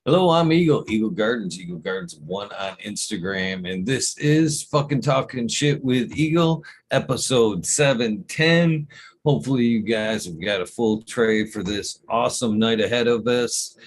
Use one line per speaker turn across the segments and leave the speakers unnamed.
Hello, I'm Eagle Gardens one on Instagram, and this is fucking talking shit with Eagle, episode 710. Hopefully, you guys have got a full tray for this awesome night ahead of us.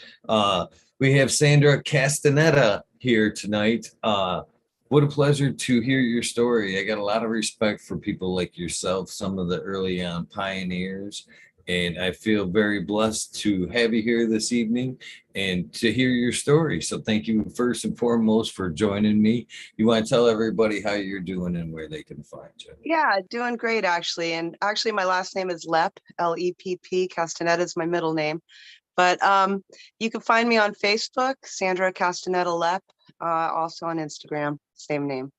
We have Sandra Castaneda here tonight. What a pleasure to hear your story. I got a lot of respect for people like yourself, some of the early on pioneers, and I feel very blessed to have you here this evening and to hear your story. So thank you first and foremost for joining me. You want to tell everybody how you're doing and where they can find you?
Yeah, doing great actually. And actually my last name is Lepp, L-E-P-P. Castaneda is my middle name. But you can find me on Facebook, Sandra Castaneda lepp, also on Instagram, same name.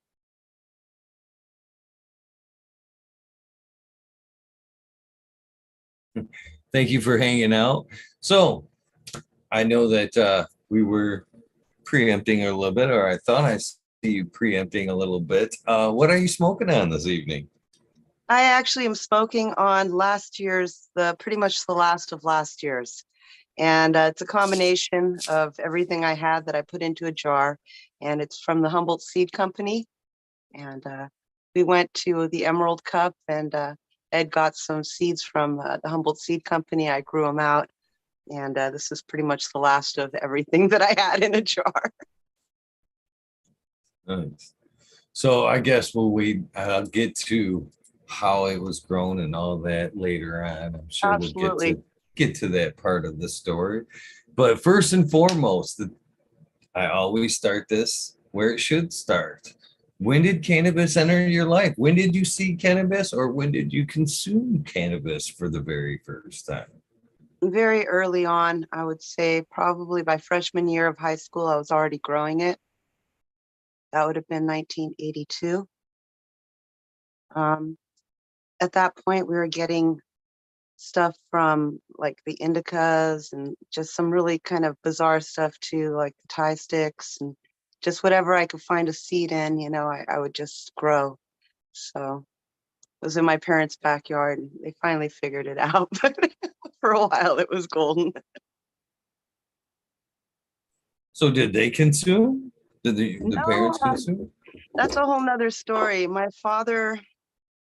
Thank you for hanging out. So I know that we were preempting a little bit, or I thought I see you preempting a little bit. What are you smoking on this evening?
I actually am smoking on last year's, pretty much the last of last year's. And it's a combination of everything I had that I put into a jar. And it's from the Humboldt Seed Company. And we went to the Emerald Cup, and Ed got some seeds from the Humboldt Seed Company. I grew them out. And this is pretty much the last of everything that I had in a jar.
Nice. So I guess I'll get to how it was grown and all that later on. I'm sure
Absolutely.
we'll get to that part of the story. But first and foremost, I always start this where it should start. When did cannabis enter your life? When did you see cannabis, or when did you consume cannabis for the very first time?
Very early on, I would say probably by freshman year of high school, I was already growing it. That would have been 1982. At that point, we were getting stuff from like the indicas and just some really kind of bizarre stuff too, like the Thai sticks and just whatever I could find a seed in, I would just grow. So it was in my parents' backyard, and they finally figured it out. But for a while, it was golden.
So did they consume? Did the
No,
parents consume?
that's a whole nother story. My father,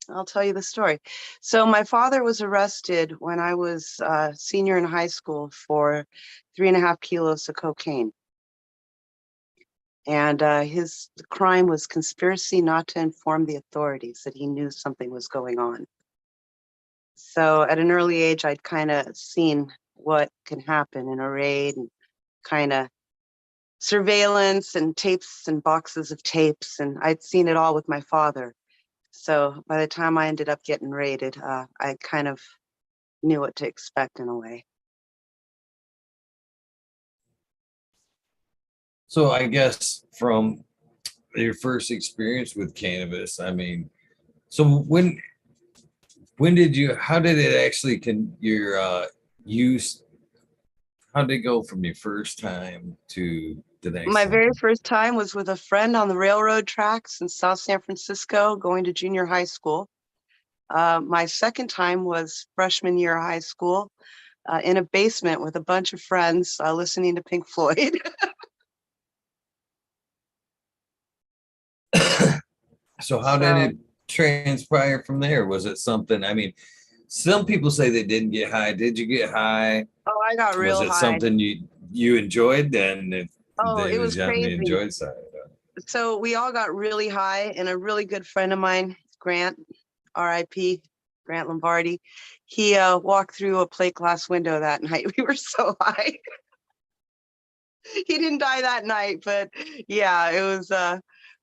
I'll tell you the story. So my father was arrested when I was a senior in high school for 3.5 kilos of cocaine. And his crime was conspiracy not to inform the authorities that he knew something was going on. So at an early age, I'd kind of seen what can happen in a raid, and kind of surveillance and tapes and boxes of tapes. And I'd seen it all with my father. So by the time I ended up getting raided, I kind of knew what to expect in a way.
So I guess from your first experience with cannabis, I mean, so when did you, how did it actually your use, how did it go from your first time to the next
My
time?
very first time was with a friend on the railroad tracks in South San Francisco, going to junior high school. My second time was freshman year of high school, in a basement with a bunch of friends, listening to Pink Floyd.
So how did it transpire from there? Was it something, I mean, some people say they didn't get high. Did you get high?
Oh, I got
Was
real
it
high.
something you enjoyed then?
Oh,
It
it
was
was
on the
crazy.
enjoyed side.
So we all got really high, and a really good friend of mine, Grant, R.I.P., Grant Lombardi, he walked through a plate glass window that night. We were so high. He didn't die that night, but yeah, it was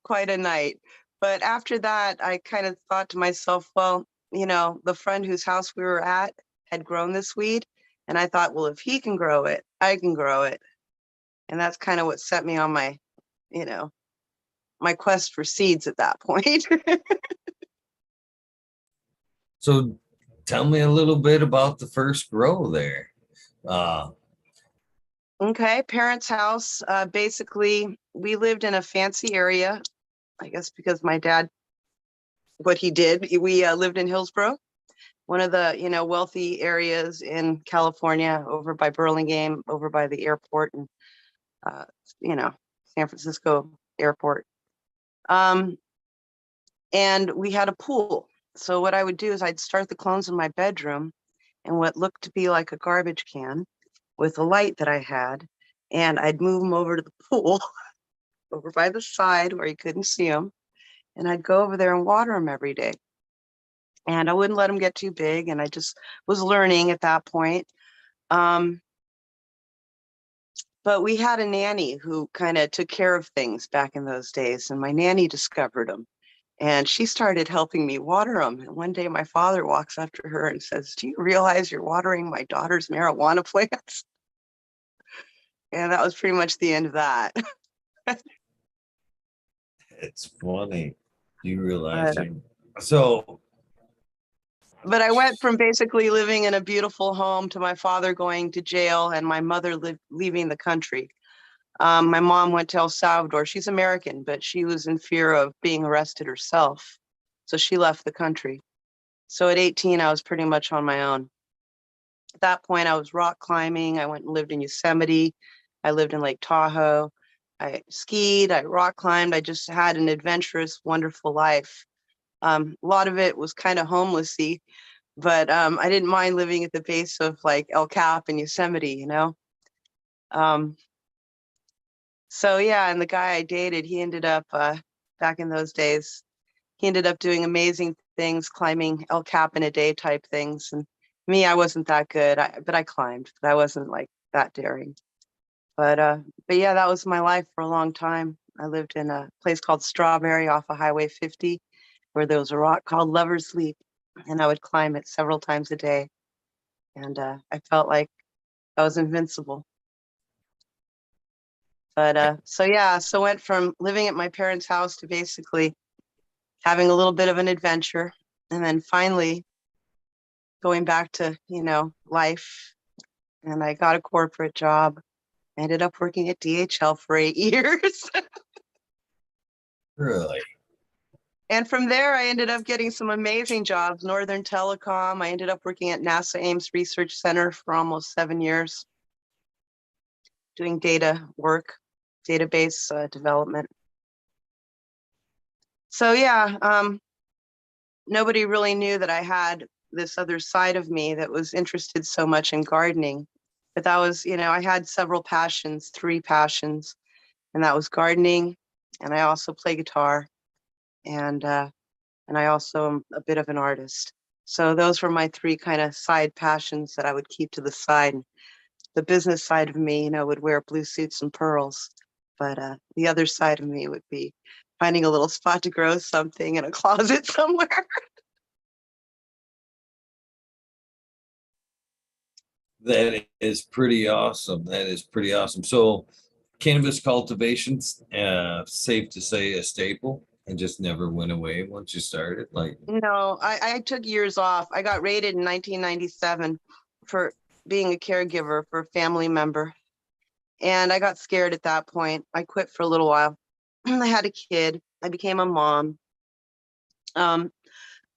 quite a night. But after that, I kind of thought to myself, well, the friend whose house we were at had grown this weed. And I thought, well, if he can grow it, I can grow it. And that's kind of what set me on you know, my quest for seeds at that point.
So tell me a little bit about the first grow there.
Okay, parents' house. Basically, we lived in a fancy area, I guess because my dad, what he did, we lived in Hillsborough, one of the, wealthy areas in California, over by Burlingame, over by the airport. And uh, you know, San Francisco airport. Um, and we had a pool. So what I would do is I'd start the clones in my bedroom and what looked to be like a garbage can with a light that I had, and I'd move them over to the pool over by the side where you couldn't see them, and I'd go over there and water them every day. And I wouldn't let them get too big, and I just was learning at that point. Um, but we had a nanny who kind of took care of things back in those days, and my nanny discovered them. And she started helping me water them. And one day my father walks after her and says, "Do you realize you're watering my daughter's marijuana plants?" And that was pretty much the end of that.
It's funny. You
But,
realize you. So
but I went from basically living in a beautiful home to my father going to jail and my mother leaving the country. My mom went to El Salvador. She's American, but she was in fear of being arrested herself. So she left the country. So at 18, I was pretty much on my own. At that point, I was rock climbing. I went and lived in Yosemite. I lived in Lake Tahoe. I skied, I rock climbed. I just had an adventurous, wonderful life. A lot of it was kind of homelessy, but I didn't mind living at the base of like El Cap and Yosemite, you know? Um, so yeah, and the guy I dated, he ended up, back in those days, he ended up doing amazing things, climbing El Cap in a day type things. And me, I wasn't that good, but I climbed, but I wasn't like that daring. But yeah, that was my life for a long time. I lived in a place called Strawberry off of Highway 50, where there was a rock called Lover's Leap, and I would climb it several times a day. And I felt like I was invincible. So yeah, so went from living at my parents' house to basically having a little bit of an adventure, and then finally going back to, life. And I got a corporate job. I ended up working at DHL for 8 years.
really,
And from there, I ended up getting some amazing jobs. Northern Telecom. I ended up working at NASA Ames Research Center for almost 7 years, doing data work, database development. So yeah, nobody really knew that I had this other side of me that was interested so much in gardening. But that was, I had several passions, three passions, and that was gardening, and I also play guitar, and I also am a bit of an artist. So those were my three kind of side passions that I would keep to the side. The business side of me, would wear blue suits and pearls, but the other side of me would be finding a little spot to grow something in a closet somewhere.
that is pretty awesome. That is pretty awesome. So, cannabis cultivation's safe to say a staple and just never went away once you started. Like,
No, I took years off. I got raided in 1997 for being a caregiver for a family member. And I got scared at that point. I quit for a little while. I had a kid. I became a mom. Um,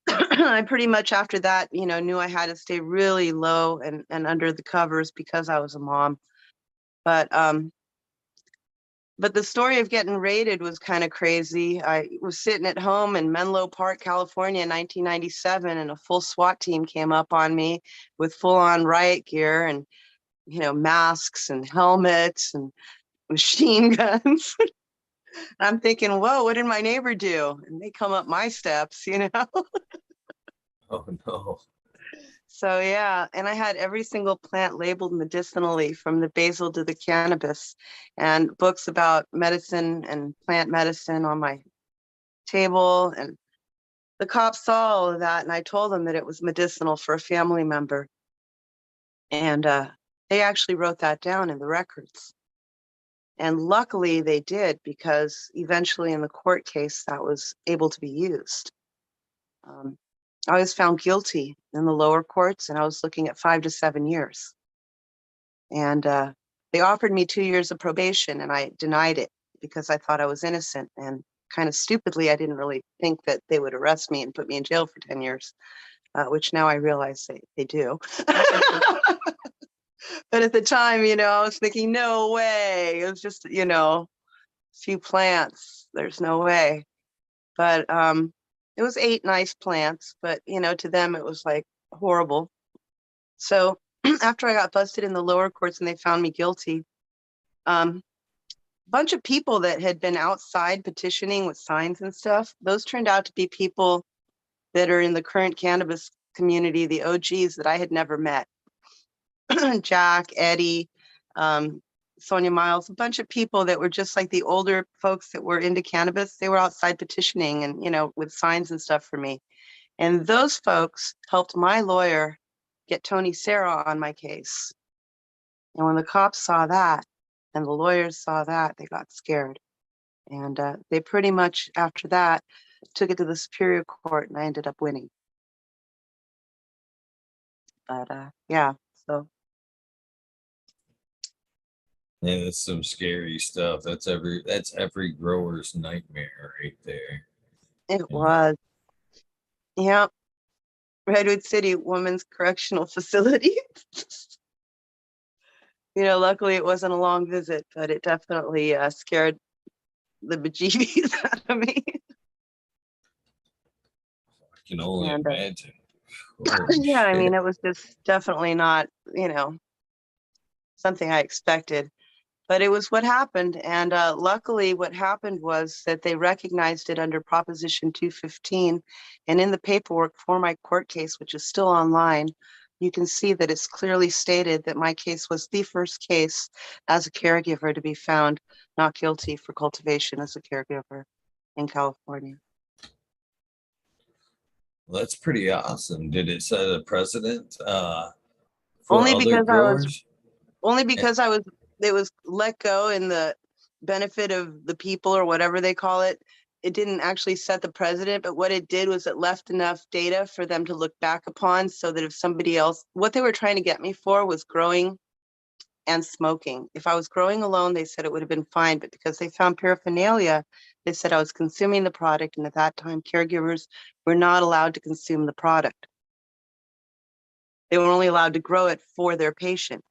I pretty much after that, knew I had to stay really low and under the covers because I was a mom. But but the story of getting raided was kind of crazy. I was sitting at home in Menlo Park, California in 1997, and a full SWAT team came up on me with full-on riot gear and, masks and helmets and machine guns. I'm thinking, whoa, what did my neighbor do? And they come up my steps.
oh no.
So yeah, and I had every single plant labeled medicinally from the basil to the cannabis, and books about medicine and plant medicine on my table. And the cops saw all of that, and I told them that it was medicinal for a family member. And they actually wrote that down in the records. And luckily they did, because eventually in the court case that was able to be used. I was found guilty in the lower courts, and I was looking at 5 to 7 years. And they offered me 2 years of probation, and I denied it because I thought I was innocent. And kind of stupidly, I didn't really think that they would arrest me and put me in jail for 10 years, which now I realize they do. But at the time, I was thinking, no way. It was just, a few plants. There's no way. But it was 8 nice plants, but to them it was like horrible. So after I got busted in the lower courts and they found me guilty, a bunch of people that had been outside petitioning with signs and stuff, those turned out to be people that are in the current cannabis community, the OGs that I had never met. Jack, Eddie, Sonia Miles, a bunch of people that were just like the older folks that were into cannabis. They were outside petitioning and, with signs and stuff for me. And those folks helped my lawyer get Tony Serra on my case. And when the cops saw that and the lawyers saw that, they got scared. And they pretty much, after that, took it to the Superior Court and I ended up winning. But yeah, so.
Yeah, that's some scary stuff. That's every grower's nightmare right there.
It was. Yeah. Redwood City Women's Correctional Facility. Luckily it wasn't a long visit, but it definitely scared the bejeebies out of me.
I can only imagine.
Yeah, I mean, it was just definitely not, something I expected. But it was what happened. And luckily, what happened was that they recognized it under Proposition 215. And in the paperwork for my court case, which is still online, you can see that it's clearly stated that my case was the first case as a caregiver to be found not guilty for cultivation as a caregiver in California.
Well, that's pretty awesome. Did it set a precedent for
Only
other
because
growers?
it was let go in the benefit of the people or whatever they call it. It didn't actually set the precedent, but what it did was it left enough data for them to look back upon so that if somebody else, what they were trying to get me for was growing and smoking. If I was growing alone, they said it would have been fine, but because they found paraphernalia, they said I was consuming the product, and at that time, caregivers were not allowed to consume the product. They were only allowed to grow it for their patient.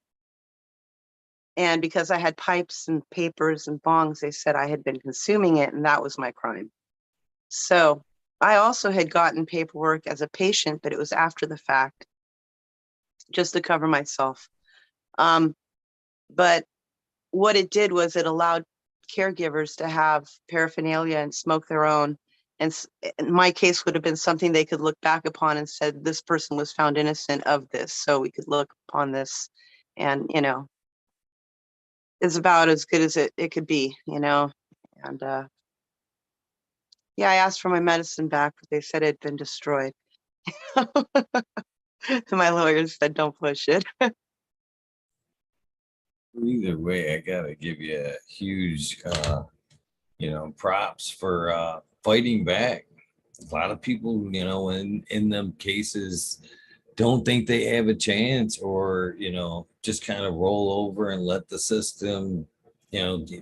And because I had pipes and papers and bongs, they said I had been consuming it, and that was my crime. So I also had gotten paperwork as a patient, but it was after the fact, just to cover myself. But what it did was it allowed caregivers to have paraphernalia and smoke their own. And my case would have been something they could look back upon and said, this person was found innocent of this. So we could look upon this and, it's about as good as it could be, And yeah, I asked for my medicine back, but they said it had been destroyed. My lawyers said, don't push it.
Either way, I gotta give you a huge props for fighting back. A lot of people, in them cases don't think they have a chance, or just kind of roll over and let the system,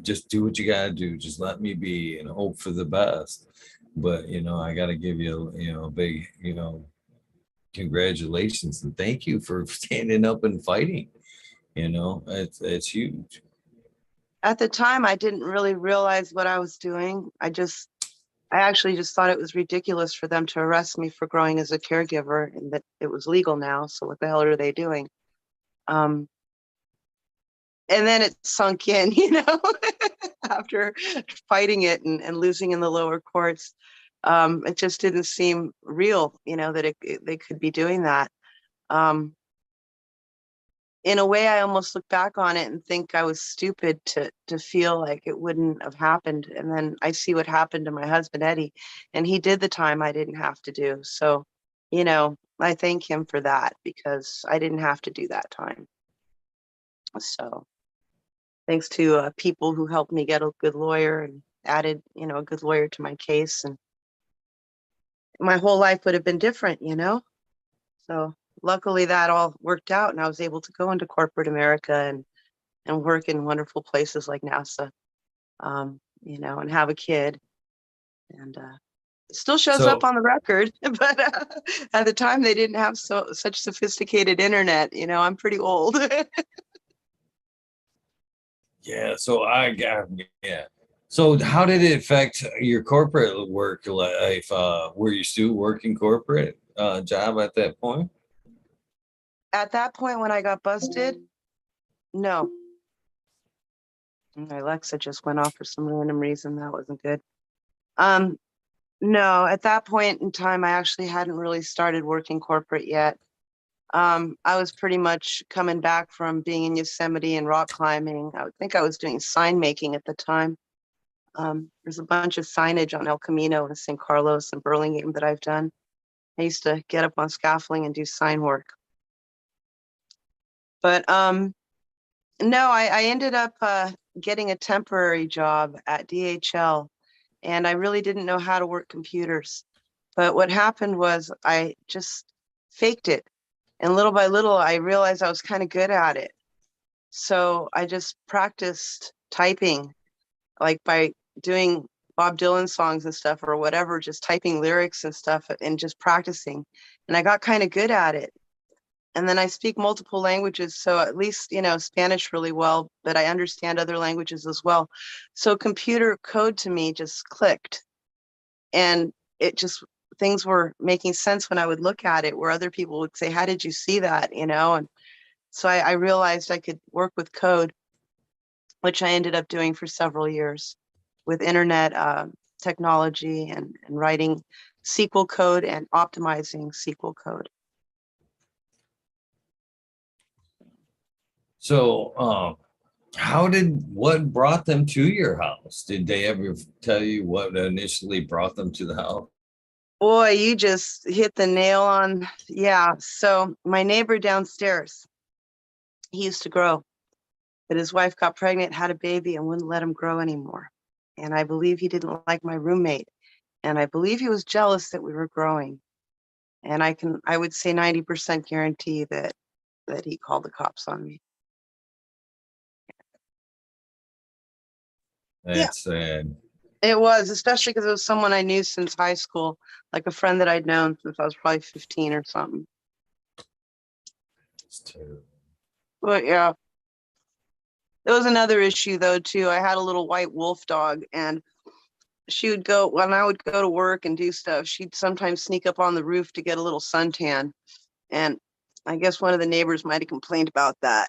just do what you gotta do. Just let me be and hope for the best. But I gotta give you, a big, congratulations and thank you for standing up and fighting. It's huge.
At the time, I didn't really realize what I was doing. I actually just thought it was ridiculous for them to arrest me for growing as a caregiver and that it was legal now. So what the hell are they doing? And then it sunk in, after fighting it and losing in the lower courts. It just didn't seem real, that they could be doing that. In a way, I almost look back on it and think I was stupid to feel like it wouldn't have happened. And then I see what happened to my husband, Eddie, and he did the time I didn't have to do. So, I thank him for that because I didn't have to do that time. So thanks to people who helped me get a good lawyer and added, a good lawyer to my case, and my whole life would have been different, So luckily that all worked out and I was able to go into corporate America and work in wonderful places like NASA, and have a kid. And Still shows up
So
on the record, but at the time they didn't have such sophisticated internet. You know, I'm pretty old.
yeah, so I got yeah. So how did it affect your corporate work life? Were you still working corporate job at that point?
At that point, when I got busted, no. My Alexa just went off for some random reason. That wasn't good. Um, no, at that point in time, I actually hadn't really started working corporate yet. I was pretty much coming back from being in Yosemite and rock climbing. I would think I was doing sign making at the time. There's a bunch of signage on El Camino and San Carlos and Burlingame that I've done. I used to get up on scaffolding and do sign work. But no, I ended up getting a temporary job at DHL, and I really didn't know how to work computers. But what happened was I just faked it. And little by little, I realized I was kind of good at it. So I just practiced typing, like by doing Bob Dylan songs and stuff or whatever, just typing lyrics and stuff and just practicing. And I got kind of good at it. And then I speak multiple languages, so at least, you know, Spanish really well, but I understand other languages as well. So computer code to me just clicked. And it just, things were making sense when I would look at it, where other people would say, how did you see that? You know, and so I realized I could work with code, which I ended up doing for several years with internet technology and writing SQL code and optimizing SQL code.
So what brought them to your house? Did they ever tell you what initially brought them to the house?
Boy, you just hit the nail on. Yeah. So my neighbor downstairs, he used to grow, but his wife got pregnant, had a baby, and wouldn't let him grow anymore. And I believe he didn't like my roommate. And I believe he was jealous that we were growing. And I would say 90% guarantee that he called the cops on me. Yeah,
That's sad.
it was, especially because it was someone I knew since high school, like a friend that I'd known since I was probably 15 or something.
It's terrible.
But yeah, there was another issue though too. I had a little white wolf dog, and she would go when I would go to work and do stuff. She'd sometimes sneak up on the roof to get a little suntan, and I guess one of the neighbors might have complained about that.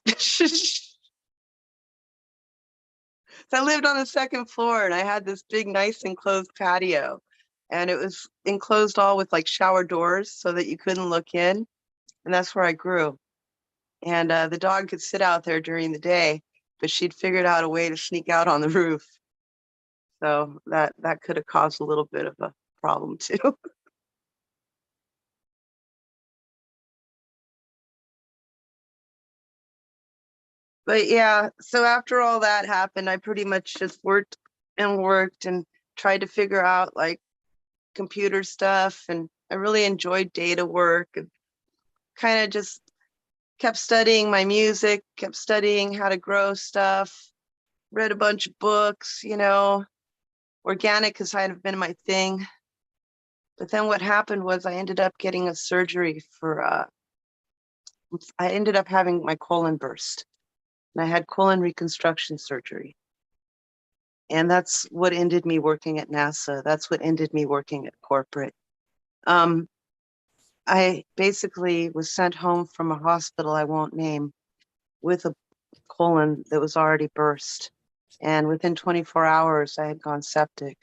I lived on the second floor, and I had this big, nice enclosed patio, and it was enclosed all with like shower doors so that you couldn't look in, and that's where I grew. And the dog could sit out there during the day, but she'd figured out a way to sneak out on the roof. So that could have caused a little bit of a problem too. But yeah, so after all that happened, I pretty much just worked and tried to figure out like computer stuff. And I really enjoyed data work and kind of just kept studying my music, kept studying how to grow stuff, read a bunch of books, you know, organic has kind of been my thing. But then what happened was I ended up getting a surgery for, I ended up having my colon burst, and I had colon reconstruction surgery. And that's what ended me working at NASA. That's what ended me working at corporate. Um, I basically was sent home from a hospital I won't name with a colon that was already burst. And within 24 hours, I had gone septic.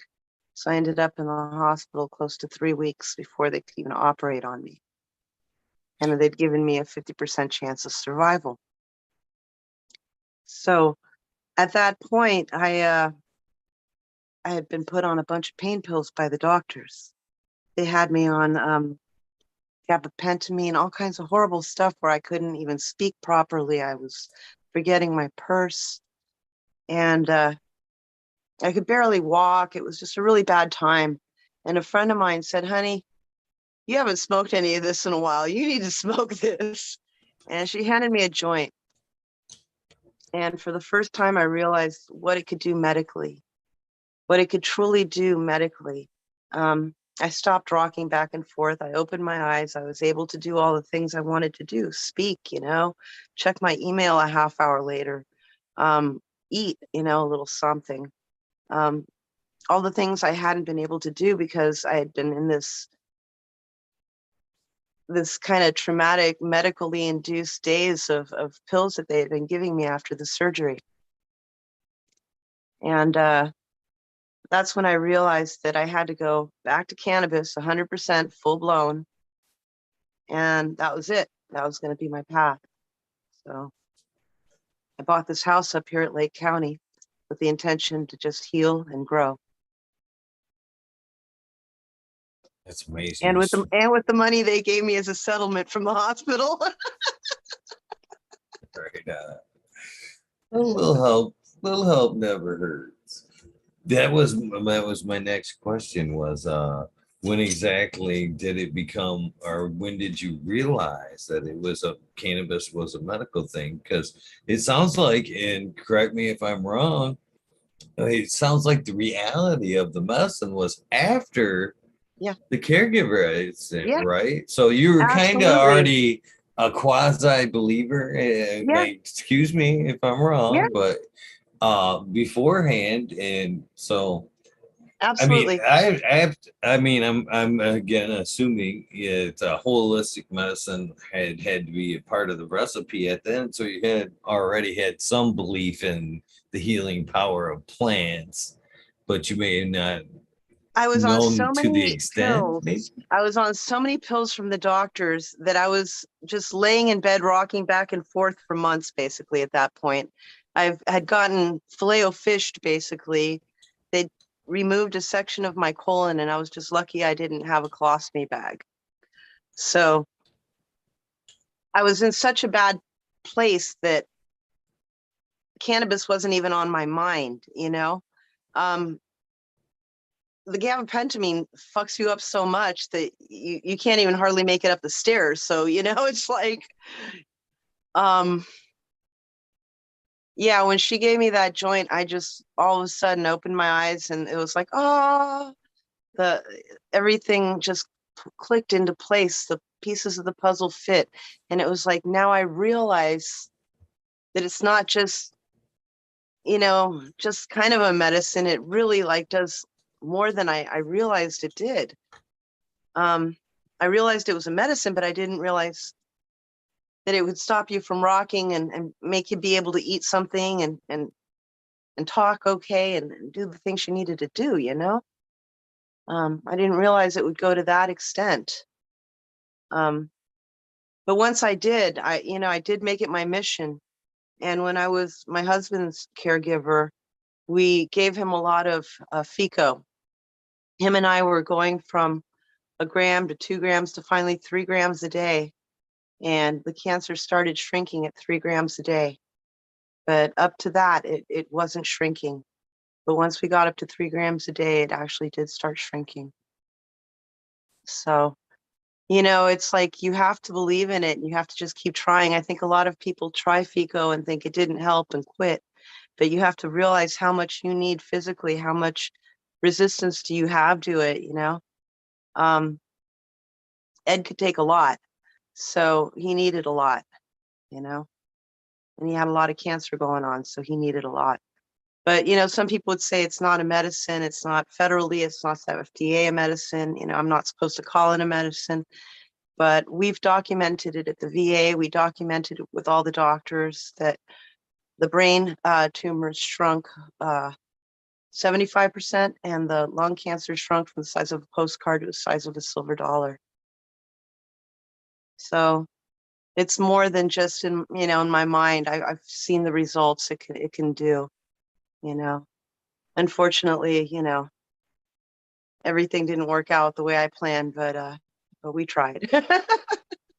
So I ended up in the hospital close to 3 weeks before they could even operate on me. And they'd given me a 50% chance of survival. So at that point, I had been put on a bunch of pain pills by the doctors. They had me on gabapentin and all kinds of horrible stuff where I couldn't even speak properly. I was forgetting my purse, and I could barely walk. It was just a really bad time. And a friend of mine said, honey, you haven't smoked any of this in a while. You need to smoke this. And she handed me a joint. And for the first time, I realized what it could do medically, what it could truly do medically. I stopped rocking back and forth. I opened my eyes. I was able to do all the things I wanted to do, speak, check my email a half hour later, eat, a little something. All the things I hadn't been able to do because I had been in this kind of traumatic, medically induced days of pills that they had been giving me after the surgery. And that's when I realized that I had to go back to cannabis 100% full blown. And that was it. That was going to be my path. So I bought this house up here at Lake County with the intention to just heal and grow.
That's amazing.
And with the money they gave me as a settlement from the hospital.
Right. A little help never hurts. That was my next question was when exactly did it become, or when did you realize that cannabis was a medical thing? Because it sounds like, and correct me if I'm wrong, it sounds like the reality of the medicine was after the caregiver incident, right? So you were kind of already a quasi believer. Excuse me if I'm wrong, but beforehand, and so
absolutely.
I mean, I'm again assuming it's a holistic medicine had to be a part of the recipe at the end, so you had already had some belief in the healing power of plants, but you may not.
I was on so many
extent,
pills. I was on so many pills from the doctors that I was just laying in bed, rocking back and forth for months, basically, at that point. I had gotten filet-o-fished, basically. They removed a section of my colon, and I was just lucky I didn't have a colostomy bag. So I was in such a bad place that cannabis wasn't even on my mind, the gabapentin fucks you up so much that you can't even hardly make it up the stairs. So, it's like, when she gave me that joint, I just all of a sudden opened my eyes and it was like, everything just clicked into place. The pieces of the puzzle fit. And it was like, now I realize that it's not just, just kind of a medicine. It really does more than I realized it did. I realized it was a medicine, but I didn't realize that it would stop you from rocking and make you be able to eat something and talk okay and do the things you needed to do, I didn't realize it would go to that extent. But once I did, I did make it my mission. And when I was my husband's caregiver, we gave him a lot of FICO. Him and I were going from 1 gram to 2 grams to finally 3 grams a day. And the cancer started shrinking at 3 grams a day. But up to that, it wasn't shrinking. But once we got up to 3 grams a day, it actually did start shrinking. So, it's like you have to believe in it and you have to just keep trying. I think a lot of people try FICO and think it didn't help and quit. But you have to realize how much you need physically, how much resistance do you have to it, Ed could take a lot. So he needed a lot, and he had a lot of cancer going on. So he needed a lot. But, some people would say it's not a medicine. It's not federally, it's not FDA a medicine. I'm not supposed to call it a medicine. But we've documented it at the VA. We documented it with all the doctors that the brain tumors shrunk 75% and the lung cancer shrunk from the size of a postcard to the size of a silver dollar. So it's more than just in my mind. I've seen the results it can do, Unfortunately, everything didn't work out the way I planned, but we tried.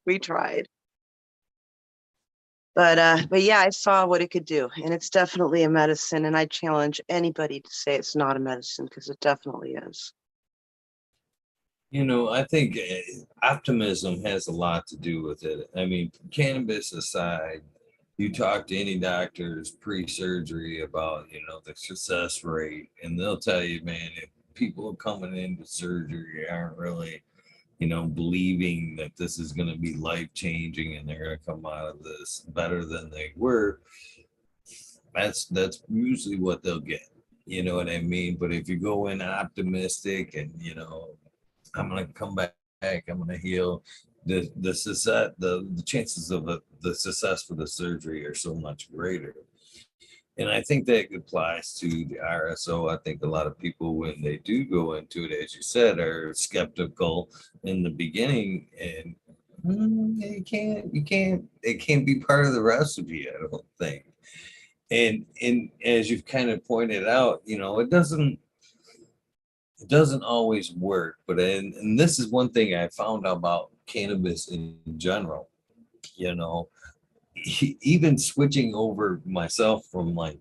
We tried. But yeah, I saw what it could do, and it's definitely a medicine, and I challenge anybody to say it's not a medicine because it definitely is.
I think optimism has a lot to do with it. I mean, cannabis aside, you talk to any doctors pre-surgery about, the success rate, and they'll tell you, man, if people coming into surgery aren't really, believing that this is going to be life changing and they're going to come out of this better than they were. That's usually what they'll get. You know what I mean? But if you go in optimistic and I'm gonna come back, I'm gonna heal, the success, the chances of the success for the surgery are so much greater. And I think that applies to the RSO. I think a lot of people, when they do go into it, as you said, are skeptical in the beginning, and it can't be part of the recipe. I don't think. And as you've kind of pointed out, it doesn't always work. But and this is one thing I found out about cannabis in general. You know, even switching over myself from like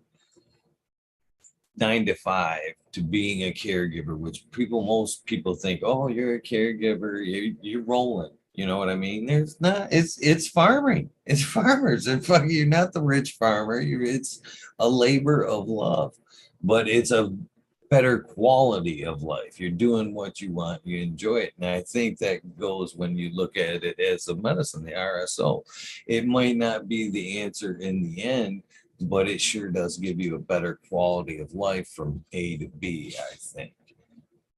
9 to 5 to being a caregiver, which most people think, oh, you're a caregiver, you're rolling. You know what I mean? There's not. It's farming. It's farmers. And fucking, you're not the rich farmer. It's a labor of love, but it's a better quality of life. You're doing what you want. You enjoy it, and I think that goes when you look at it as a medicine, the RSO. It might not be the answer in the end, but it sure does give you a better quality of life from A to B, I think.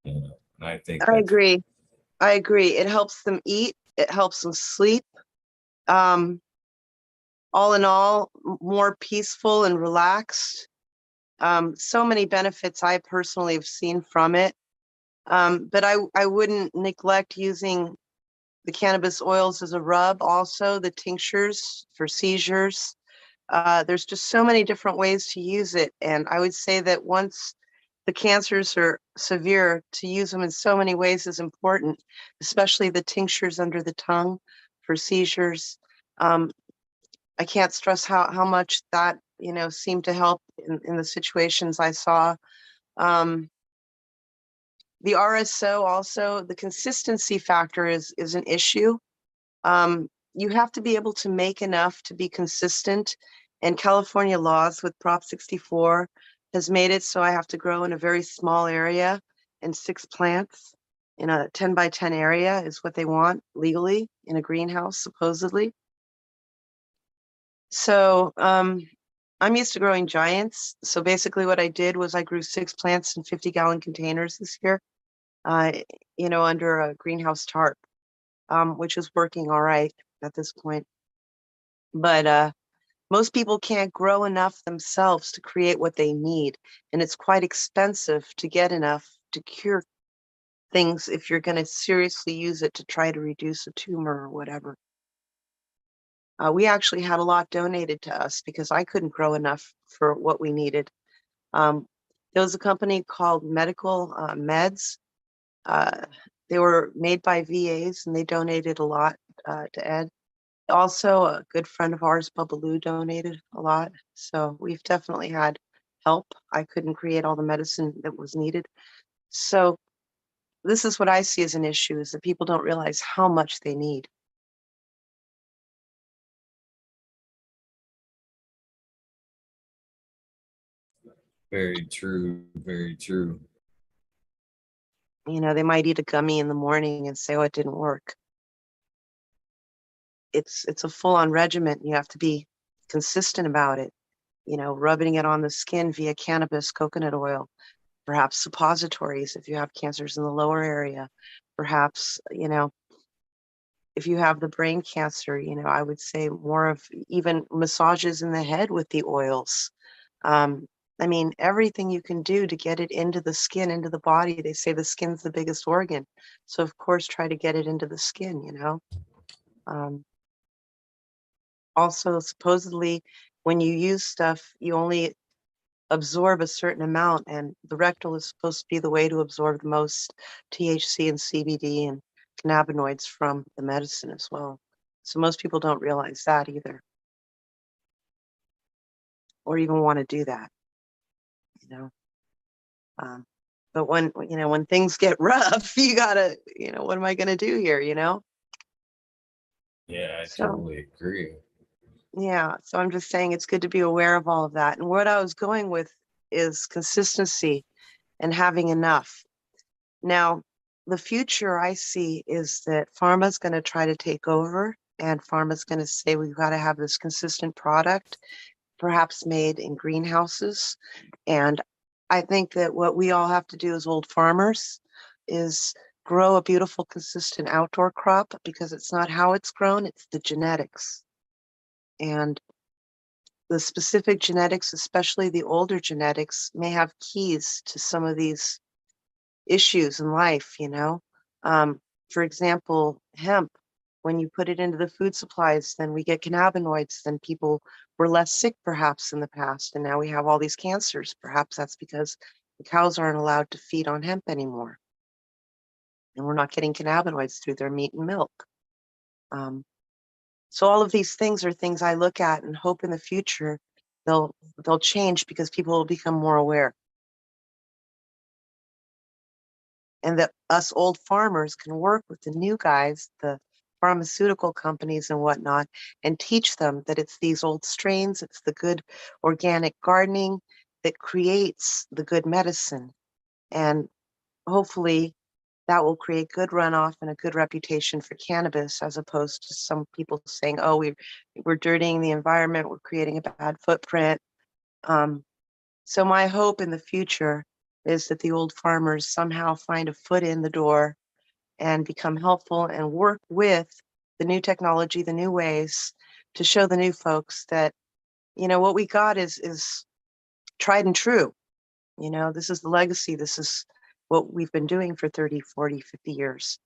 And I think
I
that's
agree. I agree. It helps them eat. It helps them sleep. Um, all in all, more peaceful and relaxed. So many benefits I personally have seen from it. But I wouldn't neglect using the cannabis oils as a rub, also the tinctures for seizures. There's just so many different ways to use it. And I would say that once the cancers are severe, to use them in so many ways is important, especially the tinctures under the tongue for seizures. Um, I can't stress how much that, seemed to help in the situations I saw. Um, the RSO also, the consistency factor is an issue. You have to be able to make enough to be consistent. And California laws with Prop 64 has made it so I have to grow in a very small area and 6 plants in a 10 by 10 area is what they want legally in a greenhouse, supposedly. So I'm used to growing giants. So basically what I did was I grew 6 plants in 50-gallon containers this year, uh, under a greenhouse tarp, which is working all right at this point. But most people can't grow enough themselves to create what they need. And it's quite expensive to get enough to cure things if you're going to seriously use it to try to reduce a tumor or whatever. We actually had a lot donated to us because I couldn't grow enough for what we needed. Um, there was a company called Medical Meds. Uh, they were made by VAs and they donated a lot to Ed. Also, a good friend of ours, Bubba Lou, donated a lot. So we've definitely had help. I couldn't create all the medicine that was needed. So this is what I see as an issue, is that people don't realize how much they need.
very true. Very true.
They might eat a gummy in the morning and say, oh, it didn't work. It's a full-on regimen. You have to be consistent about it, rubbing it on the skin via cannabis, coconut oil, perhaps suppositories if you have cancers in the lower area, perhaps, if you have the brain cancer, I would say more of even massages in the head with the oils. Um, I mean, everything you can do to get it into the skin, into the body. They say the skin's the biggest organ. So of course, try to get it into the skin. Um, Also, supposedly, when you use stuff, you only absorb a certain amount, and the rectal is supposed to be the way to absorb the most THC and CBD and cannabinoids from the medicine as well. So most people don't realize that either, or even want to do that, you know. Um, but when things get rough, you gotta, what am I gonna do here?
Yeah, I
So
totally agree.
yeah, so I'm just saying it's good to be aware of all of that. And what I was going with is consistency and having enough. Now, the future I see is that pharma's going to try to take over, and pharma's going to say we've got to have this consistent product, perhaps made in greenhouses. And I think that what we all have to do as old farmers is grow a beautiful, consistent outdoor crop, because it's not how it's grown, it's the genetics. And the specific genetics, especially the older genetics, may have keys to some of these issues in life, you know? For example, hemp, when you put it into the food supplies, then we get cannabinoids, then people were less sick perhaps in the past, and now we have all these cancers. Perhaps that's because the cows aren't allowed to feed on hemp anymore, and we're not getting cannabinoids through their meat and milk. So all of these things are things I look at and hope in the future they'll change, because people will become more aware. And that us old farmers can work with the new guys, the pharmaceutical companies and whatnot, and teach them that it's these old strains, it's the good organic gardening that creates the good medicine. And hopefully that will create good runoff and a good reputation for cannabis, as opposed to some people saying, oh, we're dirtying the environment, we're creating a bad footprint. So my hope in the future is that the old farmers somehow find a foot in the door and become helpful and work with the new technology, the new ways, to show the new folks that, you know, what we got is tried and true. You know, this is the legacy. This is what we've been doing for 30, 40, 50 years.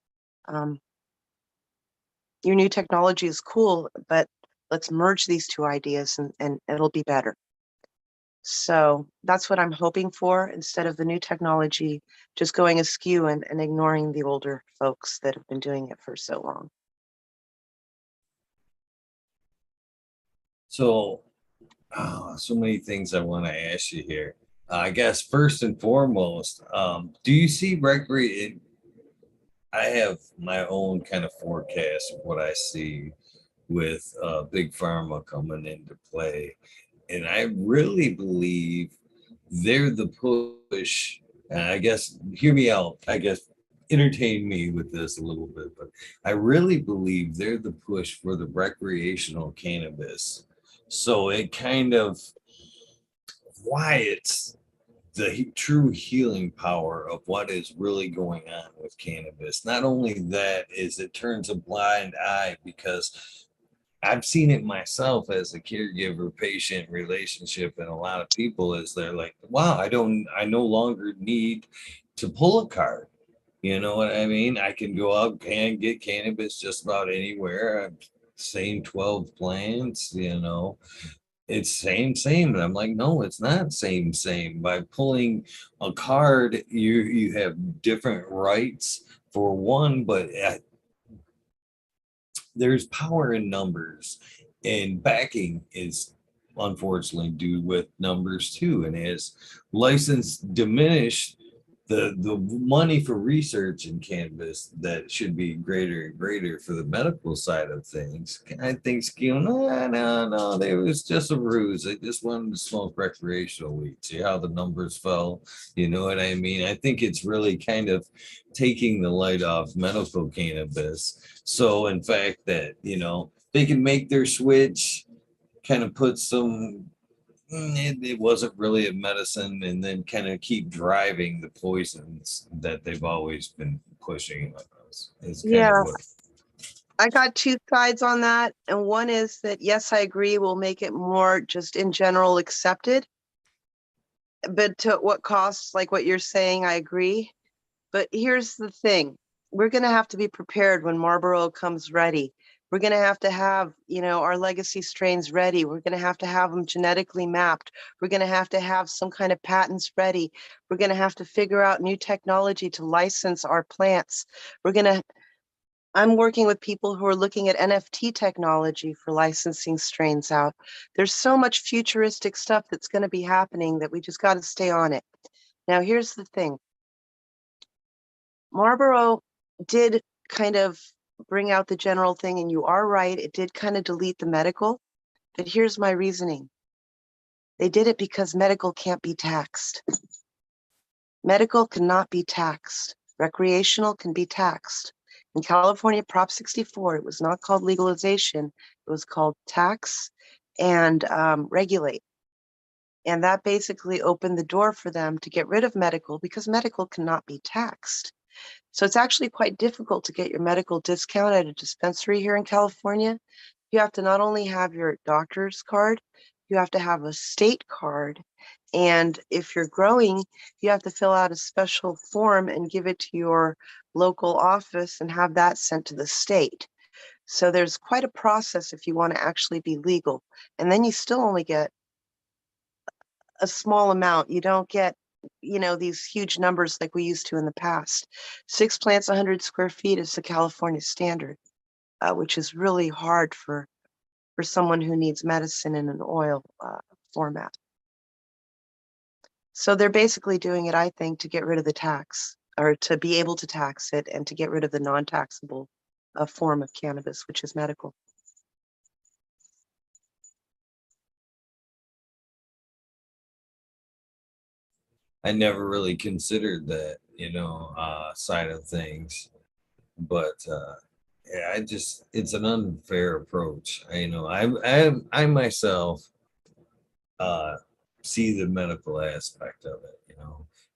Your new technology is cool, but let's merge these two ideas and it'll be better. So that's what I'm hoping for, instead of the new technology just going askew and ignoring the older folks that have been doing it for so long.
So, so many things I want to ask you here. I guess first and foremost, do you see recreate? I have my own kind of forecast of what I see with big pharma coming into play, and I really believe they're the push. And I guess hear me out. I guess entertain me with this a little bit, but I really believe they're the push for the recreational cannabis. So it kind of quiets the true healing power of what is really going on with cannabis. Not only that, is it turns a blind eye, because I've seen it myself as a caregiver patient relationship, and a lot of people is they're like, wow, I no longer need to pull a card. You know what I mean? I can go out and get cannabis just about anywhere. Same 12 plants, you know, it's same. And I'm like, no, it's not same. By pulling a card, you have different rights for one, but there's power in numbers, and backing is unfortunately due with numbers too. And as license diminished, the money for research in cannabis that should be greater and greater for the medical side of things, I think going, no, they was just a ruse. They just wanted to smoke recreational weed. See how the numbers fell? You know what I mean? I think it's really kind of taking the light off medical cannabis. So in fact that, you know, they can make their switch, kind of put some it wasn't really a medicine, and then kind of keep driving the poisons that they've always been pushing on us is kind of
Yeah,
what.
I got two sides on that. And one is that, yes, I agree, we'll make it more just in general accepted. But to what cost, like what you're saying, I agree. But here's the thing. We're going to have to be prepared when Marlboro comes ready. We're going to have, you know, our legacy strains ready. We're going to have them genetically mapped. We're going to have some kind of patents ready. We're going to have to figure out new technology to license our plants. I'm working with people who are looking at NFT technology for licensing strains out. There's so much futuristic stuff that's going to be happening that we just got to stay on it. Now, here's the thing. Marlboro did kind of bring out the general thing, and you are right, it did kind of delete the medical, but here's my reasoning. They did it because medical can't be taxed. Medical cannot be taxed Recreational can be taxed. In California, Prop 64, it was not called legalization. It was called tax and regulate. And that basically opened the door for them to get rid of medical because medical cannot be taxed. So it's actually quite difficult to get your medical discount at a dispensary here in California. You have to not only have your doctor's card, you have to have a state card. And if you're growing, you have to fill out a special form and give it to your local office and have that sent to the state. So there's quite a process if you want to actually be legal. And then you still only get a small amount. You don't get, these huge numbers like we used to in the past. 6 plants, 100 square feet is the California standard, which is really hard for someone who needs medicine in an oil format. So they're basically doing it, I think, to get rid of the tax, or to be able to tax it and to get rid of the non-taxable form of cannabis, which is medical.
I never really considered that, side of things, but yeah, it's an unfair approach. I myself uh, see the medical aspect of it.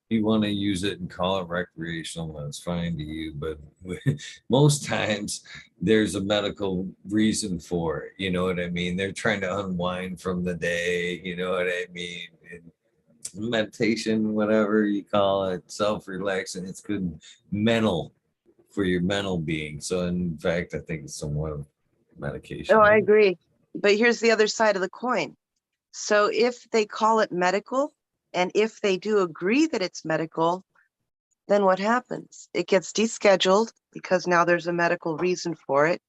If you want to use it and call it recreational, that's fine to you. But most times there's a medical reason for it. You know what I mean? They're trying to unwind from the day. You know what I mean? And meditation, whatever you call it, self-relaxing. It's good mental for your mental being. So in fact, I think it's somewhat of
Oh, I
medication.
agree. But here's the other side of the coin. So if they call it medical, and if they do agree that it's medical, then what happens? It gets descheduled because now there's a medical reason for it.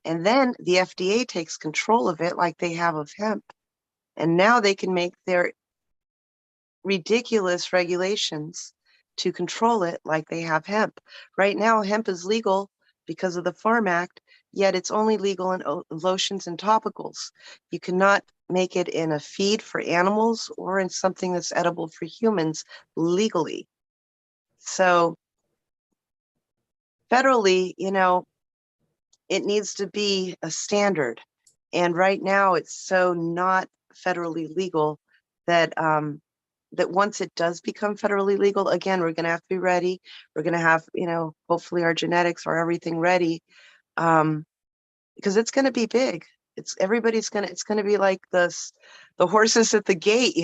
And then the FDA takes control of it like they have of hemp. And now they can make their ridiculous regulations to control it like they have hemp. Right now, hemp is legal because of the Farm Act, yet it's only legal in lotions and topicals. You cannot make it in a feed for animals or in something that's edible for humans legally. So federally, it needs to be a standard. And right now it's so not federally legal that that once it does become federally legal, again, we're going to have to be ready. We're going to have, hopefully our genetics or everything ready, because it's going to be big. It's going to be like the horses at the gate,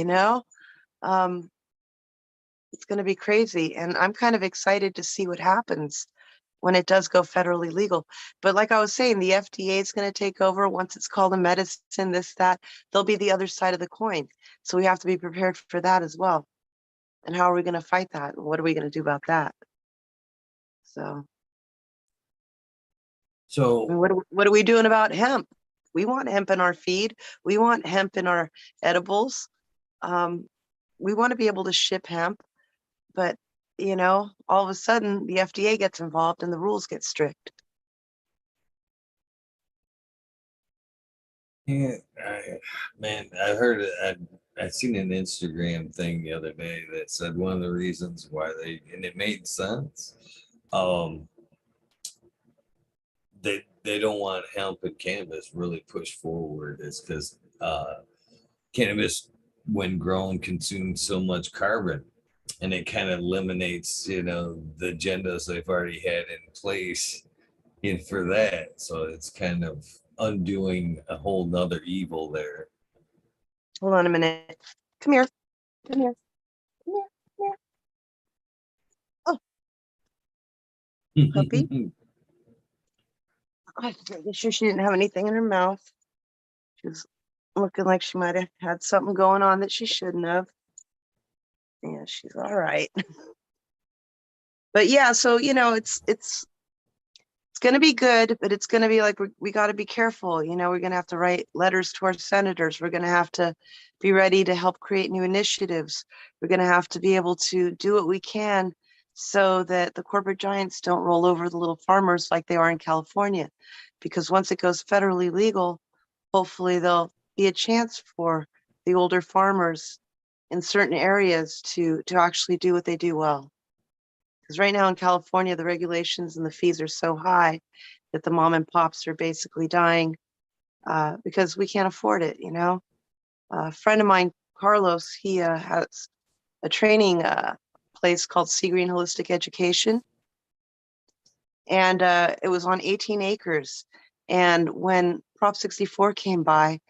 um, it's going to be crazy. And I'm kind of excited to see what happens when it does go federally legal. But like I was saying, the FDA is going to take over once it's called a medicine, this, that. They'll be the other side of the coin. So we have to be prepared for that as well. And how are we going to fight that? And what are we going to do about that? So,
So
what are we doing about hemp? We want hemp in our feed. We want hemp in our edibles. Um, we want to be able to ship hemp, but all of a sudden the FDA gets involved and the rules get strict.
yeah, man, I heard it. I seen an Instagram thing the other day that said one of the reasons why and it made sense. Um, they don't want hemp and cannabis really pushed forward is because cannabis, when grown, consumes so much carbon, and it kind of eliminates, the agendas they've already had in place in for that. So it's kind of undoing a whole nother evil there.
Hold on a minute. Come here. Come here. Come here. Come here. Oh, puppy. I have to make sure she didn't have anything in her mouth. She was looking like she might have had something going on that she shouldn't have. Yeah, she's all right. But yeah, so it's going to be good, but it's going to be like we got to be careful. We're going to have to write letters to our senators. We're going to have to be ready to help create new initiatives. We're going to have to be able to do what we can so that the corporate giants don't roll over the little farmers like they are in California. Because once it goes federally legal, hopefully there'll be a chance for the older farmers in certain areas to actually do what they do well. Because right now in California, the regulations and the fees are so high that the mom and pops are basically dying because we can't afford it, you know? A friend of mine, Carlos, he has a training place called Sea Green Holistic Education. And it was on 18 acres. And when Prop 64 came by,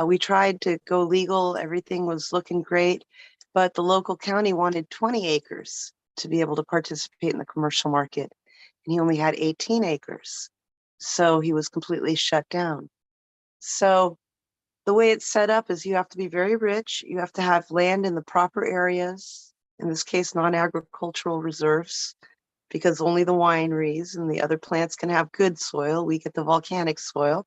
we tried to go legal. Everything was looking great. But the local county wanted 20 acres to be able to participate in the commercial market. And he only had 18 acres. So he was completely shut down. So the way it's set up is you have to be very rich. You have to have land in the proper areas, in this case, non-agricultural reserves, because only the wineries and the other plants can have good soil. We get the volcanic soil.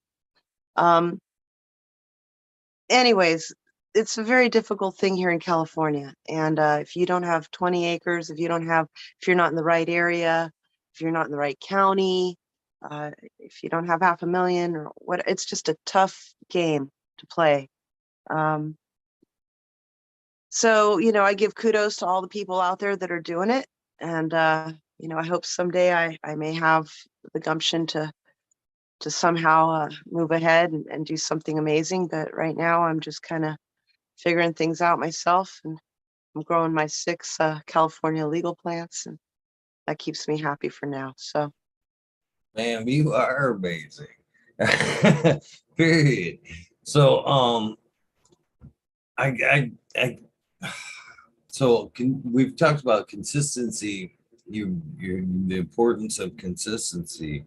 Anyways, it's a very difficult thing here in California. And if you don't have 20 acres, if you're not in the right area, if you're not in the right county, if you don't have 500,000 or what, it's just a tough game to play. So, I give kudos to all the people out there that are doing it. And, I hope someday I may have the gumption to somehow move ahead and do something amazing. But right now I'm just kind of figuring things out myself, and I'm growing my 6 California legal plants, and that keeps me happy for now. So,
Ma'am, you are amazing. Period. So, I we've talked about consistency, the importance of consistency,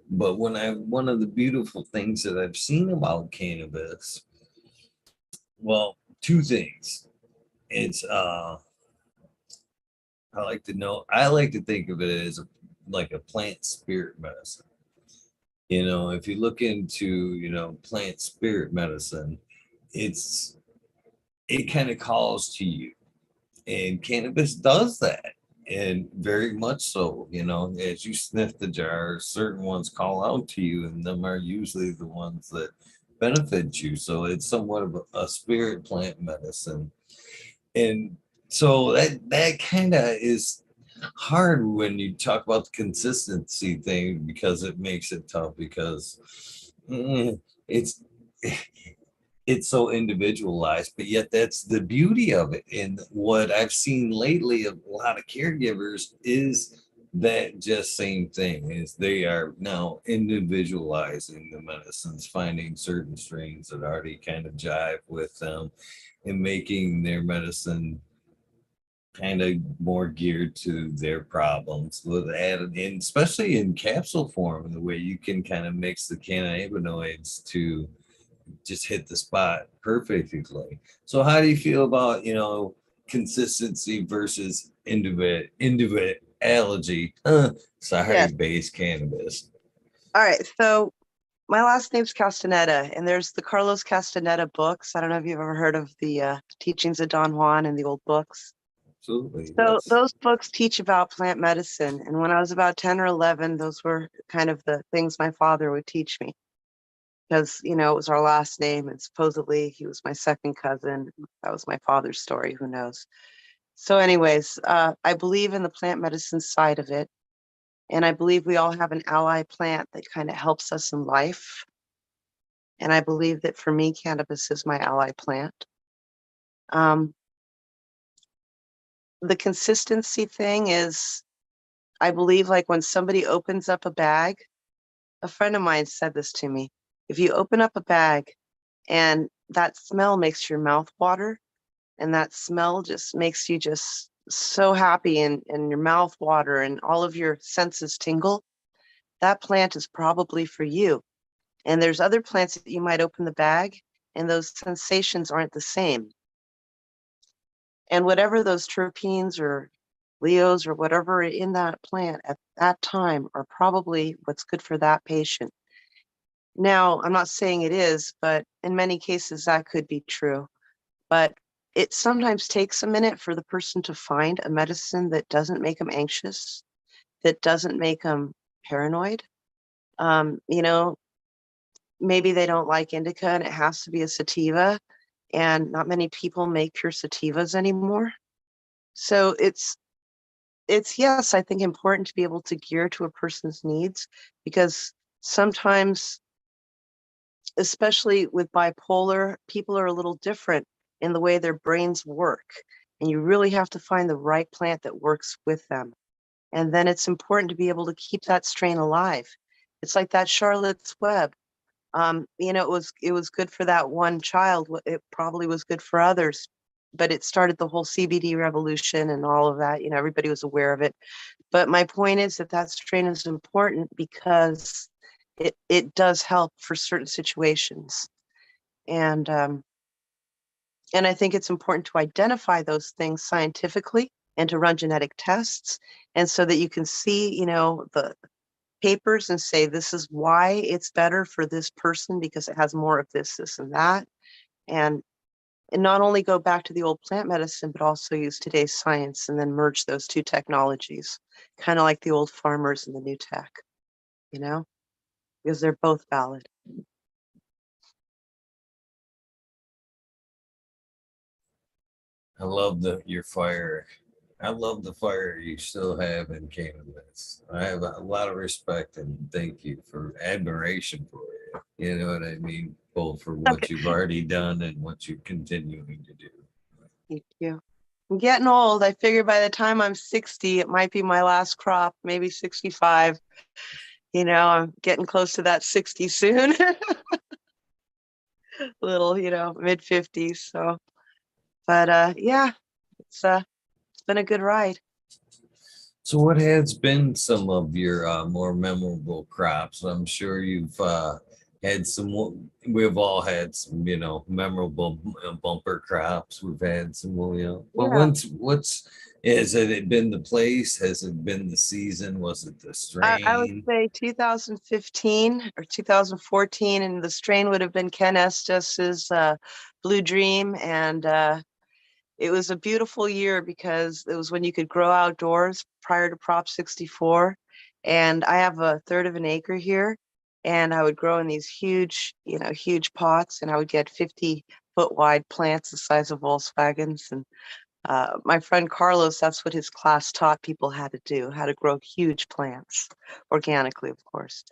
but one of the beautiful things that I've seen about cannabis, well, two things. It's I like to think of it as like a plant spirit medicine. If you look into, plant spirit medicine, it kind of calls to you. And cannabis does that. And very much so, as you sniff the jars, certain ones call out to you, and them are usually the ones that benefit you. So it's somewhat of a spirit plant medicine. And so that kind of is hard when you talk about the consistency thing, because it makes it tough, because it's it's so individualized, but yet that's the beauty of it. And what I've seen lately of a lot of caregivers is that just same thing, is they are now individualizing the medicines, finding certain strains that already kind of jive with them, and making their medicine kind of more geared to their problems, with added in, especially in capsule form, the way you can kind of mix the cannabinoids to just hit the spot perfectly. So how do you feel about, consistency versus individuality? Sorry,
yes.
based cannabis.
All right. So my last name's Castaneda, and there's the Carlos Castaneda books. I don't know if you've ever heard of the teachings of Don Juan and the old books.
Absolutely.
So
Yes.
those books teach about plant medicine. And when I was about 10 or 11, those were kind of the things my father would teach me, because, it was our last name, and supposedly he was my second cousin. That was my father's story. Who knows? So anyways, I believe in the plant medicine side of it. And I believe we all have an ally plant that kind of helps us in life. And I believe that for me, cannabis is my ally plant. Um, the consistency thing is, I believe, like when somebody opens up a bag, a friend of mine said this to me. If you open up a bag and that smell makes your mouth water, and that smell just makes you just so happy, and your mouth water and all of your senses tingle, that plant is probably for you. And there's other plants that you might open the bag and those sensations aren't the same. And whatever those terpenes or leos or whatever are in that plant at that time are probably what's good for that patient. Now, I'm not saying it is, but in many cases that could be true. But it sometimes takes a minute for the person to find a medicine that doesn't make them anxious, that doesn't make them paranoid. You know, maybe they don't like indica and it has to be a sativa, and not many people make pure sativas anymore. So it's, yes, I think important to be able to gear to a person's needs, because sometimes, especially with bipolar, people are a little different in the way their brains work. And you really have to find the right plant that works with them. And then it's important to be able to keep that strain alive. It's like that Charlotte's Web. It was good for that one child. It probably was good for others, but it started the whole CBD revolution and all of that. Everybody was aware of it. But my point is that that strain is important because it does help for certain situations. And and I think it's important to identify those things scientifically and to run genetic tests, and so that you can see, the papers and say, this is why it's better for this person because it has more of this, and that. And not only go back to the old plant medicine, but also use today's science and then merge those two technologies, kind of like the old farmers and the new tech, you know, because they're both valid.
I love your fire. I love the fire you still have in cannabis. I have a lot of respect and thank you for admiration for it. You know what I mean? Both for what you've already done and what you're continuing to do.
Thank you. I'm getting old. I figure by the time I'm 60, it might be my last crop, maybe 65. I'm getting close to that 60 soon. Little, mid 50s. So, but yeah, it's been a good ride.
So, what has been some of your more memorable crops? I'm sure you've had some. We've all had some, memorable bumper crops. We've had some, But
Yeah.
what's has it been the place? Has it been the season? Was it the
I would
strain?
say 2015 or 2014, and the strain would have been Ken Estes's Blue Dream. And it was a beautiful year because it was when you could grow outdoors prior to Prop 64. And I have a third of an acre here, and I would grow in these huge, huge pots, and I would get 50-foot wide plants the size of Volkswagens. And my friend Carlos, that's what his class taught people how to do, how to grow huge plants organically, of course.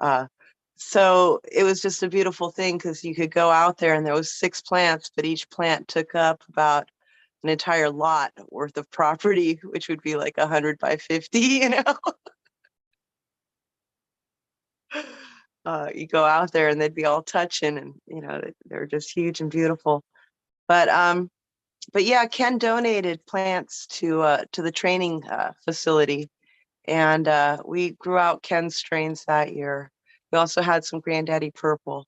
Uh, so it was just a beautiful thing because you could go out there and there was 6 plants, but each plant took up about an entire lot worth of property, which would be like 100 by 50. You go out there and they'd be all touching, and they're just huge and beautiful. But yeah, Ken donated plants to the training facility, and we grew out Ken's strains that year. We also had some Granddaddy Purple,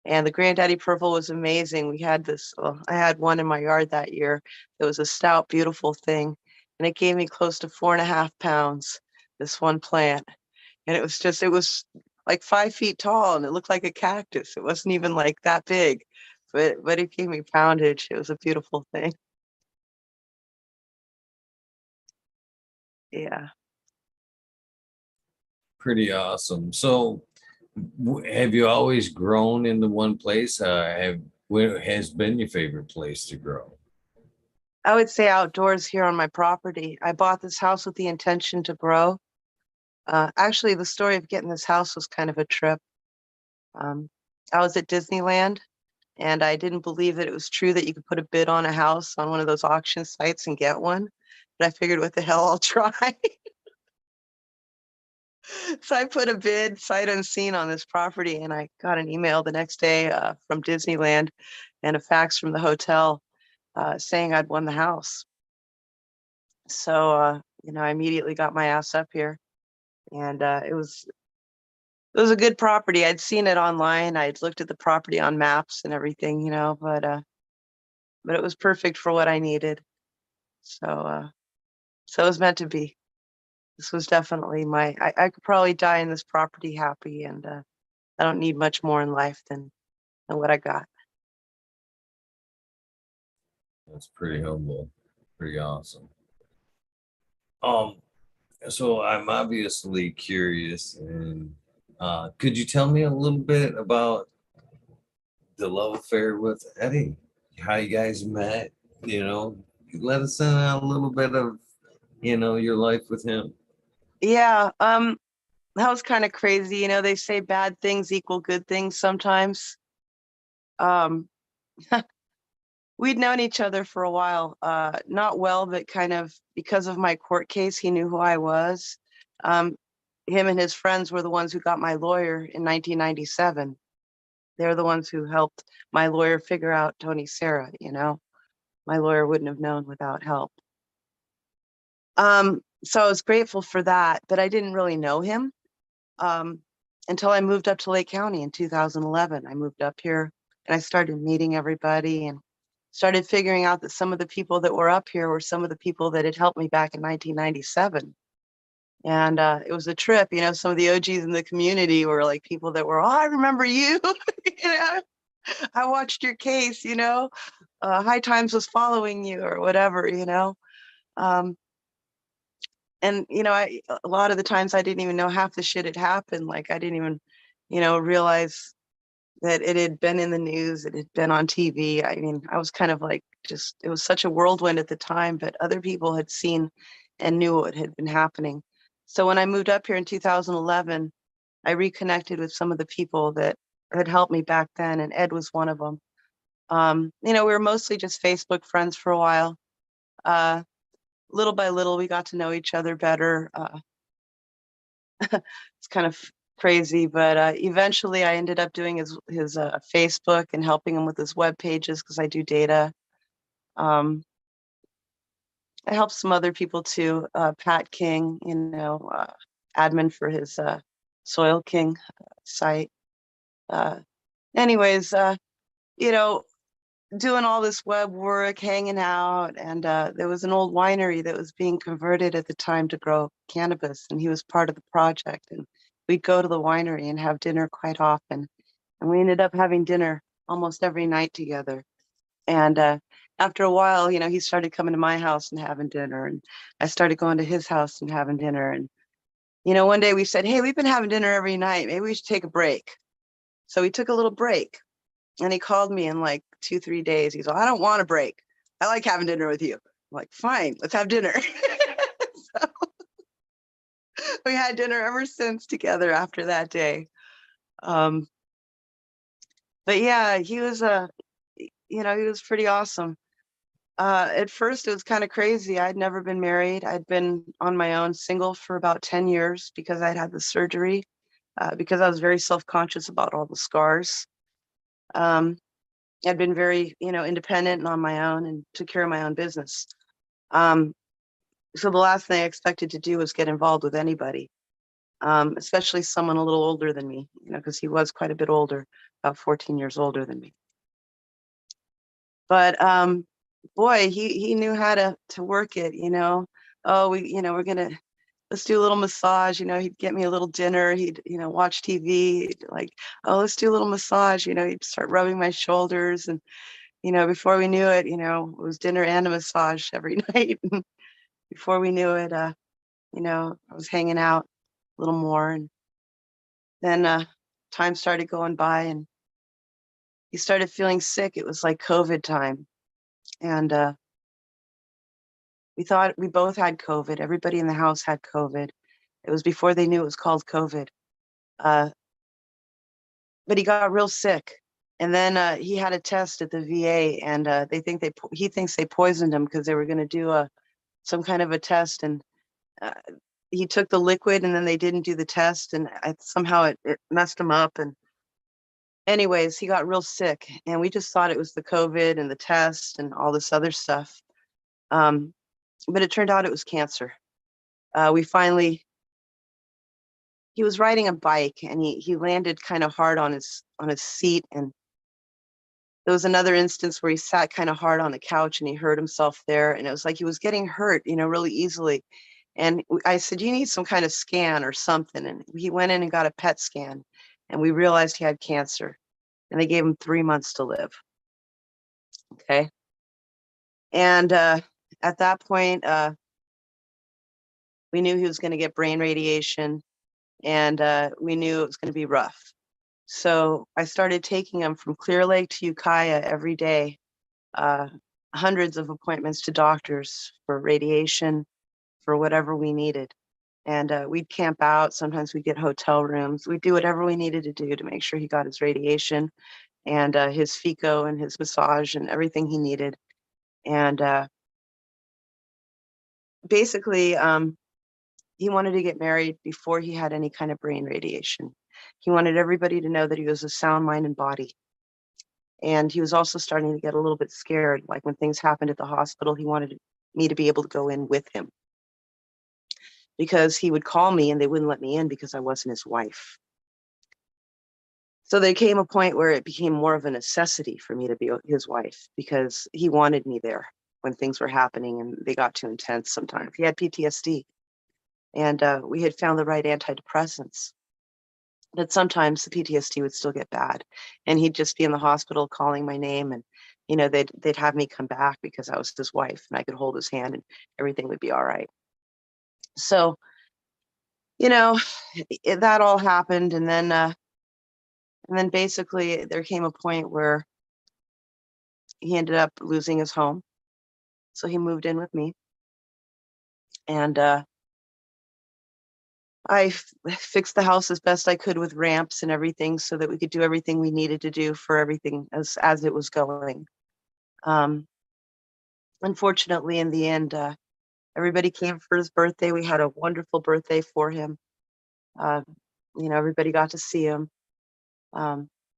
and the Granddaddy Purple was amazing. We had this. Well, I had one in my yard that year. It was a stout, beautiful thing, and it gave me close to 4.5 pounds. This one plant, and it was like 5 feet tall, and it looked like a cactus. It wasn't even like that big, but it gave me poundage. It was a beautiful thing. Yeah.
Pretty awesome. So, have you always grown in the one place? Where has been your favorite place to grow?
I would say outdoors here on my property. I bought this house with the intention to grow. Actually, the story of getting this house was kind of a trip. Um, I was at Disneyland, and I didn't believe that it was true that you could put a bid on a house on one of those auction sites and get one. But I figured, what the hell, I'll try. So I put a bid sight unseen on this property, and I got an email the next day from Disneyland and a fax from the hotel saying I'd won the house. So, I immediately got my ass up here, and it was a good property. I'd seen it online. I'd looked at the property on maps and everything, but it was perfect for what I needed. So it was meant to be. This was definitely I could probably die in this property happy, and I don't need much more in life than what I got.
That's pretty humble, pretty awesome. Um, so I'm obviously curious, and could you tell me a little bit about the love affair with Eddie? How you guys met? Let us in on a little bit of your life with him?
Yeah, that was kind of crazy. They say bad things equal good things sometimes. Um, we'd known each other for a while, not well, but kind of because of my court case, he knew who I was. Um, him and his friends were the ones who got my lawyer in 1997. They're the ones who helped my lawyer figure out Tony Serra. My lawyer wouldn't have known without help. So I was grateful for that, but I didn't really know him um, until I moved up to Lake County in 2011. I moved up here and I started meeting everybody and started figuring out that some of the people that were up here were some of the people that had helped me back in 1997. And it was a trip. Some of the OGs in the community were like people that were, oh, I remember you. I watched your case, High Times was following you or whatever. Um, and a lot of the times I didn't even know half the shit had happened. Like I didn't even, realize that it had been in the news, it had been on TV. I mean, I was kind of like it was such a whirlwind at the time, but other people had seen and knew what had been happening. So when I moved up here in 2011, I reconnected with some of the people that had helped me back then, and Ed was one of them. We were mostly just Facebook friends for a while. Little by little, we got to know each other better. It's kind of crazy, but eventually I ended up doing his Facebook and helping him with his web pages because I do data. Um, I helped some other people too. Pat King, admin for his Soil King site. Uh, anyways, you know, doing all this web work, hanging out, and there was an old winery that was being converted at the time to grow cannabis, and he was part of the project. And we'd go to the winery and have dinner quite often, and we ended up having dinner almost every night together. And after a while, he started coming to my house and having dinner, and I started going to his house and having dinner. And one day we said, "Hey, we've been having dinner every night. Maybe we should take a break." So we took a little break. And he called me in like 2, 3 days. He's like, I don't want a break. I like having dinner with you. I'm like, fine, let's have dinner. So we had dinner ever since together after that day. Um, but yeah, he was he was pretty awesome. At first, it was kind of crazy. I'd never been married. I'd been on my own, single for about 10 years because I'd had the surgery, because I was very self-conscious about all the scars. Um, I'd been very, independent and on my own and took care of my own business. Um, so the last thing I expected to do was get involved with anybody, especially someone a little older than me, because he was quite a bit older, about 14 years older than me. But boy, he knew how to work it. Oh, let's do a little massage. He'd get me a little dinner. He'd watch TV. Like, oh, let's do a little massage. He'd start rubbing my shoulders, and before we knew it, it was dinner and a massage every night. Before we knew it, I was hanging out a little more, and then time started going by, and he started feeling sick. It was like COVID time, and we thought we both had COVID. Everybody in the house had COVID. It was before they knew it was called COVID. Uh, but he got real sick, and then he had a test at the VA, and he thinks they poisoned him because they were going to do some kind of a test, and uh, he took the liquid and then they didn't do the test, and somehow it messed him up. And anyways, he got real sick, and we just thought it was the COVID and the test and all this other stuff. But it turned out it was cancer. We finally, he was riding a bike and he landed kind of hard on his seat, and there was another instance where he sat kind of hard on the couch and he hurt himself there, and it was like he was getting hurt, really easily. And I said, you need some kind of scan or something. And he went in and got a PET scan, and we realized he had cancer, and they gave him 3 months to live. Okay. And at that point, we knew he was going to get brain radiation, and we knew it was going to be rough. So I started taking him from Clear Lake to Ukiah every day, hundreds of appointments to doctors for radiation, for whatever we needed. And we'd camp out. Sometimes we'd get hotel rooms. We'd do whatever we needed to do to make sure he got his radiation and his FICO and his massage and everything he needed. And basically, he wanted to get married before he had any kind of brain radiation. He wanted everybody to know that he was a sound mind and body. And he was also starting to get a little bit scared. Like when things happened at the hospital, he wanted me to be able to go in with him, because he would call me and they wouldn't let me in because I wasn't his wife. So there came a point where it became more of a necessity for me to be his wife, because he wanted me there when things were happening and they got too intense sometimes. He had PTSD, and we had found the right antidepressants. But sometimes the PTSD would still get bad, and he'd just be in the hospital calling my name, and they'd have me come back because I was his wife and I could hold his hand and everything would be all right. So, that all happened, and then basically there came a point where he ended up losing his home. So he moved in with me, and I fixed the house as best I could with ramps and everything so that we could do everything we needed to do for everything as it was going. Unfortunately, in the end, everybody came for his birthday. We had a wonderful birthday for him. Everybody got to see him.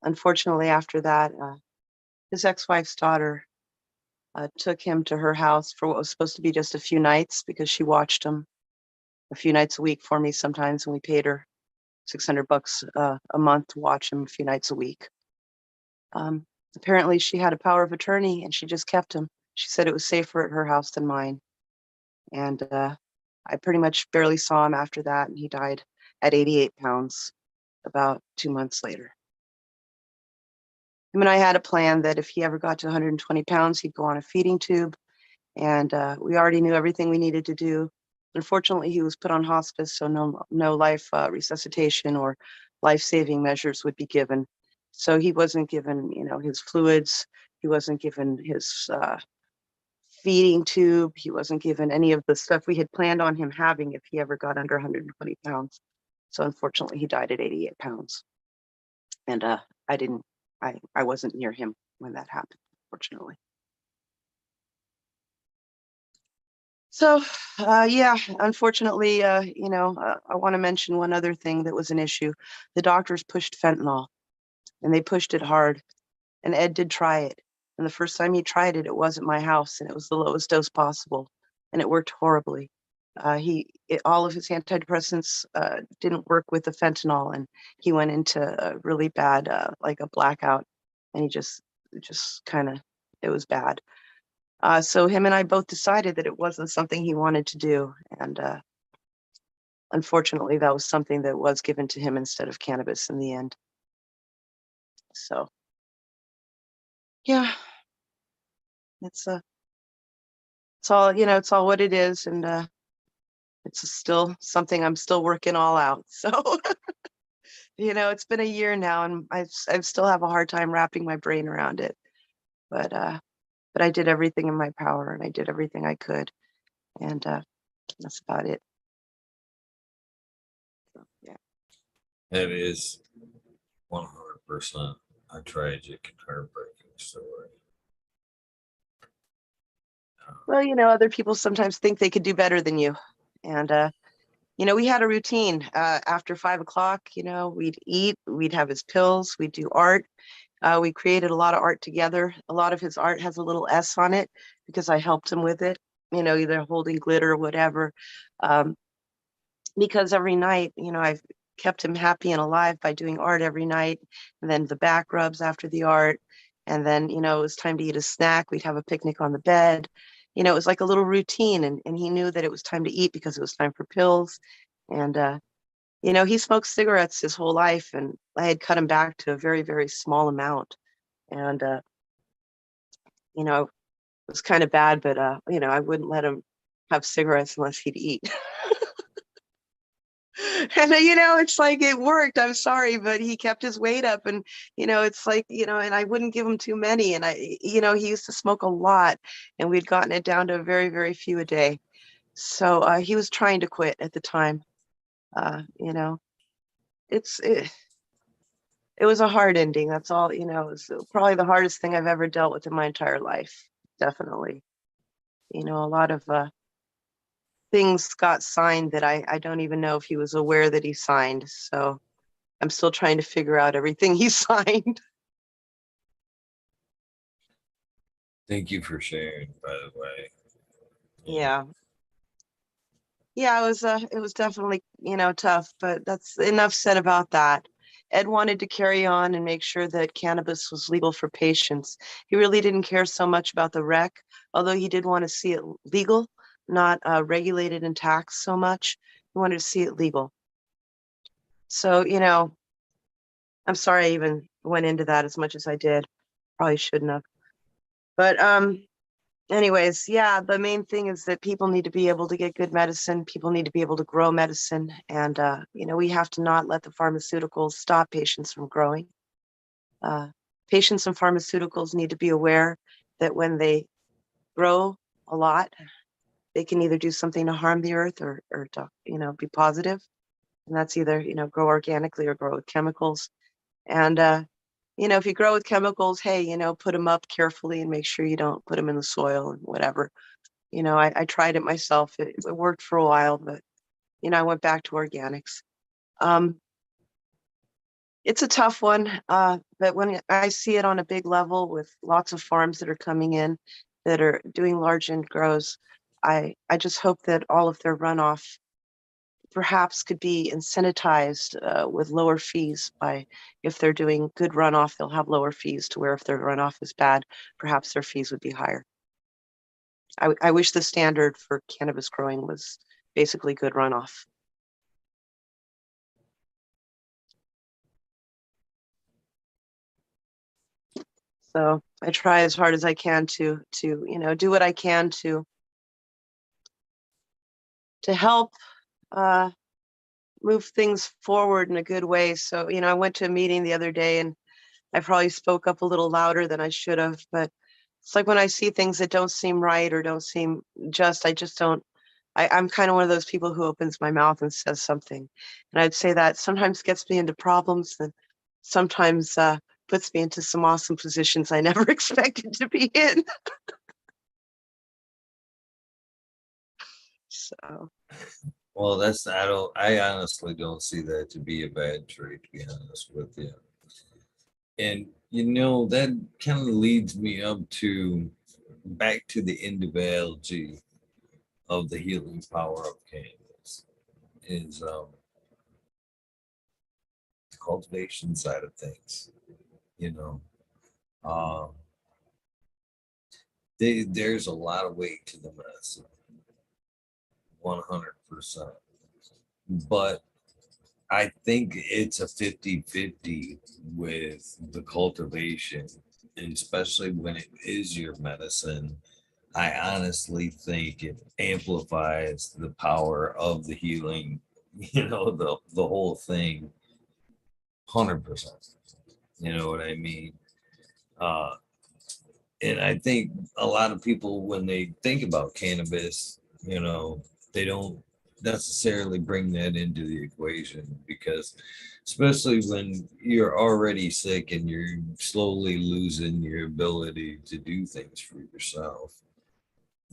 Unfortunately, after that, his ex-wife's daughter took him to her house for what was supposed to be just a few nights, because she watched him a few nights a week for me sometimes, and we paid her $600 a month to watch him a few nights a week. Apparently she had a power of attorney and she just kept him. She said it was safer at her house than mine. And I pretty much barely saw him after that, and he died at 88 pounds about 2 months later. I mean, I had a plan that if he ever got to 120 pounds, he'd go on a feeding tube, and we already knew everything we needed to do. Unfortunately, he was put on hospice, so no life resuscitation or life-saving measures would be given. So he wasn't given, his fluids. He wasn't given his feeding tube. He wasn't given any of the stuff we had planned on him having if he ever got under 120 pounds. So unfortunately, he died at 88 pounds. And I wasn't near him when that happened, fortunately. So, yeah, unfortunately, I want to mention one other thing that was an issue. The doctors pushed fentanyl, and they pushed it hard. And Ed did try it. And the first time he tried it, it wasn't my house, and it was the lowest dose possible, and it worked horribly. All of his antidepressants didn't work with the fentanyl, and he went into a really bad, like a blackout, and he just kind of, it was bad. So him and I both decided that it wasn't something he wanted to do. And unfortunately, that was something that was given to him instead of cannabis in the end. So, yeah, it's all, it's all what it is. And it's still something I'm still working all out. So, it's been a year now, and I still have a hard time wrapping my brain around it. But I did everything in my power, and I did everything I could. And that's about it. So, yeah.
That is 100% a tragic and heartbreaking story.
Well, other people sometimes think they could do better than you. And, we had a routine. After 5 o'clock, we'd eat, we'd have his pills, we'd do art. We created a lot of art together. A lot of his art has a little S on it because I helped him with it, either holding glitter or whatever. Because every night, I've kept him happy and alive by doing art every night, and then the back rubs after the art. And then, it was time to eat a snack. We'd have a picnic on the bed. It was like a little routine, and he knew that it was time to eat because it was time for pills. And, he smoked cigarettes his whole life, and I had cut him back to a very, very small amount. And, it was kind of bad, but, I wouldn't let him have cigarettes unless he'd eat. And, it's like it worked. I'm sorry, but he kept his weight up, and, it's like, and I wouldn't give him too many. And he used to smoke a lot, and we'd gotten it down to very, very few a day. So he was trying to quit at the time. You know, it's it was a hard ending. That's all, you know, it was probably the hardest thing I've ever dealt with in my entire life. Definitely. You know, a lot of things got signed that I don't even know if he was aware that he signed. So I'm still trying to figure out everything he signed.
Thank you for sharing, by the way.
Yeah. Yeah, it was definitely, you know, tough, but that's enough said about that. Ed wanted to carry on and make sure that cannabis was legal for patients. He really didn't care so much about the rec, although he did want to see it legal, not regulated and taxed so much. He wanted to see it legal. So, you know, I'm sorry I even went into that as much as I did. Probably shouldn't have. But anyways, yeah, the main thing is that people need to be able to get good medicine. People need to be able to grow medicine. And, you know, we have to not let the pharmaceuticals stop patients from growing. Patients and pharmaceuticals need to be aware that when they grow a lot, they can either do something to harm the earth or to, you know, be positive. And that's either, you know, grow organically or grow with chemicals. And, you know, if you grow with chemicals, hey, you know, put them up carefully and make sure you don't put them in the soil and whatever. You know, I tried it myself. It worked for a while, but, you know, I went back to organics. Um, it's a tough one, but when I see it on a big level with lots of farms that are coming in that are doing large end grows, I just hope that all of their runoff perhaps could be incentivized with lower fees by if they're doing good runoff, they'll have lower fees to where if their runoff is bad, perhaps their fees would be higher. I wish the standard for cannabis growing was basically good runoff. So I try as hard as I can to you know do what I can to help uh, move things forward in a good way. So you know I went to a meeting the other day and I probably spoke up a little louder than I should have, but it's like when I see things that don't seem right or don't seem just, I just don't. I'm kind of one of those people who opens my mouth and says something, and I'd say that sometimes gets me into problems and sometimes puts me into some awesome positions I never expected to be in. So
Well, I honestly don't see that to be a bad trait, to be honest with you. And, you know, that kind of leads me up to back to the individuality of the healing power of cannabis is the cultivation side of things, you know. Um, there's a lot of weight to the medicine, 100%. But I think it's a 50-50 with the cultivation, and especially when it is your medicine. I honestly think it amplifies the power of the healing, you know, the whole thing 100%. You know what I mean? Uh, and I think a lot of people, when they think about cannabis, you know, they don't necessarily bring that into the equation because, especially when you're already sick and you're slowly losing your ability to do things for yourself,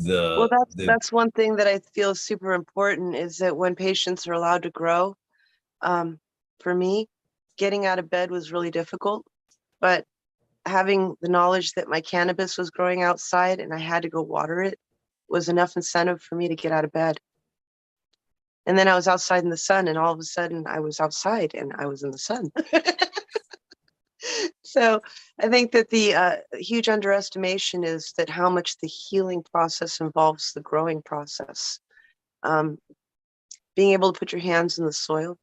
well,
the
that's one thing that I feel is super important is that when patients are allowed to grow, um, for me, getting out of bed was really difficult, but having the knowledge that my cannabis was growing outside and I had to go water it was enough incentive for me to get out of bed. And then I was outside in the sun, and all of a sudden I was outside and I was in the sun. So I think that the huge underestimation is that how much the healing process involves the growing process. Um, being able to put your hands in the soil,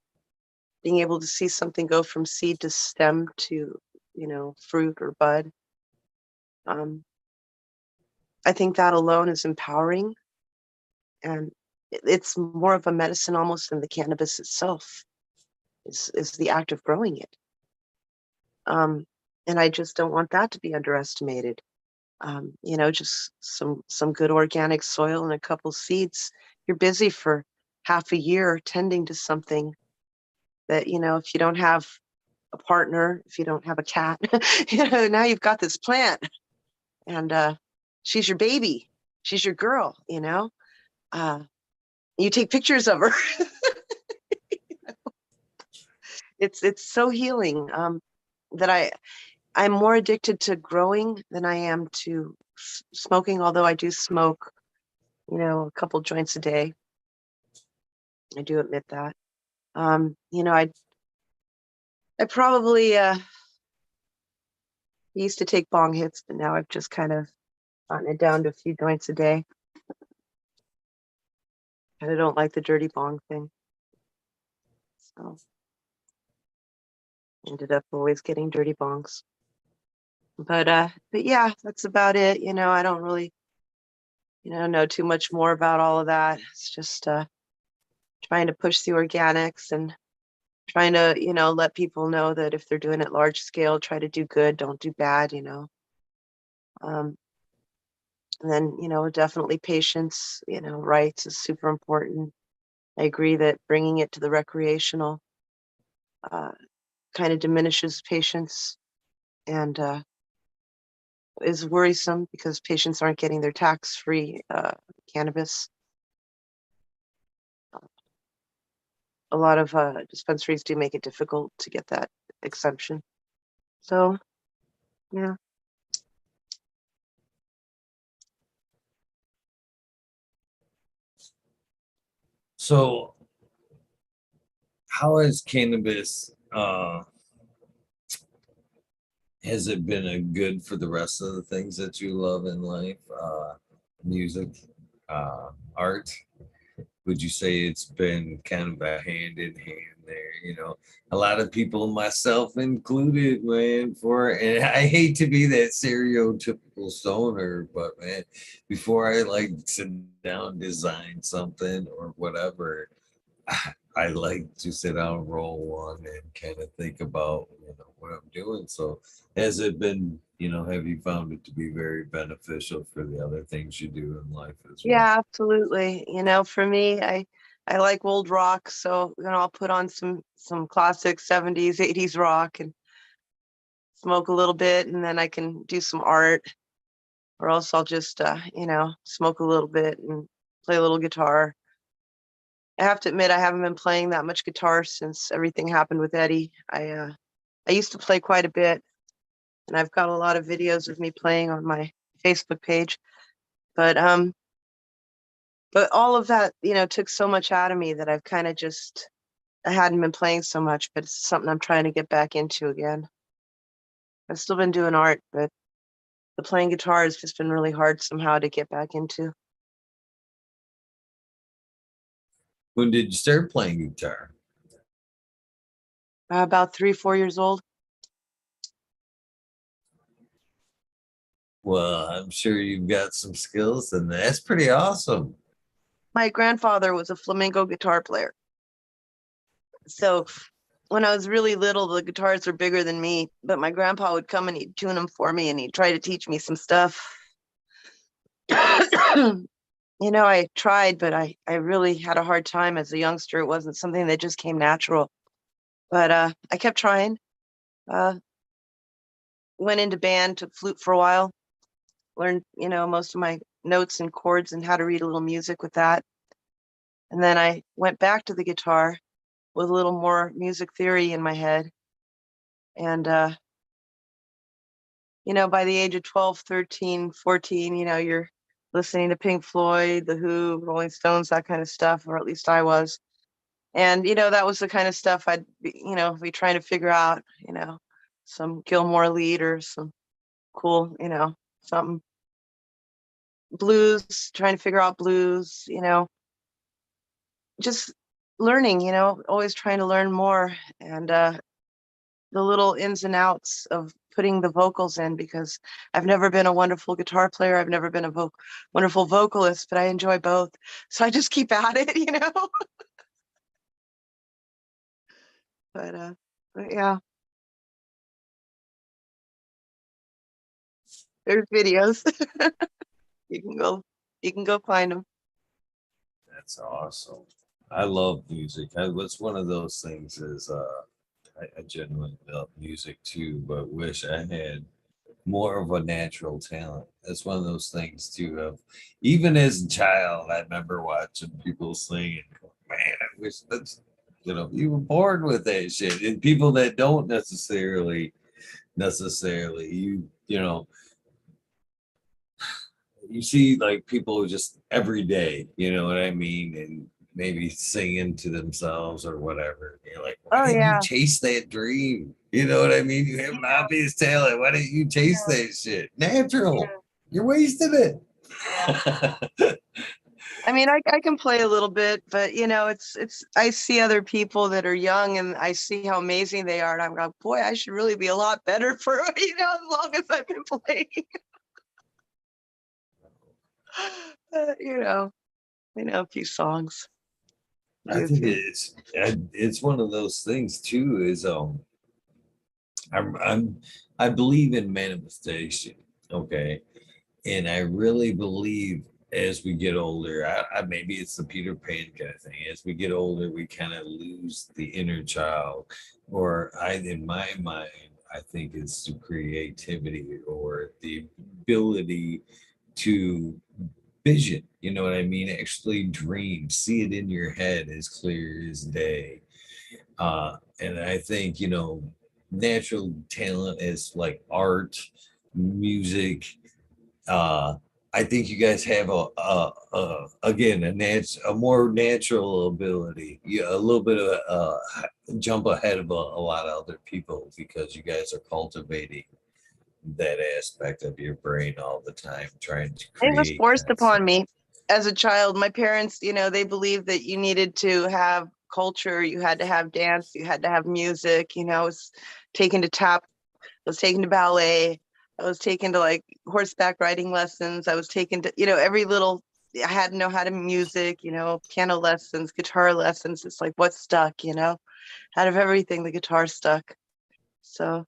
being able to see something go from seed to stem to, you know, fruit or bud. Um, I think that alone is empowering, and it's more of a medicine almost than the cannabis itself. Is the act of growing it. Um, and I just don't want that to be underestimated. You know, just some good organic soil and a couple seeds you're busy for half a year tending to something that, if you don't have a partner, if you don't have a cat, now you've got this plant, and she's your baby. She's your girl, you take pictures of her. It's so healing, that I'm more addicted to growing than I am to smoking, although I do smoke, a couple joints a day. I do admit that. I probably used to take bong hits, but now I've just kind of gotten it down to a few joints a day. And I don't like the dirty bong thing. So ended up always getting dirty bongs. But yeah, that's about it. I don't really, know too much more about all of that. It's just trying to push the organics and trying to, let people know that if they're doing it large scale, try to do good, don't do bad, And then, definitely patience, rights is super important. I agree that bringing it to the recreational kind of diminishes patience and is worrisome because patients aren't getting their tax-free cannabis. A lot of dispensaries do make it difficult to get that exemption. So, yeah.
So, how has cannabis has it been a good for the rest of the things that you love in life? Music, art? Would you say it's been kind of a hand in hand there? A lot of people, myself included, man, and I hate to be that stereotypical stoner, but man, before I like sit down, design something or whatever, I like to sit down, roll one, and kind of think about what I'm doing. So, has it been, have you found it to be very beneficial for the other things you do in life as well?
Yeah, absolutely. For me, I like old rock, so I'll put on some classic 70s, 80s rock and smoke a little bit, and then I can do some art, or else I'll just smoke a little bit and play a little guitar. I have to admit I haven't been playing that much guitar since everything happened with Eddie. I used to play quite a bit, and I've got a lot of videos of me playing on my Facebook page. But all of that, took so much out of me that I've kind of just, I hadn't been playing so much, but it's something I'm trying to get back into again. I've still been doing art, but the playing guitar has just been really hard somehow to get back into.
When did you start playing guitar?
About 3, 4 years old.
Well, I'm sure you've got some skills, and that's pretty awesome.
My grandfather was a flamenco guitar player. So when I was really little, the guitars were bigger than me, but my grandpa would come and he'd tune them for me and he'd try to teach me some stuff. I tried, but I really had a hard time as a youngster. It wasn't something that just came natural. But I kept trying. Uh, went into band, took flute for a while, learned, most of my notes and chords and how to read a little music with that. And then I went back to the guitar with a little more music theory in my head. And, by the age of 12, 13, 14, you're listening to Pink Floyd, The Who, Rolling Stones, that kind of stuff, or at least I was. And, that was the kind of stuff I'd be trying to figure out, some Gilmore lead or some cool, something blues, trying to figure out blues, just learning, always trying to learn more. And the little ins and outs of putting the vocals in, because I've never been a wonderful guitar player. I've never been a wonderful vocalist, but I enjoy both. So I just keep at it, but yeah, there's videos. You can go find them.
That's awesome. I love music. It's one of those things is I genuinely love music too, but wish I had more of a natural talent. That's one of those things too. Of even as a child, I remember watching people sing and go, man, I wish that's you were born with that shit. And people that don't necessarily you see like people just every day, you know what I mean, and maybe singing to themselves or whatever. You're like, why
Oh
didn't you
yeah.
chase that dream? You know what I mean? You have an obvious talent. Why didn't you chase that shit? Natural. You're wasting it.
I mean, I can play a little bit, but it's I see other people that are young and I see how amazing they are, and I'm like, boy, I should really be a lot better for as long as I've been playing. uh, you know, I know a few songs.
I
Do a
think
few.
it's one of those things too. Is I'm I believe in manifestation. Okay, and I really believe as we get older, maybe it's the Peter Pan kind of thing. As we get older, we kind of lose the inner child, or in my mind, I think it's the creativity or the ability to vision. You know what I mean? Actually dream, see it in your head as clear as day. And I think, natural talent is like art, music, uh, I think you guys have again a more natural ability, yeah, a little bit of jump ahead of a lot of other people because you guys are cultivating that aspect of your brain all the time, trying to
It was
create
forced upon
concepts.
me as a child. My parents, they believed that you needed to have culture, you had to have dance, you had to have music. I was taken to tap, I was taken to ballet, I was taken to like horseback riding lessons, I was taken to, every little, I had to know how to music, piano lessons, guitar lessons. It's like what stuck, out of everything, the guitar stuck. So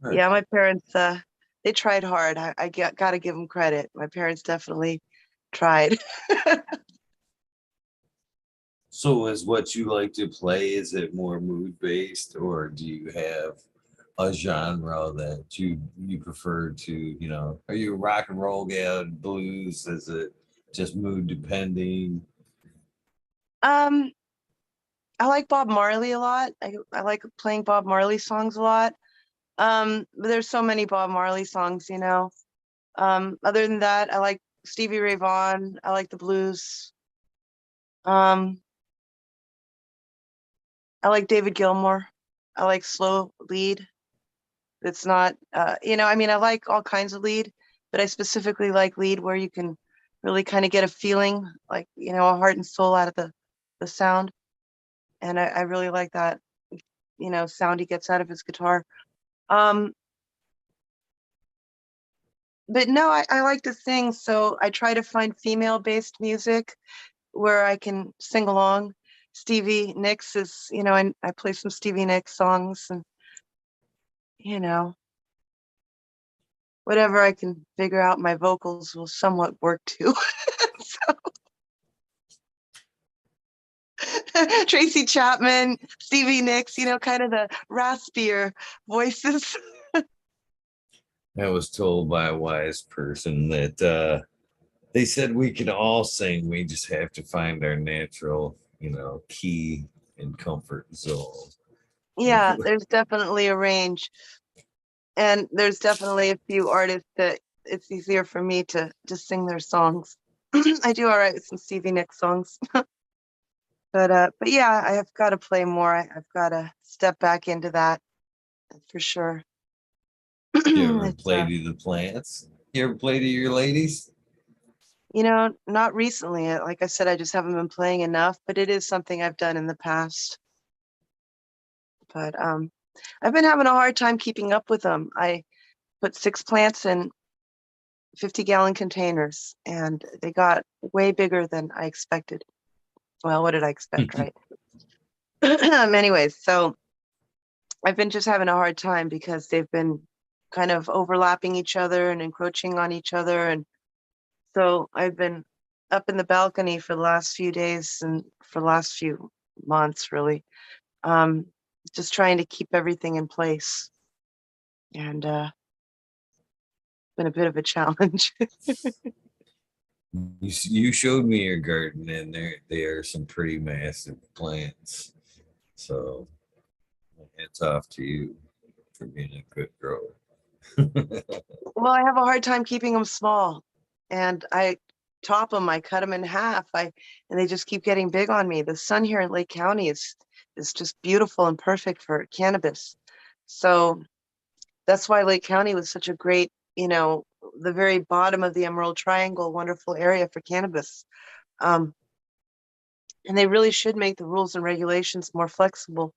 Right.
yeah, my parents, they tried hard. I got to give them credit. My parents definitely tried.
So, is what you like to play, is it more mood based, or do you have a genre that you prefer to, are you a rock and roll gal, blues? Is it just mood depending?
Um, I like Bob Marley a lot. I like playing Bob Marley songs a lot. But there's so many Bob Marley songs, Other than that, I like Stevie Ray Vaughan. I like the blues. Um, I like David Gilmour. I like slow lead. It's not, I mean, I like all kinds of lead, but I specifically like lead where you can really kind of get a feeling, like, a heart and soul out of the sound. And I really like that, sound he gets out of his guitar. Um, but no, I like to sing, so I try to find female-based music where I can sing along. Stevie Nicks is, I play some Stevie Nicks songs and, you know, whatever I can figure out, my vocals will somewhat work too. Tracy Chapman, Stevie Nicks, kind of the raspier voices.
I was told by a wise person that they said we can all sing. We just have to find our natural, key and comfort zone.
Yeah, there's definitely a range. And there's definitely a few artists that it's easier for me to just sing their songs. I do all right with some Stevie Nicks songs. But yeah, I have got to play more. I've got to step back into that for sure.
You ever
It's
play to the plants? You ever play to your ladies?
not recently. Like I said, I just haven't been playing enough, but it is something I've done in the past. But I've been having a hard time keeping up with them. I put 6 plants in 50-gallon containers, and they got way bigger than I expected. Well, what did I expect, right? Anyways, so I've been just having a hard time because they've been kind of overlapping each other and encroaching on each other. And so I've been up in the balcony for the last few days and for the last few months, really. Um, just trying to keep everything in place. And been a bit of a challenge.
You showed me your garden, and they are some pretty massive plants. So hats off to you for being a good grower.
Well, I have a hard time keeping them small, and I top them. I cut them in half. And they just keep getting big on me. The sun here in Lake County is just beautiful and perfect for cannabis. So that's why Lake County was such a great, the very bottom of the Emerald Triangle, wonderful area for cannabis. Um, and they really should make the rules and regulations more flexible,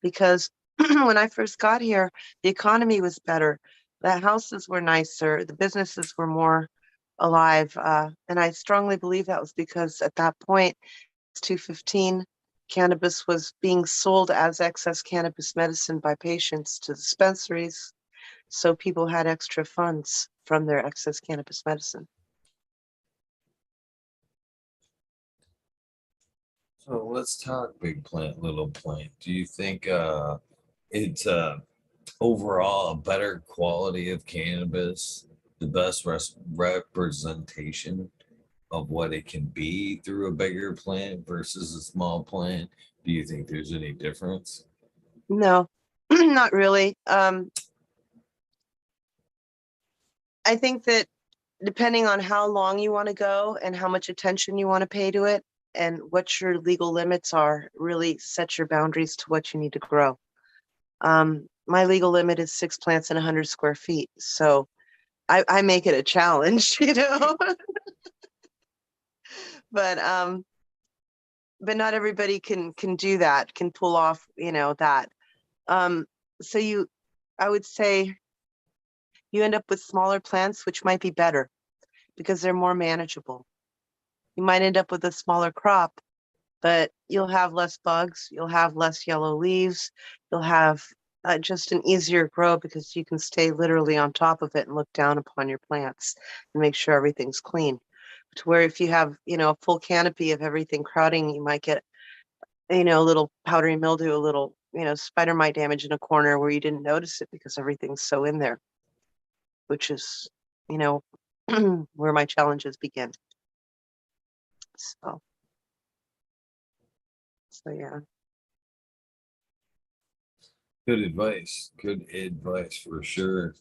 because when I first got here, the economy was better. The houses were nicer. The businesses were more alive. And I strongly believe that was because at that point, 215, cannabis was being sold as excess cannabis medicine by patients to dispensaries. So people had extra funds from their excess cannabis medicine.
So let's talk big plant, little plant. Do you think it's overall a better quality of cannabis, the best representation of what it can be through a bigger plant versus a small plant? Do you think there's any difference?
No, not really. I think that depending on how long you want to go and how much attention you want to pay to it and what your legal limits are, really set your boundaries to what you need to grow. My legal limit is 6 plants and 100 square feet. So I make it a challenge, but but not everybody can do that, can pull off, that. Um, so I would say you end up with smaller plants, which might be better because they're more manageable. You might end up with a smaller crop, but you'll have less bugs, you'll have less yellow leaves, you'll have just an easier grow because you can stay literally on top of it and look down upon your plants and make sure everything's clean. To where if you have, a full canopy of everything crowding, you might get, a little powdery mildew, a little, spider mite damage in a corner where you didn't notice it because everything's so in there, which is, you know, where my challenges begin. So, yeah.
Good advice. Good advice for sure.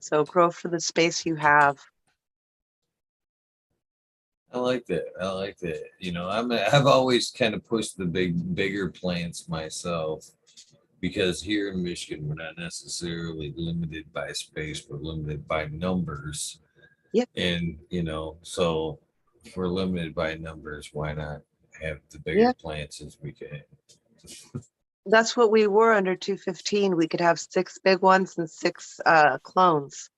So grow for the space you have.
I like that. I like that. I've always kind of pushed the bigger plants myself because here in Michigan, we're not necessarily limited by space, we're limited by numbers.
Yep.
And, so if we're limited by numbers, why not have the bigger
Yeah.
plants as we can?
That's what we were under 215. We could have 6 big ones and 6 clones.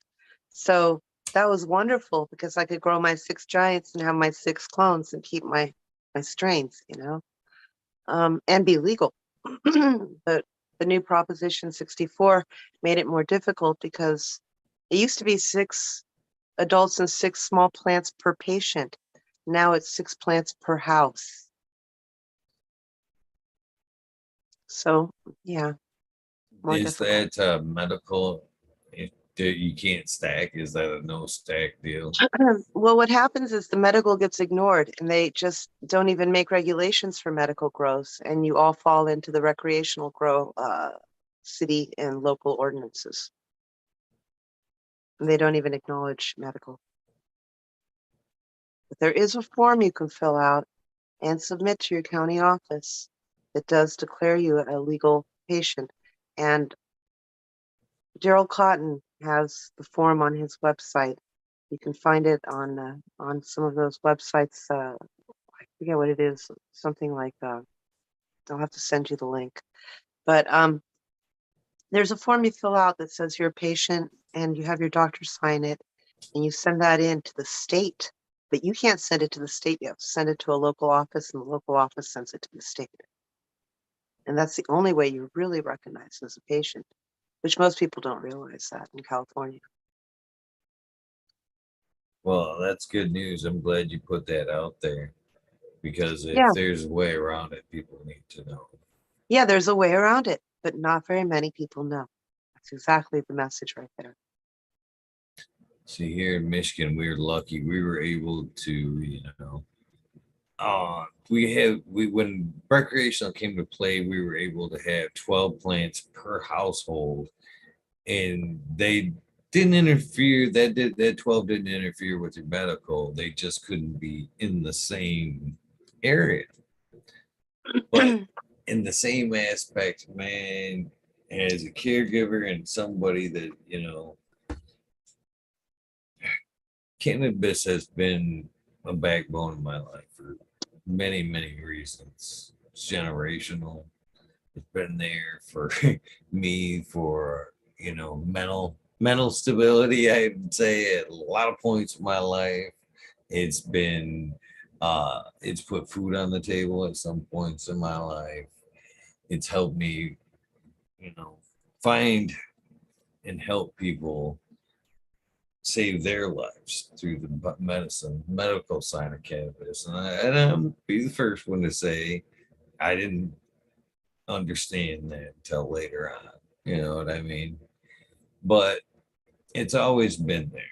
So that was wonderful because I could grow my 6 giants and have my 6 clones and keep my strains, and be legal. But the new Proposition 64 made it more difficult because it used to be 6 adults and 6 small plants per patient. Now it's 6 plants per house. So, yeah, more
Is
difficult.
that medical? If you can't stack, is that a no stack deal?
Well, what happens is the medical gets ignored and they just don't even make regulations for medical grows, and you all fall into the recreational grow city and local ordinances. And they don't even acknowledge medical. But there is a form you can fill out and submit to your county office that does declare you a legal patient. And Gerald Cotton has the form on his website. You can find it on some of those websites. I forget what it is. Something like I'll have to send you the link. But there's a form you fill out that says you're a patient, and you have your doctor sign it, and you send that in to the state. But you can't send it to the state. You have to send it to a local office, and the local office sends it to the state. And that's the only way you're really recognized as a patient, which most people don't realize that in California.
Well, that's good news. I'm glad you put that out there because if
Yeah.
there's a way around it, people need to know.
Yeah, there's a way around it, but not very many people know. That's exactly the message right there.
See, here in Michigan, we were lucky. We were able to, we when recreational came to play, we were able to have 12 plants per household, and they didn't interfere. That 12 didn't interfere with your medical. They just couldn't be in the same area. But in the same aspect, man, as a caregiver and somebody that, cannabis has been a backbone of my life for many, many reasons. It's generational. It's been there for me for, mental stability, I'd say at a lot of points of my life. It's been it's put food on the table at some points in my life. It's helped me, you know, find and help people save their lives through the medical side of cannabis. And I'm be the first one to say I didn't understand that until later on. You know what I mean? But it's always been there.
I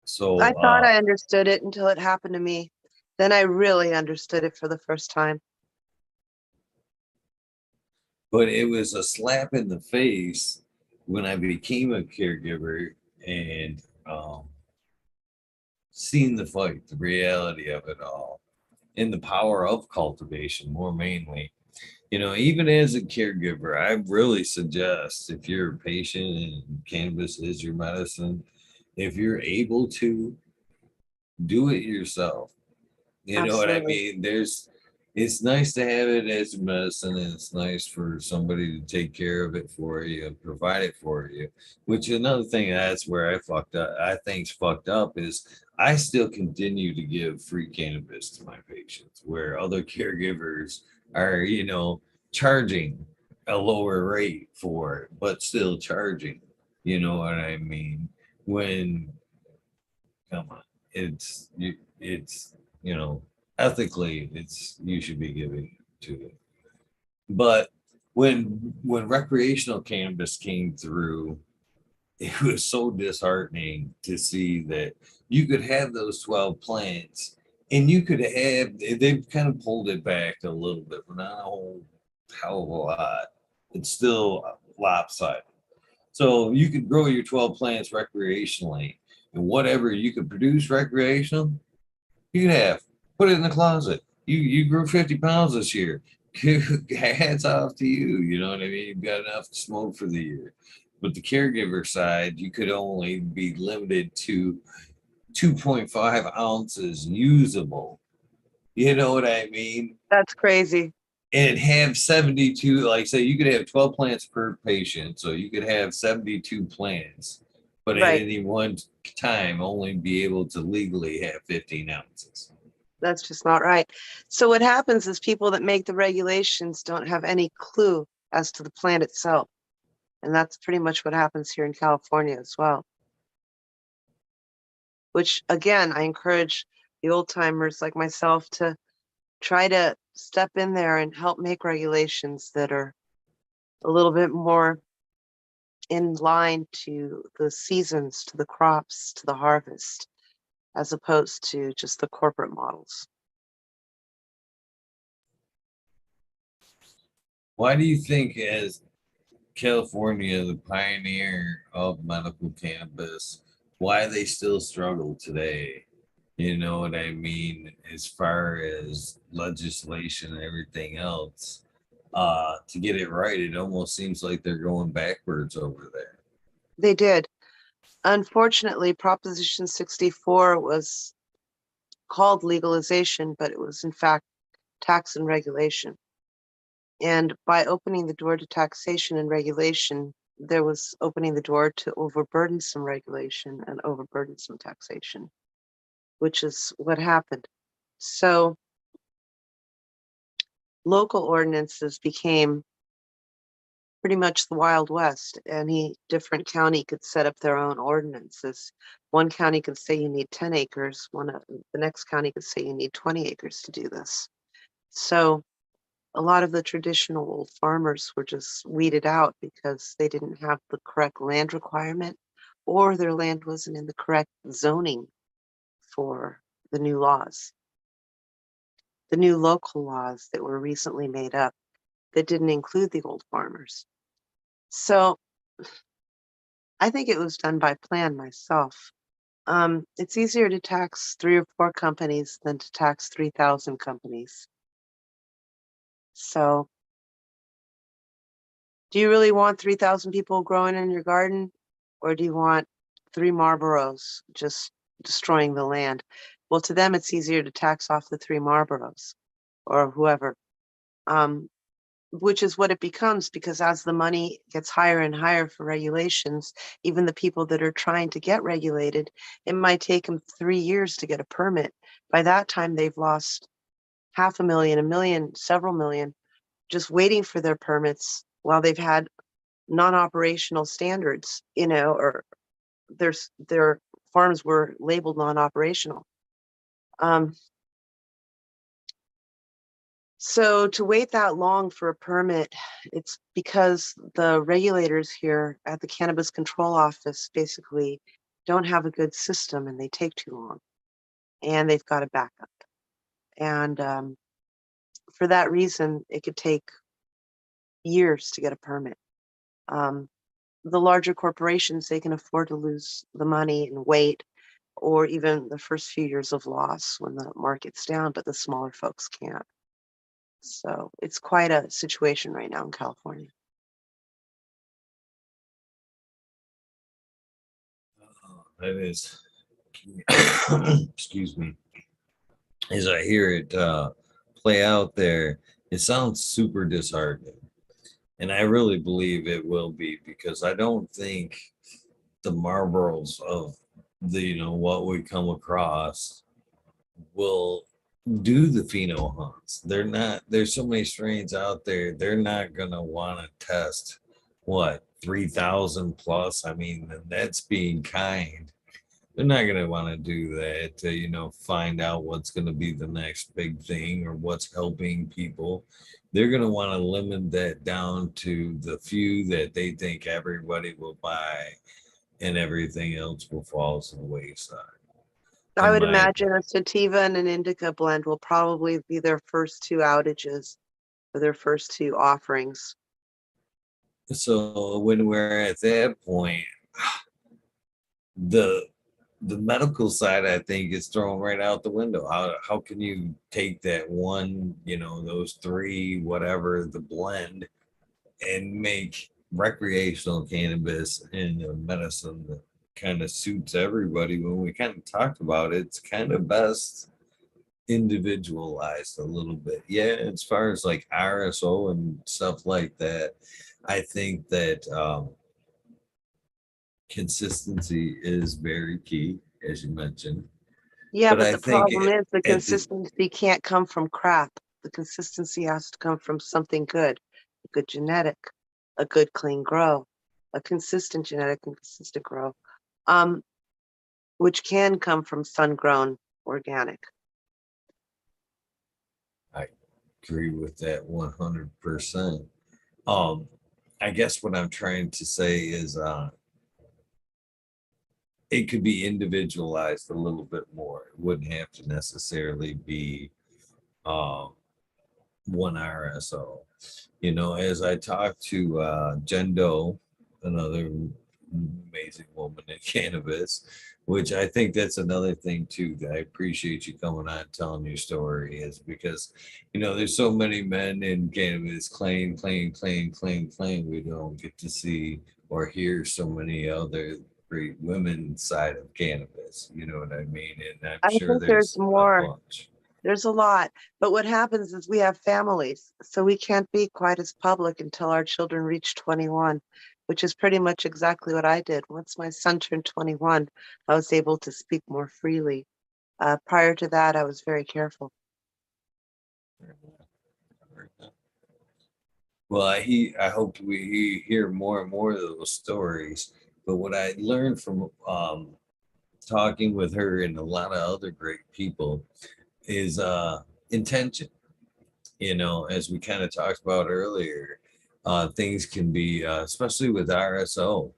So,
thought I understood it until it happened to me. Then I really understood it for the first time.
but it was a slap in the face when I became a caregiver and seen the fight, the reality of it all, and the power of cultivation, more mainly. Even as a caregiver, I really suggest if you're a patient and cannabis is your medicine, if you're able to do it yourself. You know what I
Absolutely.
mean? It's nice to have it as medicine, and it's nice for somebody to take care of it for you and provide it for you. Which another thing that's where I fucked up. I think's fucked up is I still continue to give free cannabis to my patients, where other caregivers are, charging a lower rate for it, but still charging. You know what I mean? When come on, it's you know ethically it's you should be giving to it. But when recreational cannabis came through, it was so disheartening to see that you could have those 12 plants and you could have they've kind of pulled it back a little bit, but not a whole hell of a lot. It's still lopsided. So you could grow your 12 plants recreationally, and whatever you could produce recreational, you could have. Put it in the closet. You grew 50 pounds this year. Hats off to you. You know what I mean? You've got enough to smoke for the year. But the caregiver side, you could only be limited to 2.5 ounces usable. You know what I mean?
That's crazy.
And have 72, like say you could have 12 plants per patient, so you could have 72 plants, but at
Right.
any one time only be able to legally have 15 ounces.
That's just not right. So what happens is people that make the regulations don't have any clue as to the plant itself. And that's pretty much what happens here in California as well. Which again, I encourage the old timers like myself to try to step in there and help make regulations that are a little bit more in line to the seasons, to the crops, to the harvest, as opposed to just the corporate models.
Why do you think, as California, the pioneer of medical cannabis, why they still struggle today? You know what I mean? As far as legislation and everything else, to get it right, it almost seems like they're going backwards over there.
They did. Unfortunately, Proposition 64 was called legalization, but it was in fact tax and regulation. And by opening the door to taxation and regulation, there was opening the door to overburdensome regulation and overburdensome taxation, which is what happened. So local ordinances became pretty much the Wild West. Any different county could set up their own ordinances. One county could say you need 10 acres, the next county could say you need 20 acres to do this. So a lot of the traditional old farmers were just weeded out because they didn't have the correct land requirement, or their land wasn't in the correct zoning for the new laws. The new local laws that were recently made up that didn't include the old farmers. So I think it was done by plan myself. It's easier to tax 3 or 4 companies than to tax 3,000 companies. So do you really want 3,000 people growing in your garden? Or do you want 3 Marlboros just destroying the land? Well, to them, it's easier to tax off the 3 Marlboros or whoever, which is what it becomes, because as the money gets higher and higher for regulations, even the people that are trying to get regulated, it might take them 3 years to get a permit. By that time, they've lost $500,000, $1 million, several million, just waiting for their permits while they've had non-operational standards, or their farms were labeled non-operational. So to wait that long for a permit, it's because the regulators here at the Cannabis Control Office basically don't have a good system, and they take too long, and they've got a backup. And for that reason, it could take years to get a permit. The larger corporations, they can afford to lose the money and wait, or even the first few years of loss when the market's down, but the smaller folks can't. So it's quite a situation right now in California.
That is, excuse me. As I hear it play out there, it sounds super disheartening. And I really believe it will be, because I don't think the Marlboros of what we come across will do the pheno hunts. They're not, there's so many strains out there, they're not gonna want to test what 3,000 plus. I mean, that's being kind. They're not going to want to do that to, find out what's going to be the next big thing or what's helping people. They're going to want to limit that down to the few that they think everybody will buy, and everything else will fall to the wayside.
I
In
would
my
imagine a sativa and an indica blend will probably be their first 2 outages, or their first 2 offerings.
So when we're at that point, the medical side, I think, is thrown right out the window. How can you take that one, those 3, whatever the blend, and make recreational cannabis in a medicine that kind of suits everybody? When we kind of talked about it, it's kind of best individualized a little bit. Yeah, as far as like RSO and stuff like that, I think that consistency is very key, as you mentioned.
Yeah,
But
but
I
the
think
problem is the
at the
consistency can't come from crap. The consistency has to come from something good, a good genetic, a good clean grow, a consistent genetic and consistent grow, which can come from sun-grown organic.
I agree with that 100%. I guess what I'm trying to say is it could be individualized a little bit more. It wouldn't have to necessarily be um, one RSO. As I talked to Jen Doe, another amazing woman in cannabis, which I think that's another thing too that I appreciate you coming on telling your story, is because there's so many men in cannabis claim. We don't get to see or hear so many other great women side of cannabis. You know what I mean? And I'm
I
sure
think there's
there's a
more.
bunch.
There's a lot, but what happens is we have families, so we can't be quite as public until our children reach 21, which is pretty much exactly what I did. Once my son turned 21, I was able to speak more freely. Prior to that, I was very careful.
Well, I hope we hear more and more of those stories. But what I learned from talking with her and a lot of other great people is intention. You know, as we kind of talked about earlier, things can be, especially with RSO,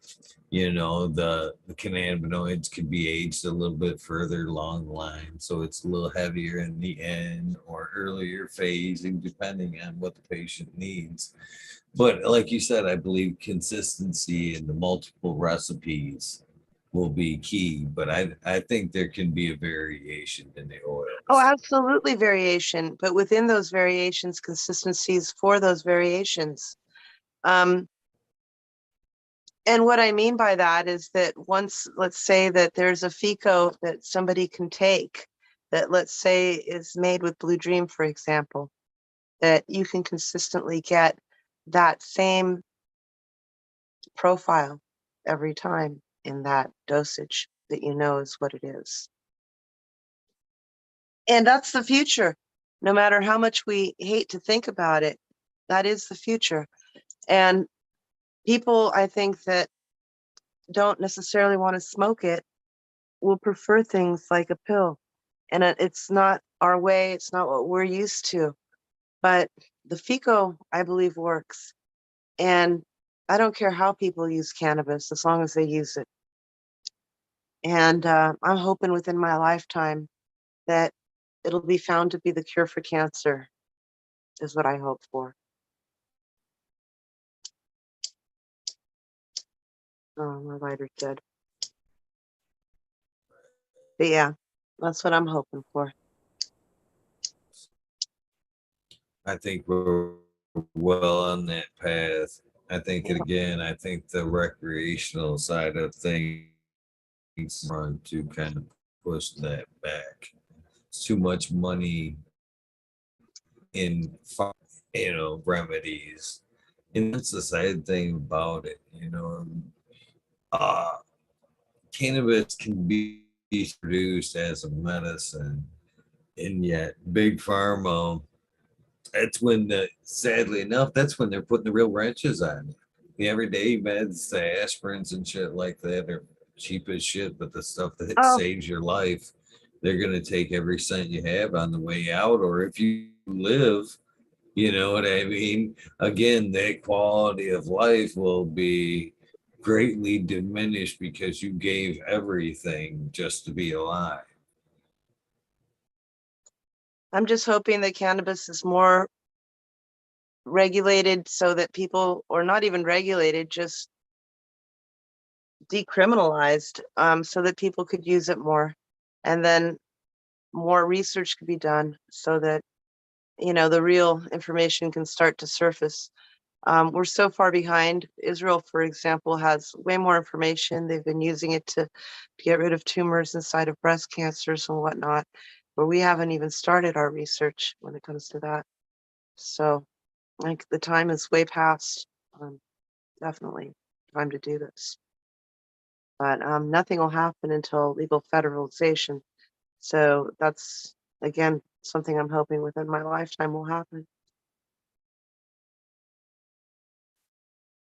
you know, the cannabinoids could be aged a little bit further along the line. So it's a little heavier in the end or earlier phasing, depending on what the patient needs. But like you said, I believe consistency in the multiple recipes will be key. But I think there can be a variation in the
Oh,
oils.
absolutely variation, but within those variations, consistencies for those variations. Um, and what I mean by that is that once, let's say that there's a FICO that somebody can take that, let's say, is made with Blue Dream, for example, that you can consistently get that same profile every time in that dosage that you know is what it is. And that's the future. No matter how much we hate to think about it, that is the future. And people, I think, that don't necessarily want to smoke it will prefer things like a pill. And it's not our way, it's not what we're used to. But the FICO, I believe, works. And I don't care how people use cannabis as long as they use it. And I'm hoping within my lifetime that it'll be found to be the cure for cancer, is what I hope for. Oh, my lighter's dead. But yeah, that's what I'm hoping for.
I think we're well on that path. I think the recreational side of things run to kind of push that back. It's too much money in, you know, remedies. And that's the sad thing about it, you know. Uh, Cannabis can be produced as a medicine, and yet big pharma, that's when sadly enough, that's when they're putting the real wrenches on it. The everyday meds, the aspirins and shit like that are cheap as shit, but the stuff that
Oh,
saves your life, they're gonna take every cent you have on the way out, or if you live, you know what I mean? Again, that quality of life will be greatly diminished because you gave everything just to be alive.
I'm just hoping that cannabis is more regulated so that people, or not even regulated, just decriminalized, so that people could use it more. And then more research could be done so that, you know, the real information can start to surface. We're so far behind. Israel, for example, has way more information. They've been using it to get rid of tumors inside of breast cancers and whatnot, where we haven't even started our research when it comes to that. So, like, the time is way past. Definitely time to do this. But nothing will happen until legal federalization. So that's, again, something I'm hoping within my lifetime will happen.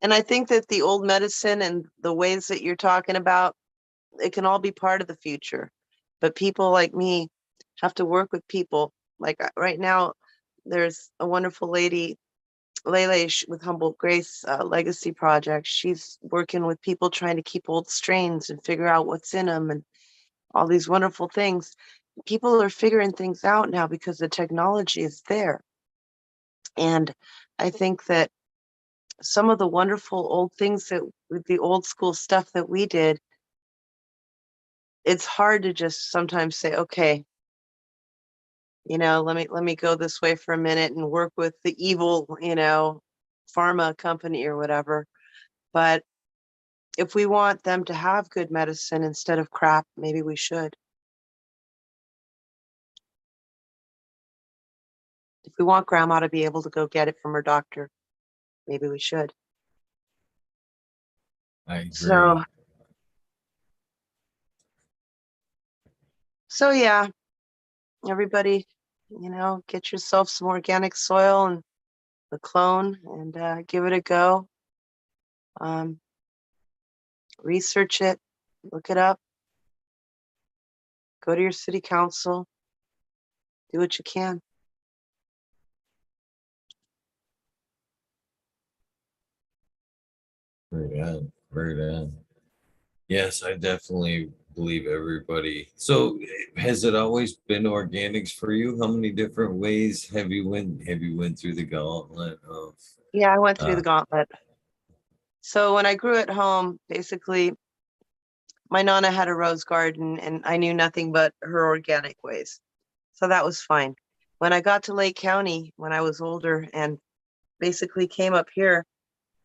And I think that the old medicine and the ways that you're talking about, it can all be part of the future. But people like me have to work with people. Like right now, there's a wonderful lady, Lele, with Humboldt Grace Legacy Project. She's working with people trying to keep old strains and figure out what's in them and all these wonderful things. People are figuring things out now because the technology is there. And I think that some of the wonderful old things that with the old school stuff that we did, it's hard to just sometimes say, okay, you know, let me go this way for a minute and work with the evil, you know, pharma company or whatever. But if we want them to have good medicine instead of crap, maybe we should. If we want grandma to be able to go get it from her doctor, maybe we should.
I
So,
agree.
so yeah, everybody, you know, get yourself some organic soil and the clone, and give it a go. Research it, look it up, go to your city council, do what you can.
Right on. Right on. Yes, I definitely believe everybody. So, has it always been organics for you? How many different ways have you went through the gauntlet of
Yeah, I went through
uh
the gauntlet. So when I grew at home, basically, my Nana had a rose garden and I knew nothing but her organic ways. So that was fine. When I got to Lake County, when I was older and basically came up here,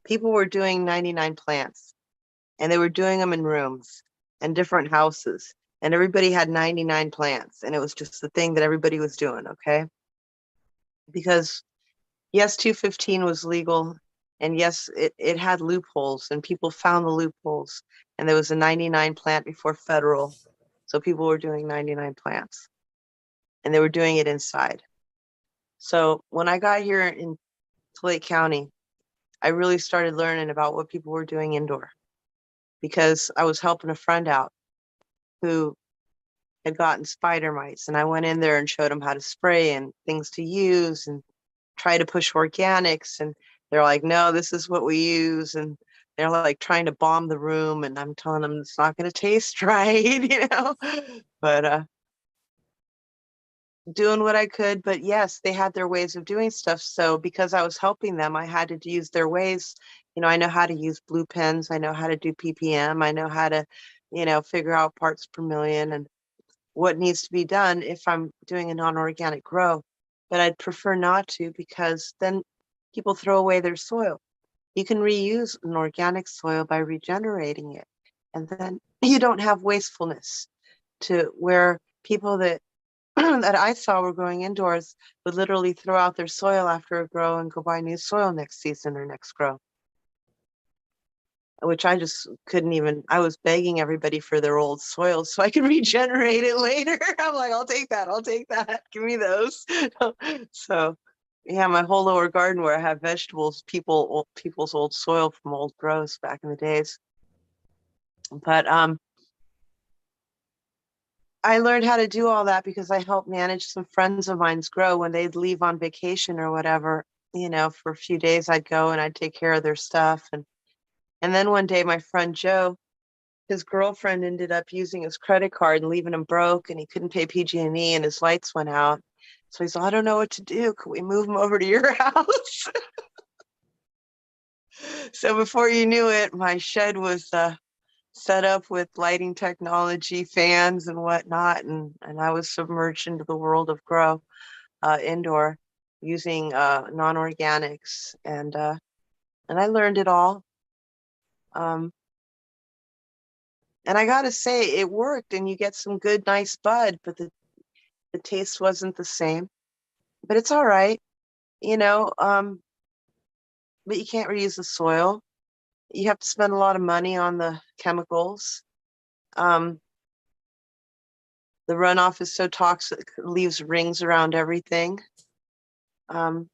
people were doing 99 plants and they were doing them in rooms and different houses. And everybody had 99 plants. And it was just the thing that everybody was doing. Okay. Because yes, 215 was legal. And yes, it had loopholes and people found the loopholes. And there was a 99 plant before federal. So people were doing 99 plants and they were doing it inside. So when I got here in Lake County, I really started learning about what people were doing indoor because I was helping a friend out who had gotten spider mites. And I went in there and showed them how to spray and things to use and try to push organics. And they're like, no, this is what we use. And they're like trying to bomb the room. And I'm telling them it's not going to taste right, but doing what I could. But yes, they had their ways of doing stuff. So because I was helping them, I had to use their ways. I know how to use blue pens. I know how to do ppm. I know how to figure out parts per million and what needs to be done if I'm doing a non-organic grow. But I'd prefer not to because then people throw away their soil. You can reuse an organic soil by regenerating it. And then you don't have wastefulness to where people that that I saw were growing indoors would literally throw out their soil after a grow and go buy new soil next season or next grow, which I just couldn't even. I was begging everybody for their old soil so I could regenerate it later. I'm like, I'll take that. I'll take that. Give me those. So yeah, my whole lower garden where I have vegetables, people's old soil from old grows back in the days. But I learned how to do all that because I helped manage some friends of mine's grow when they'd leave on vacation or whatever. For a few days I'd go and I'd take care of their stuff. And then one day my friend Joe, his girlfriend ended up using his credit card and leaving him broke and he couldn't pay PG&E and his lights went out. So he's like, I don't know what to do. Can we move him over to your house? So before you knew it, my shed was set up with lighting technology, fans and whatnot. And I was submerged into the world of grow indoor using non-organics. And I learned it all. Um, and I got to say, it worked and you get some good, nice bud, but the taste wasn't the same. But it's all right, you know. But you can't reuse the soil. You have to spend a lot of money on the chemicals. Um, the runoff is so toxic, it leaves rings around everything. Um,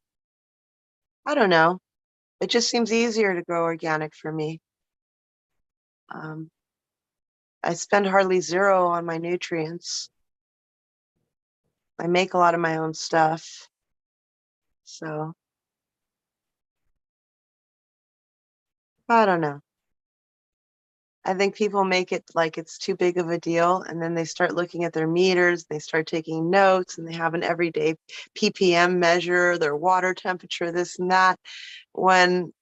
I don't know. It just seems easier to grow organic for me. Um, I spend hardly zero on my nutrients. I make a lot of my own stuff. So I don't know. I think people make it like it's too big of a deal. And then they start looking at their meters, they start taking notes, and they have an everyday ppm measure, their water temperature, this and that. When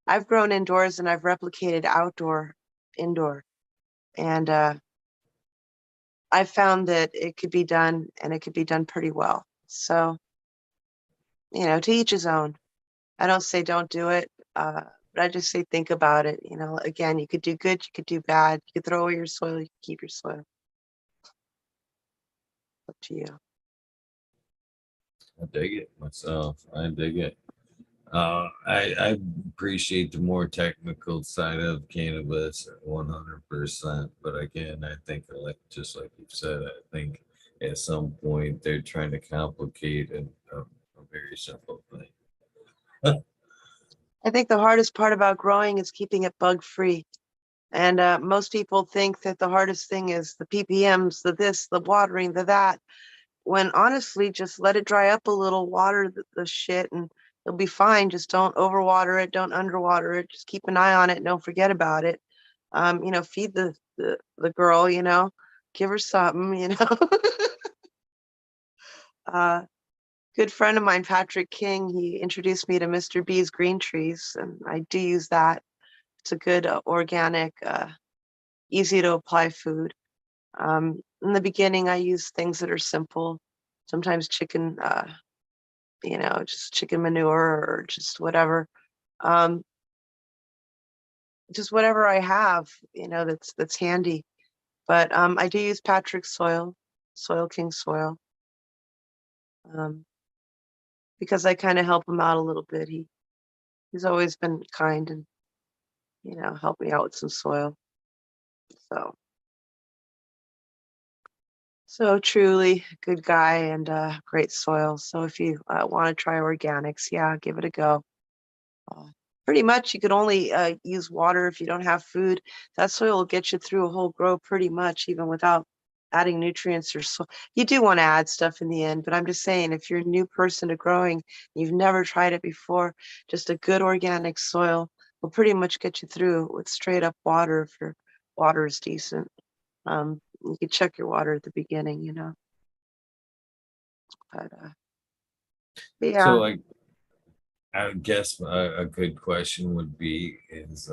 I've grown indoors and I've replicated indoor. And I found that it could be done and it could be done pretty well. So, to each his own. I don't say don't do it, but I just say think about it. Again, you could do good, you could do bad. You could throw away your soil, you could keep your soil. Up to you.
I dig it myself. I dig it. I appreciate the more technical side of cannabis 100%. But again, I think just like you said, I think at some point they're trying to complicate a very simple thing.
I think the hardest part about growing is keeping it bug free. And most people think that the hardest thing is the ppms, the this, the watering, the that, when honestly, just let it dry up a little, water the shit, and it'll be fine. Just don't overwater it, don't underwater it. Just keep an eye on it and don't forget about it. Feed the girl, give her something, uh, good friend of mine, Patrick King, he introduced me to Mr. B's green trees, and I do use that. It's a good organic, easy to apply food. In the beginning, I use things that are simple, sometimes chicken, just chicken manure or just whatever. Um, just whatever I have, that's handy. But I do use Patrick's soil, Soil King soil, um, because I kind of help him out a little bit. He's always been kind and helped me out with some soil. So truly a good guy and great soil. So if you want to try organics, yeah, give it a go. Uh, Pretty much you could only use water if you don't have food. That soil will get you through a whole grow pretty much, even without adding nutrients or so. You do want to add stuff in the end, but I'm just saying, if you're a new person to growing, you've never tried it before, just a good organic soil will pretty much get you through with straight up water if your water is decent. You can check your water at the beginning, but yeah.
So I guess a good question would be is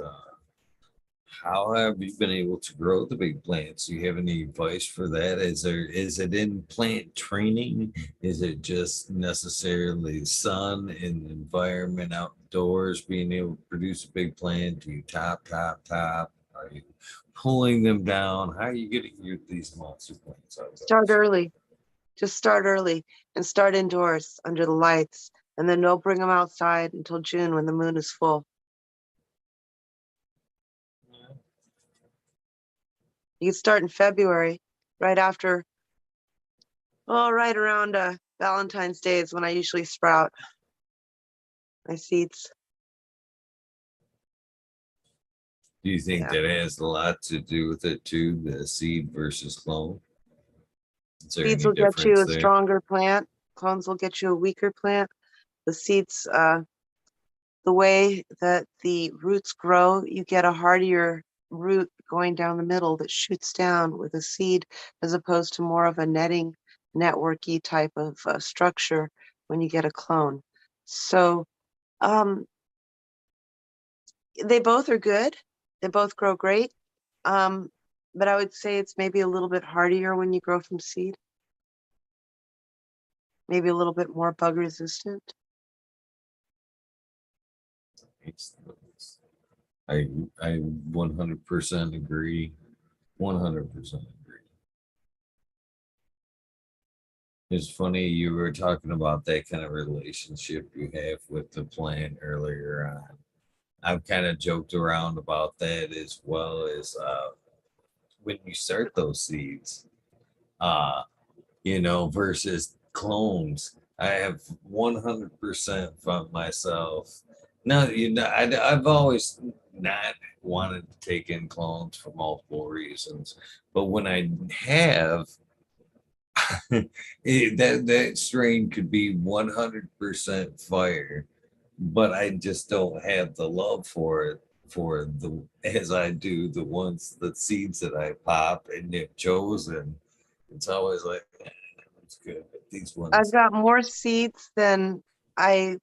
how have you been able to grow the big plants? Do you have any advice for that? Is it in plant training? Is it just necessarily sun and environment outdoors being able to produce a big plant? Do you top? Are you pulling them down? How are you getting these monster plants
Start
outdoors?
early. Just start early and start indoors under the lights, and then don't bring them outside until June when the moon is full. You can start in February, right after, right around Valentine's Day is when I usually sprout my seeds.
Do you think
Yeah.
that has a lot to do with it too, the seed versus clone? Is there
Seeds
any
will get you
difference
a
there?
stronger plant. Clones will get you a weaker plant. The seeds, the way that the roots grow, you get a hardier root going down the middle that shoots down with a seed, as opposed to more of a netting, networky type of structure when you get a clone. So um, they both are good. They both grow great. Um, but I would say it's maybe a little bit hardier when you grow from seed, maybe a little bit more bug resistant.
I I 100% agree. 100% agree. It's funny you were talking about that kind of relationship you have with the plant earlier on. I've kind of joked around about that as well as when you start those seeds, uh, versus clones. I have 100% found myself. Now, I've always not wanted to take in clones for multiple reasons, but when I have, that strain could be 100% fire, but I just don't have the love for it for the as I do the seeds that I pop and have chosen. It's always like it's good. But these
I've
ones,
got more seeds than I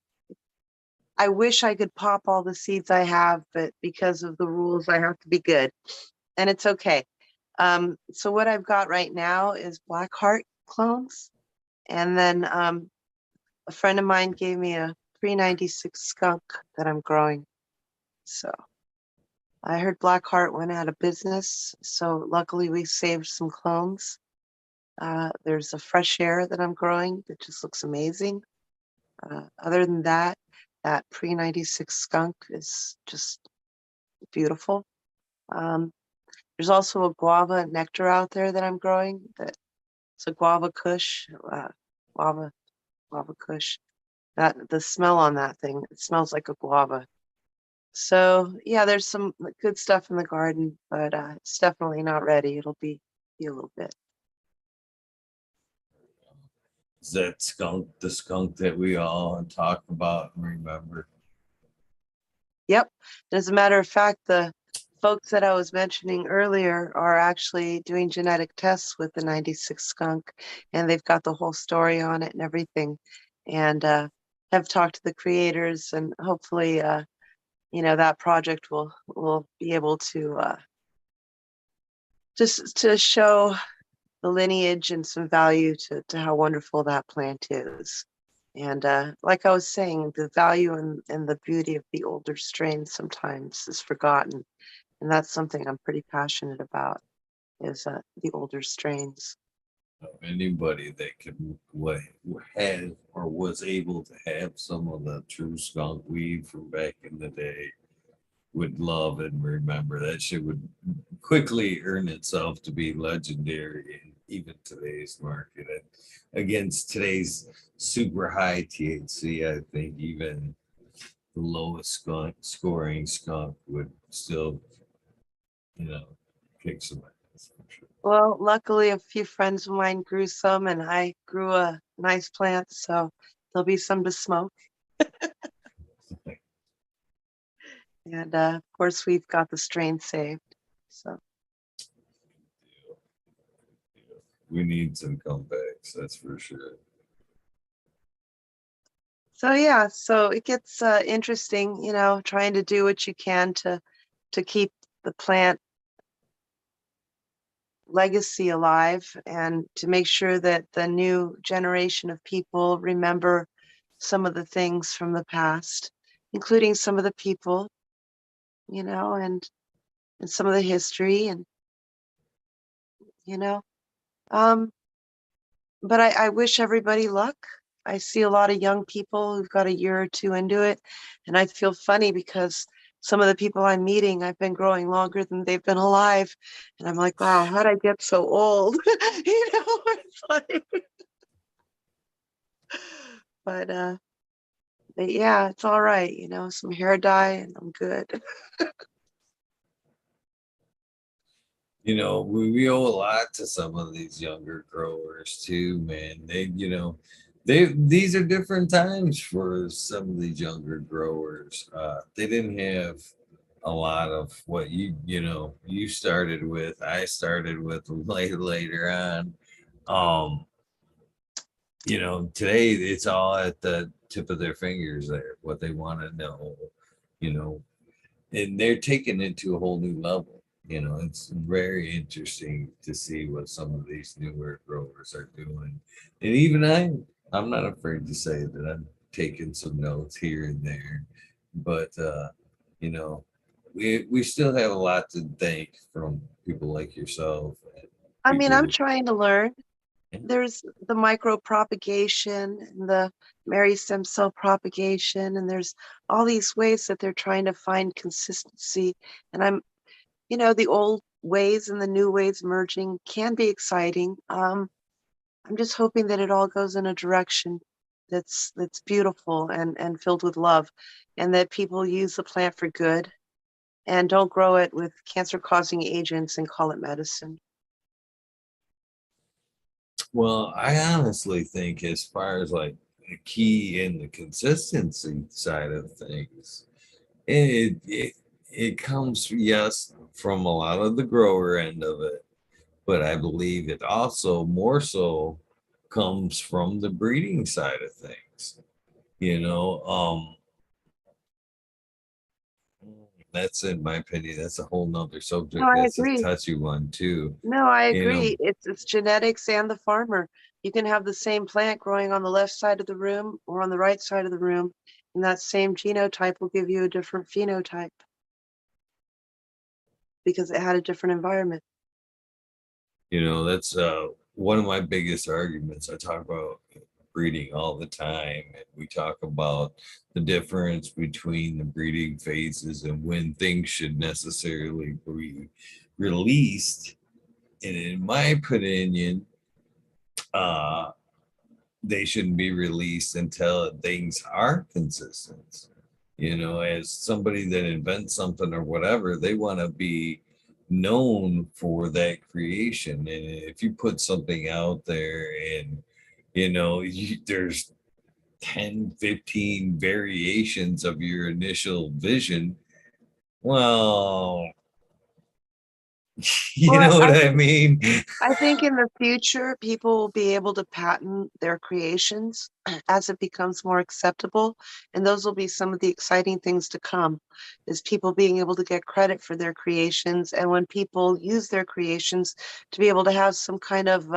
I wish I could pop all the seeds I have, but because of the rules, I have to be good, and it's okay. So what I've got right now is Black Heart clones, and then a friend of mine gave me a 396 skunk that I'm growing. So I heard Black Heart went out of business, so luckily we saved some clones. There's a Fresh Air that I'm growing that just looks amazing. Other than that, that pre 96 skunk is just beautiful. Um, there's also a guava nectar out there that I'm growing. That it's a guava kush, guava guava kush. That the smell on that thing, it smells like a guava. So yeah, there's some good stuff in the garden, but it's definitely not ready. It'll be a little bit.
Is that skunk the skunk that we all talk about and remember?
Yep. And as a matter of fact, the folks that I was mentioning earlier are actually doing genetic tests with the 96 skunk, and they've got the whole story on it and everything, and have talked to the creators, and hopefully, that project will be able to just to show the lineage and some value to how wonderful that plant is. And like I was saying, the value and the beauty of the older strains sometimes is forgotten. And that's something I'm pretty passionate about is the older strains.
Anybody that could had or was able to have some of the true skunk weed from back in the day would love and remember. That shit would quickly earn itself to be legendary in even today's market. And against today's super high THC, I think even the lowest skunk scoring skunk would still, you know, kick some ass for sure.
Well, luckily, a few friends of mine grew some, and I grew a nice plant, so there'll be some to smoke. And of course, we've got the strain saved. So.
We need some comebacks, that's for sure.
So yeah, so it gets interesting, trying to do what you can to keep the plant legacy alive and to make sure that the new generation of people remember some of the things from the past, including some of the people, and some of the history and you know. Um, but I wish everybody luck. I see a lot of young people who've got a year or two into it, and I feel funny because some of the people I'm meeting, I've been growing longer than they've been alive, and I'm like, wow, how'd I get so old? It's like, but yeah, it's all right, some hair dye, and I'm good.
We owe a lot to some of these younger growers too, man. These are different times for some of these younger growers. They didn't have a lot of what you started with. I started with later on. Um, Today it's all at the tip of their fingers there, what they want to know, you know, and they're taking it to a whole new level. It's very interesting to see what some of these newer growers are doing. And even I'm not afraid to say that I'm taking some notes here and there, but you know, we still have a lot to thank from people like yourself and
I mean, I'm
people.
trying to learn. There's the micro propagation and the Mary stem cell propagation, and there's all these ways that they're trying to find consistency. And the old ways and the new ways merging can be exciting. I'm just hoping that it all goes in a direction that's beautiful and filled with love, and that people use the plant for good and don't grow it with cancer-causing agents and call it medicine.
Well, I honestly think as far as like the key in the consistency side of things, it comes, yes, from a lot of the grower end of it, but I believe it also more so comes from the breeding side of things. You know, that's in my opinion, that's a whole nother
No,
subject.
I
That's a
agree.
touchy one too.
No, I
You know,
agree. It's genetics and the farmer. You can have the same plant growing on the left side of the room or on the right side of the room, and that same genotype will give you a different phenotype because it had a different environment.
that's one of my biggest arguments. I talk about breeding all the time, and we talk about the difference between the breeding phases and when things should necessarily be released. And in my opinion, uh, they shouldn't be released until things are consistent. As somebody that invents something or whatever, they want to be known for that creation. And if you put something out there and, there's 10, 15 variations of your initial vision, well, you
Well,
know what I mean?
I think in the future, people will be able to patent their creations as it becomes more acceptable. And those will be some of the exciting things to come, is people being able to get credit for their creations. And when people use their creations, to be able to have some kind of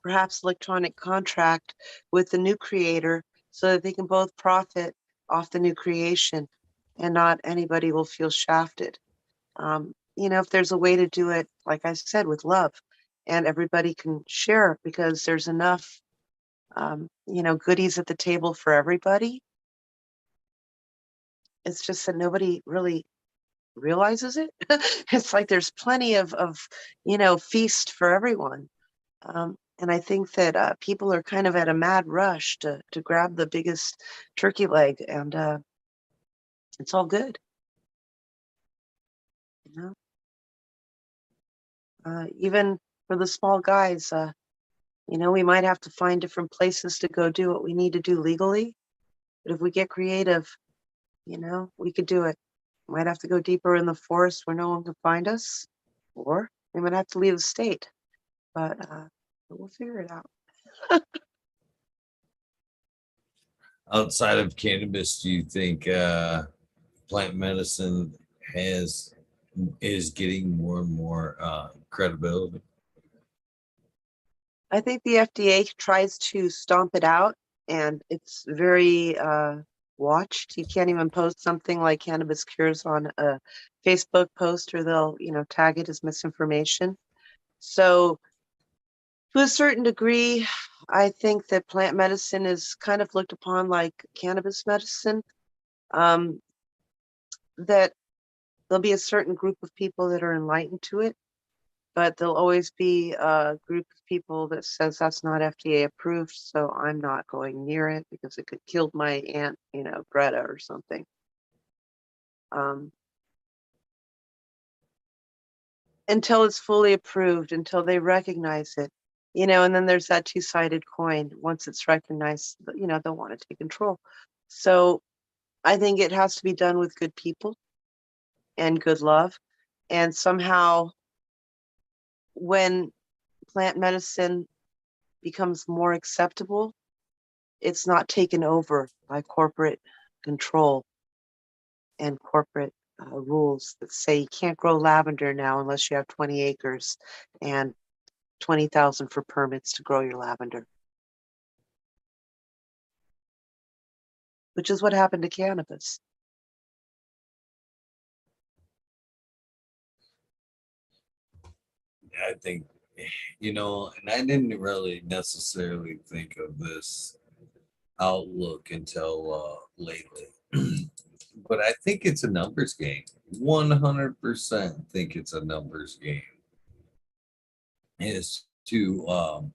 perhaps electronic contract with the new creator so that they can both profit off the new creation and not anybody will feel shafted. If there's a way to do it, like I said, with love, and everybody can share because there's enough, goodies at the table for everybody. It's just that nobody really realizes it. It's like there's plenty of feast for everyone. And I think that people are kind of at a mad rush to grab the biggest turkey leg, and it's all good, you know. Even for the small guys, we might have to find different places to go do what we need to do legally. But if we get creative, we could do it. Might have to go deeper in the forest where no one can find us, or we might have to leave the state. But we'll figure it out.
Outside of cannabis, do you think plant medicine is getting more and more credibility?
I think the FDA tries to stomp it out, and it's very watched. You can't even post something like cannabis cures on a Facebook post, or they'll, tag it as misinformation. So, to a certain degree, I think that plant medicine is kind of looked upon like cannabis medicine. Um, that there'll be a certain group of people that are enlightened to it, but there'll always be a group of people that says that's not FDA approved, so I'm not going near it because it could kill my aunt, Greta or something. Um, until it's fully approved, until they recognize it, and then there's that two-sided coin. Once it's recognized, they'll want to take control. So I think it has to be done with good people and good love. And somehow, when plant medicine becomes more acceptable, it's not taken over by corporate control and corporate rules that say you can't grow lavender now unless you have 20 acres and 20,000 for permits to grow your lavender, which is what happened to cannabis.
I think, and I didn't really necessarily think of this outlook until lately. But I think it's a numbers game. 100% think it's a numbers game. Is to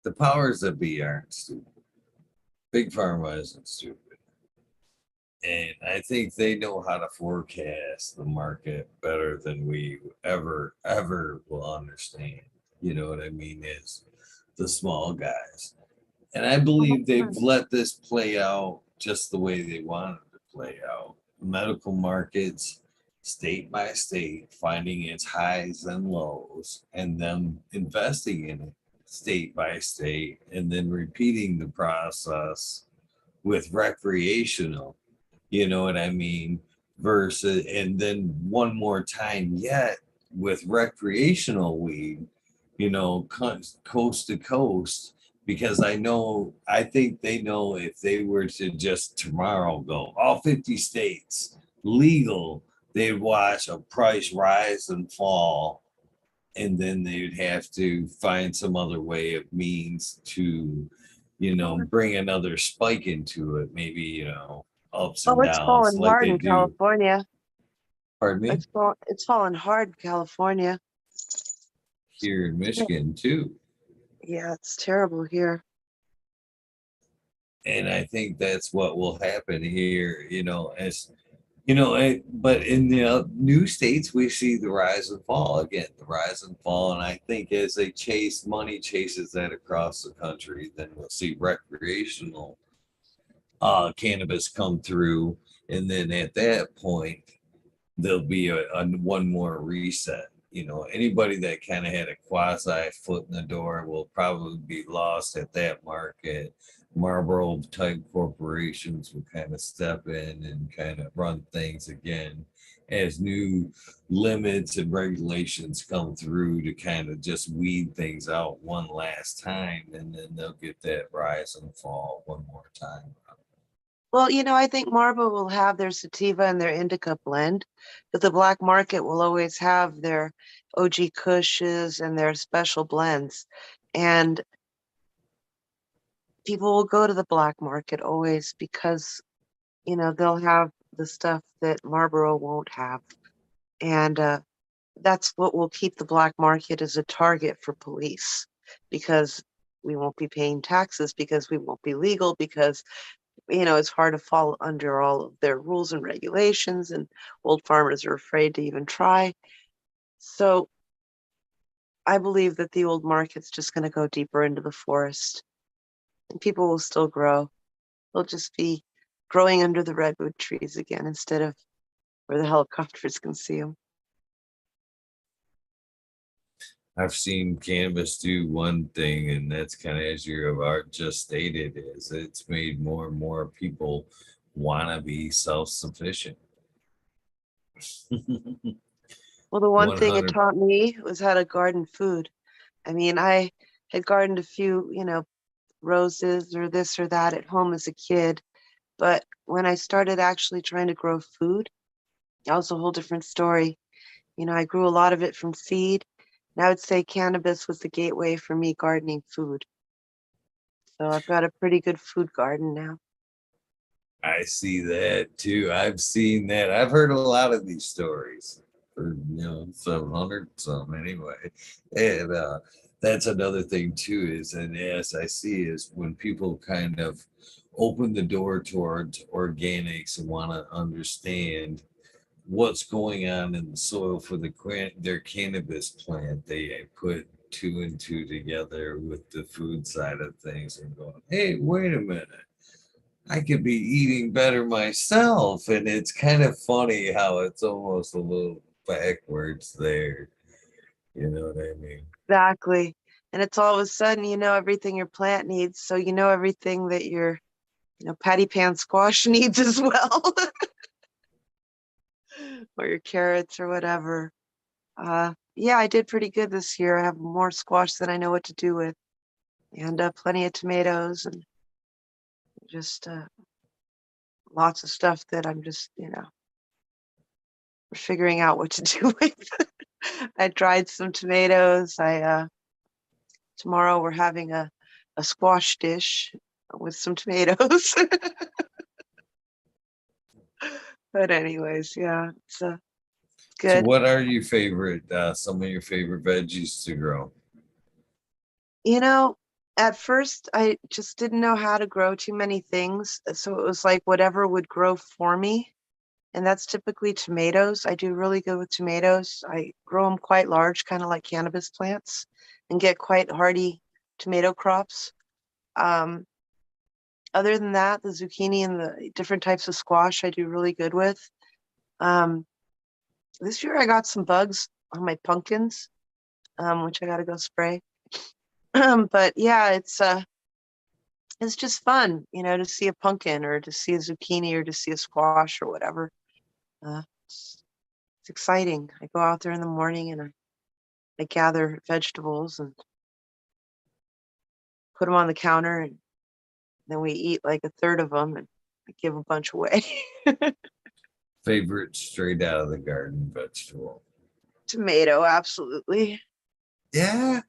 the powers that be aren't stupid. Big pharma isn't stupid. And I think they know how to forecast the market better than we ever will understand. You know what I mean? Is the small guys. And I believe they've let this play out just the way they wanted to play out. Medical markets, state by state, finding its highs and lows, and them investing in it state by state, and then repeating the process with recreational, you know what I mean? Versus, and then one more time yet with recreational weed, coast to coast, because I think they know if they were to just tomorrow go all 50 states legal, they'd watch a price rise and fall, and then they'd have to find some other way of means to, bring another spike into it, maybe, ups
Oh,
and
it's
downs
falling
like
hard
they
in
do.
California.
Pardon me?
It's falling hard in California.
Here in Michigan too.
Yeah, it's terrible here.
And I think that's what will happen here, as but in the new states, we see the rise and fall again, the rise and fall. And I think as they money chases that across the country, then we'll see recreational cannabis come through. And then at that point, there'll be a one more reset. Anybody that kind of had a quasi foot in the door will probably be lost at that market. Marlboro type corporations will kind of step in and kind of run things again as new limits and regulations come through to kind of just weed things out one last time, and then they'll get that rise and fall one more time.
Well, I think Marlboro will have their sativa and their indica blend, but the black market will always have their OG Kushes and their special blends. And people will go to the black market always because, they'll have the stuff that Marlboro won't have. And that's what will keep the black market as a target for police, because we won't be paying taxes, because we won't be legal, because it's hard to fall under all of their rules and regulations, and old farmers are afraid to even try. So I believe that the old market's just going to go deeper into the forest, and people will still grow. They'll just be growing under the redwood trees again instead of where the helicopters can see them.
I've seen cannabis do one thing, and that's kind of as you have just stated, is it's made more and more people want to be self-sufficient.
Well, the one thing it
100.
taught me was how to garden food. I mean, I had gardened a few, roses or this or that at home as a kid. But when I started actually trying to grow food, that was a whole different story. I grew a lot of it from seed. And I would say cannabis was the gateway for me gardening food. So I've got a pretty good food garden now.
I see that too. I've seen that. I've heard a lot of these stories for 700 some anyway. And that's another thing too, is, and as I see, is when people kind of open the door towards organics and want to understand what's going on in the soil for their cannabis plant, they put two and two together with the food side of things and going, hey, wait a minute, I could be eating better myself. And it's kind of funny how it's almost a little backwards there. You know what I mean?
Exactly. And it's all of a sudden, everything your plant needs. So everything that your, patty pan squash needs as well. Or your carrots or whatever. Yeah, I did pretty good this year. I have more squash than I know what to do with, and plenty of tomatoes, and just lots of stuff that I'm just, figuring out what to do with. I dried some tomatoes. Tomorrow we're having a squash dish with some tomatoes. But anyways, yeah, it's
So
good.
what are your some of your favorite veggies to grow?
At first I just didn't know how to grow too many things. So it was like whatever would grow for me. And that's typically tomatoes. I do really good with tomatoes. I grow them quite large, kind of like cannabis plants, and get quite hardy tomato crops. Um, Other than that, the zucchini and the different types of squash I do really good with. Um, this year I got some bugs on my pumpkins, which I got to go spray. But yeah, it's just fun, to see a pumpkin or to see a zucchini or to see a squash or whatever. It's exciting. I go out there in the morning and I gather vegetables and put them on the counter, and then we eat like a third of them and I give a bunch away.
Favorite straight out of the garden vegetable?
Tomato, absolutely.
Yeah.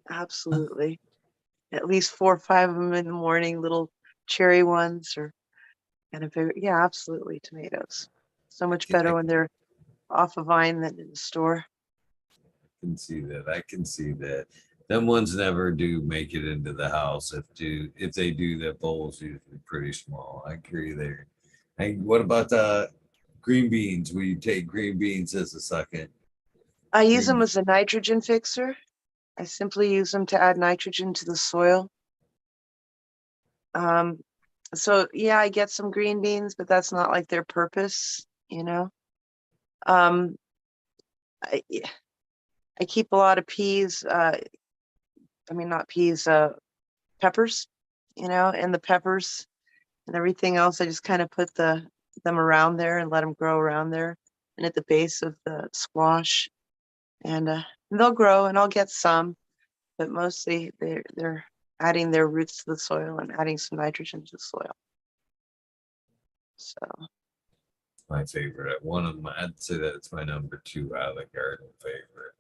Absolutely. At least 4 or 5 of them in the morning, little cherry ones or kind of very, yeah, absolutely. Tomatoes. So much better
I
when they're off a vine than in the store.
can see that. I can see that. Them ones never do make it into the house. If they do, that bowl's usually pretty small. I agree there. And what about the green beans? Will you take green beans as a second?
I use
Green
them as a nitrogen fixer. I simply use them to add nitrogen to the soil. Um, so yeah, I get some green beans, but that's not like their purpose, you know. Um, I, I keep a lot of peas. I mean, not peas, peppers, you know, and the peppers and everything else. I just kind of put them around there and let them grow around there and at the base of the squash, and they'll grow, and I'll get some, but mostly they're adding their roots to the soil and adding some nitrogen to the soil. So
my favorite. One of my, I'd say that's my number two out of the garden favorite.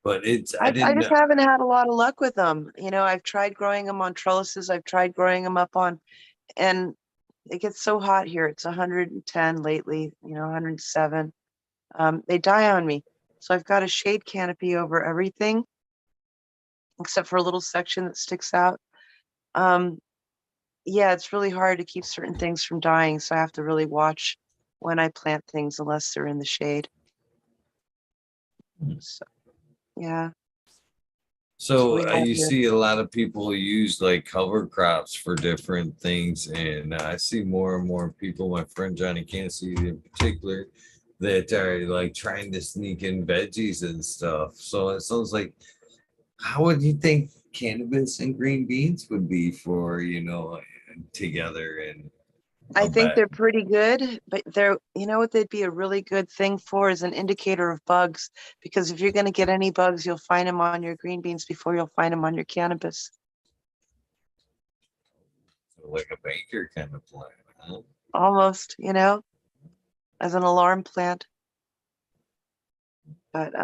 But it's I
I
didn't
just
know.
haven't had a lot of luck with them. You know, I've tried growing them on trellises. I've tried growing them up on, and it gets so hot here. It's 110 lately, you know, 107. They die on me. So I've got a shade canopy over everything except for a little section that sticks out. Um, yeah, it's really hard to keep certain things from dying. So I have to really watch when I plant things unless they're in the shade. So yeah, that's what
So
we have
you
here.
see a lot of people use like cover crops for different things, and I see more and more people, my friend Johnny Cassidy in particular, that are like trying to sneak in veggies and stuff. So it sounds like, how would you think cannabis and green beans would be for, together in
I
a
think
bed?
they're pretty good, but they're, you know what they'd be a really good thing for is an indicator of bugs. Because if you're going to get any bugs, you'll find them on your green beans before you'll find them on your cannabis.
So like a baker kind of plant, huh?
Almost, you know, as an alarm plant. But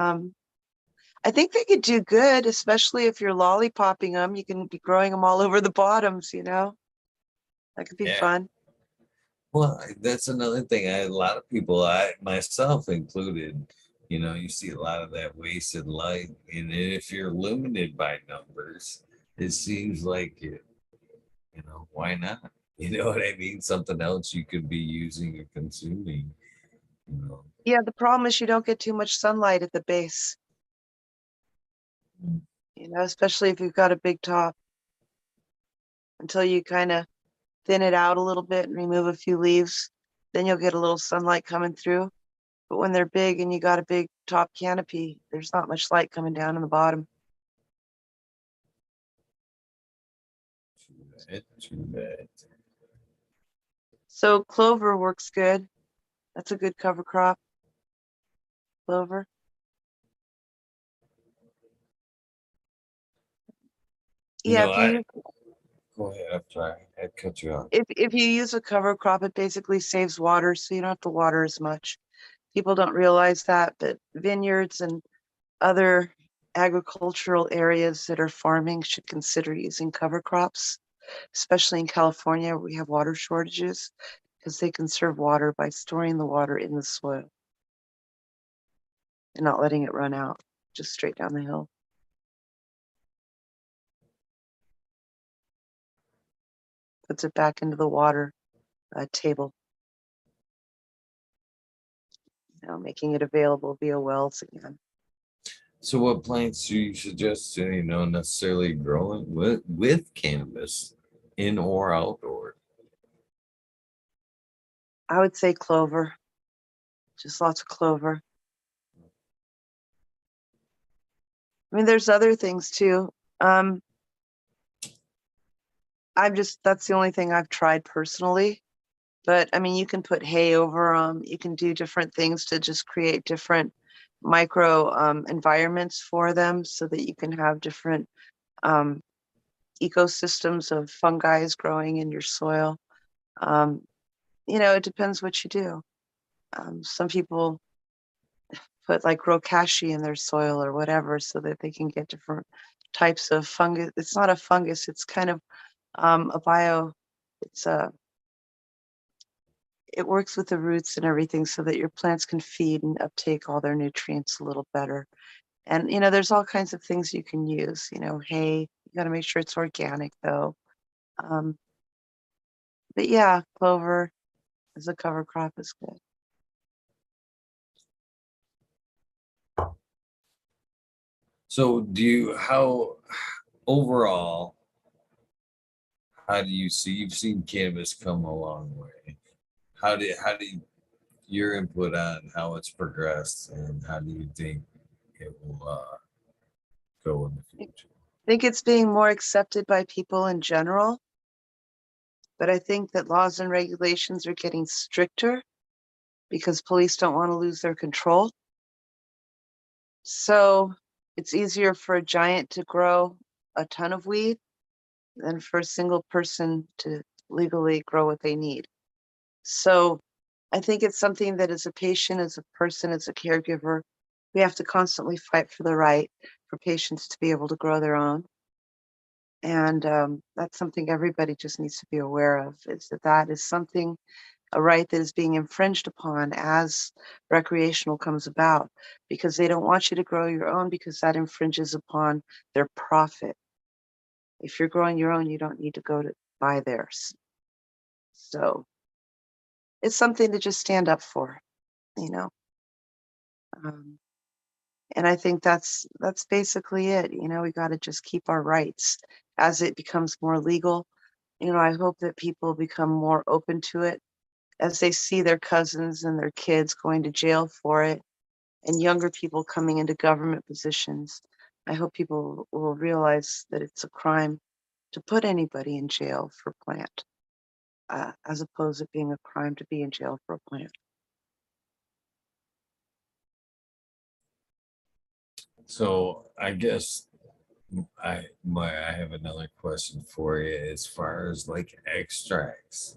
I think they could do good, especially if you're lollipopping them. You can be growing them all over the bottoms, you know. That could be
Yeah.
fun.
Well, that's another thing. A lot of people, I myself included, you see a lot of that wasted light. And if you're limited by numbers, it seems like why not? You know what I mean? Something else you could be using or consuming, you know.
Yeah, the problem is you don't get too much sunlight at the base, you know, especially if you've got a big top until you kind of thin it out a little bit and remove a few leaves. Then you'll get a little sunlight coming through. But when they're big and you got a big top canopy, there's not much light coming down in the bottom.
Too bad, too bad.
So clover works good. That's a good cover crop, clover.
You
Yeah,
know,
if you
I
use
go ahead. I'm sorry. I cut you off.
if you use a cover crop, it basically saves water, so you don't have to water as much. People don't realize that, but vineyards and other agricultural areas that are farming should consider using cover crops, especially in California, where we have water shortages, because they conserve water by storing the water in the soil and not letting it run out just straight down the hill. Puts it back into the water table, you know, making it available via wells again.
So, what plants do you suggest, necessarily growing with cannabis, in or outdoor?
I would say clover, just lots of clover. I mean, there's other things too. Um, that's the only thing I've tried personally. But I mean, you can put hay over them. You can do different things to just create different micro environments for them so that you can have different um, ecosystems of fungi growing in your soil. Um, you know, it depends what you do. Some people put like rokashi in their soil or whatever so that they can get different types of fungus. It's not a fungus, it's kind of a bio, it's a, it works with the roots and everything so that your plants can feed and uptake all their nutrients a little better. And, there's all kinds of things you can use, hay, you got to make sure it's organic though. Um, but yeah, clover as a cover crop is good.
So overall, how do you see, you've seen cannabis come a long way. How do your input on how it's progressed and how do you think it will go in the future?
I think it's being more accepted by people in general, but I think that laws and regulations are getting stricter because police don't want to lose their control. So it's easier for a giant to grow a ton of weed than for a single person to legally grow what they need. So I think it's something that as a patient, as a person, as a caregiver, we have to constantly fight for the right for patients to be able to grow their own. And that's something everybody just needs to be aware of, is that is something, a right that is being infringed upon as recreational comes about, because they don't want you to grow your own because that infringes upon their profit. If you're growing your own, you don't need to go to buy theirs. So it's something to just stand up for, you know. Um, and I think that's basically it. We got to just keep our rights as it becomes more legal. I hope that people become more open to it as they see their cousins and their kids going to jail for it and younger people coming into government positions. I hope people will realize that it's a crime to put anybody in jail for plant, as opposed to being a crime to be in jail for a plant.
So I guess I have another question for you as far as like extracts.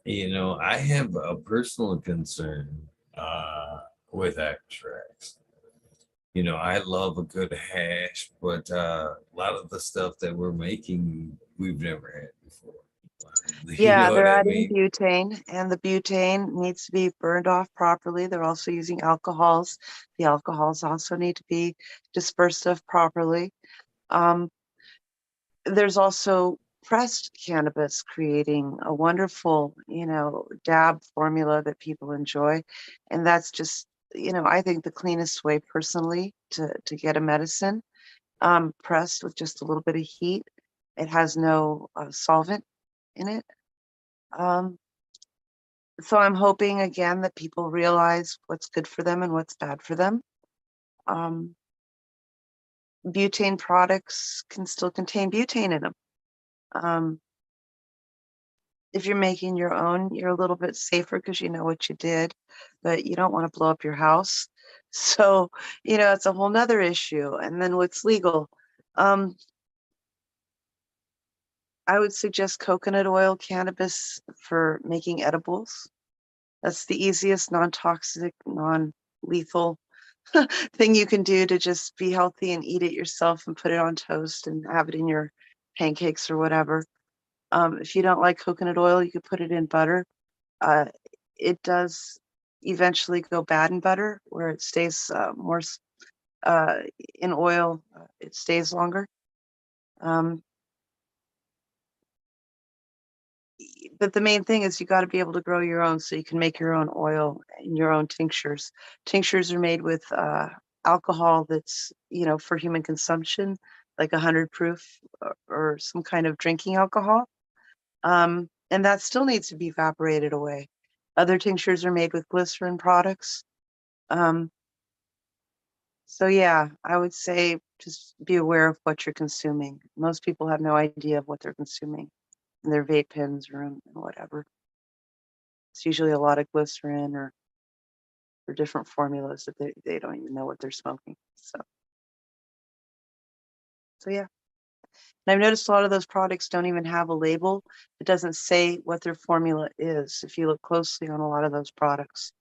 I have a personal concern with extracts. I love a good hash, but a lot of the stuff that we're making, we've never had before. You
Yeah,
know what
they're
I
adding
mean?
butane, and the butane needs to be burned off properly. They're also using alcohols. The alcohols also need to be dispersed of properly. Um, there's also pressed cannabis creating a wonderful, dab formula that people enjoy. And that's just, I think the cleanest way personally to get a medicine, pressed with just a little bit of heat. It has no solvent in it. Um, so I'm hoping again that people realize what's good for them and what's bad for them. Um, butane products can still contain butane in them. Um, if you're making your own, you're a little bit safer because you know what you did, but you don't want to blow up your house. So, it's a whole nother issue. And then what's legal? Um, I would suggest coconut oil cannabis for making edibles. That's the easiest, non-toxic, non-lethal thing you can do to just be healthy and eat it yourself and put it on toast and have it in your pancakes or whatever. If you don't like coconut oil, you could put it in butter. Uh, it does eventually go bad in butter, where it stays more uh, in oil. It stays longer. Um, but the main thing is you got to be able to grow your own so you can make your own oil and your own tinctures. Tinctures are made with alcohol that's, for human consumption, like 100 proof or some kind of drinking alcohol. And that still needs to be evaporated away. Other tinctures are made with glycerin products. Um, so yeah, I would say just be aware of what you're consuming. Most people have no idea of what they're consuming in their vape pens or in whatever. It's usually a lot of glycerin or different formulas that they don't even know what they're smoking. So yeah. And I've noticed a lot of those products don't even have a label. It doesn't say what their formula is if you look closely on a lot of those products.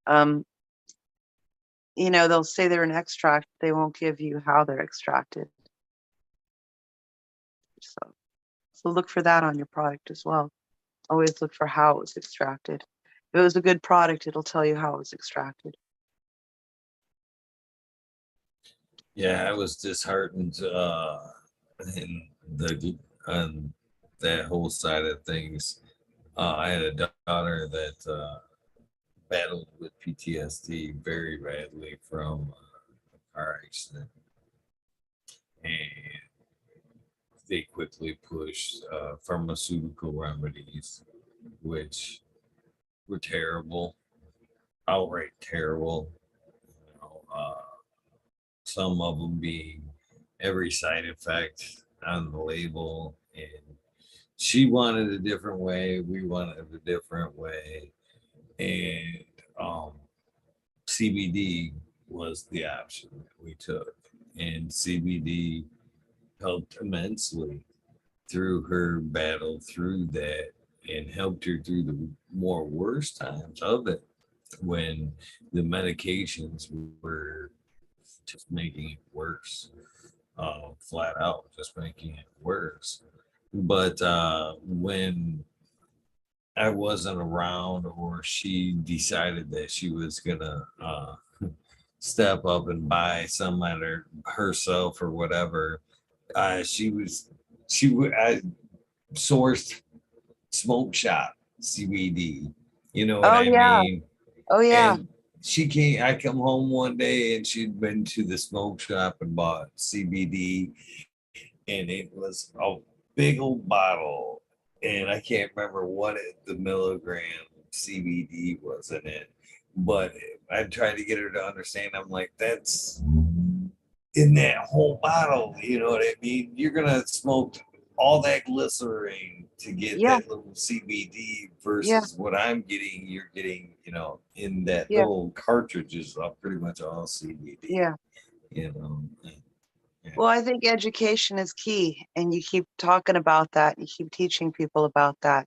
Um, they'll say they're an extract, they won't give you how they're extracted. So look for that on your product as well. Always look for how it was extracted. If it was a good product, it'll tell you how it was extracted.
Yeah, I was disheartened in the on that whole side of things. I had a daughter that battled with PTSD very badly from a car accident, and they quickly pushed pharmaceutical remedies, which were terrible, outright terrible. You know, some of them being every side effect on the label, and she wanted a different way, we wanted a different way, and um, CBD was the option that we took, and CBD helped immensely through her battle through that, and helped her through the more worst times of it when the medications were just making it worse, flat out, just making it worse. But when I wasn't around, or she decided that she was gonna step up and buy some at herself or whatever, she was I sourced smoke shop CBD. You know what
Oh
I
yeah.
mean?
Oh yeah.
And she came. I come home one day and she'd been to the smoke shop and bought CBD, and it was a big old bottle, and I can't remember what the milligram CBD was in it, but I tried to get her to understand. I'm like, that's in that whole bottle. You know what I mean? You're gonna smoke all that glycerine to get
Yeah.
that little CBD
Yeah.
versus what I'm getting. You're getting, in that
Yeah.
little cartridges of pretty much all CBD.
Yeah.
You know, yeah.
Well, I think education is key, and you keep talking about that. You keep teaching people about that.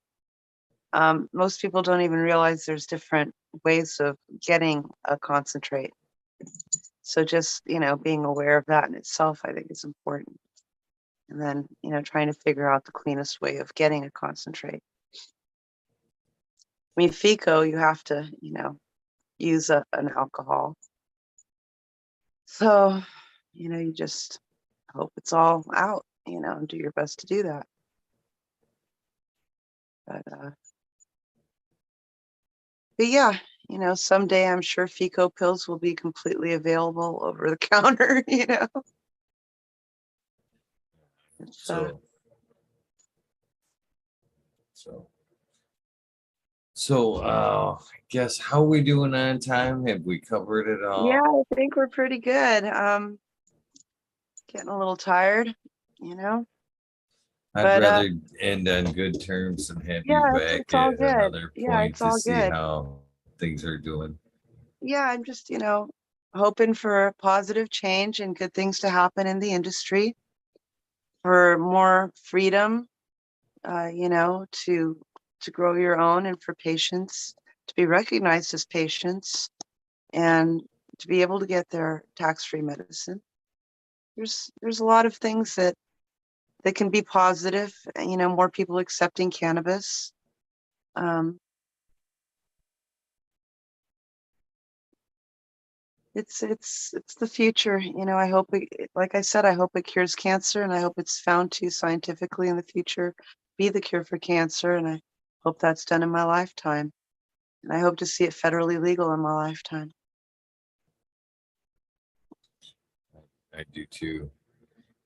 Most people don't even realize there's different ways of getting a concentrate. So just, being aware of that in itself, I think is important. And then, trying to figure out the cleanest way of getting a concentrate. I mean, FICO, you have to, use an alcohol. So, you just hope it's all out, and do your best to do that. But yeah, someday I'm sure FICO pills will be completely available over the counter, It's
So, so, I guess how we doing on time? Have we covered it
yeah,
all?
I think we're pretty good. Getting a little tired, you know.
I'd
But
rather end on good terms and have you
yeah,
back
it's all
at
good.
another
Yeah,
point
it's
to
all
see
good.
how things are doing.
Yeah, I'm just, hoping for positive change and good things to happen in the industry, for more freedom, to grow your own, and for patients to be recognized as patients, and to be able to get their tax-free medicine. There's a lot of things that can be positive, more people accepting cannabis. Um, it's the future. I hope like I said, I hope it cures cancer, and I hope it's found to scientifically in the future be the cure for cancer, and I hope that's done in my lifetime. And I hope to see it federally legal in my lifetime.
I do too.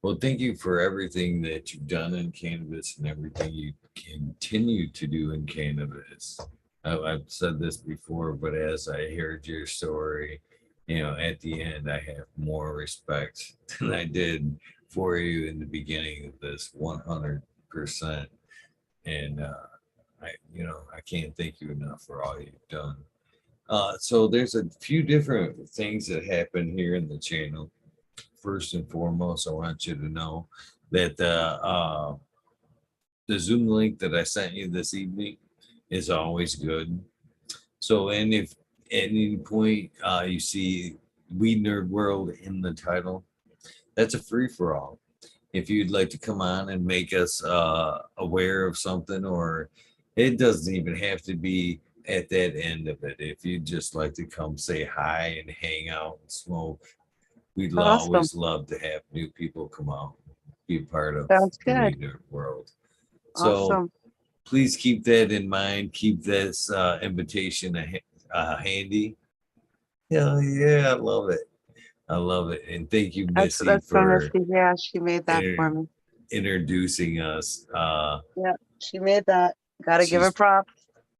Well, thank you for everything that you've done in cannabis and everything you continue to do in cannabis. I've said this before, but as I heard your story, at the end, I have more respect than I did for you in the beginning of this 100%. And I can't thank you enough for all you've done. So there's a few different things that happen here in the channel. First and foremost, I want you to know that the Zoom link that I sent you this evening is always good. So, and if at any point you see Weed Nerd World in the title, that's a free for all. If you'd like to come on and make us aware of something, or it doesn't even have to be at that end of it. If you'd just like to come say hi and hang out and smoke, we'd
Awesome.
always love to have new people come out, be a part of
Sounds
the
good.
Wiener world. So
Awesome.
please keep that in mind. Keep this invitation handy. Hell yeah, I love it. I love it. And thank you, Missy,
That's from
for
Misty. Yeah, she made that
inter-
for me.
introducing us.
Yeah, she made that. Got to give her
She's
props.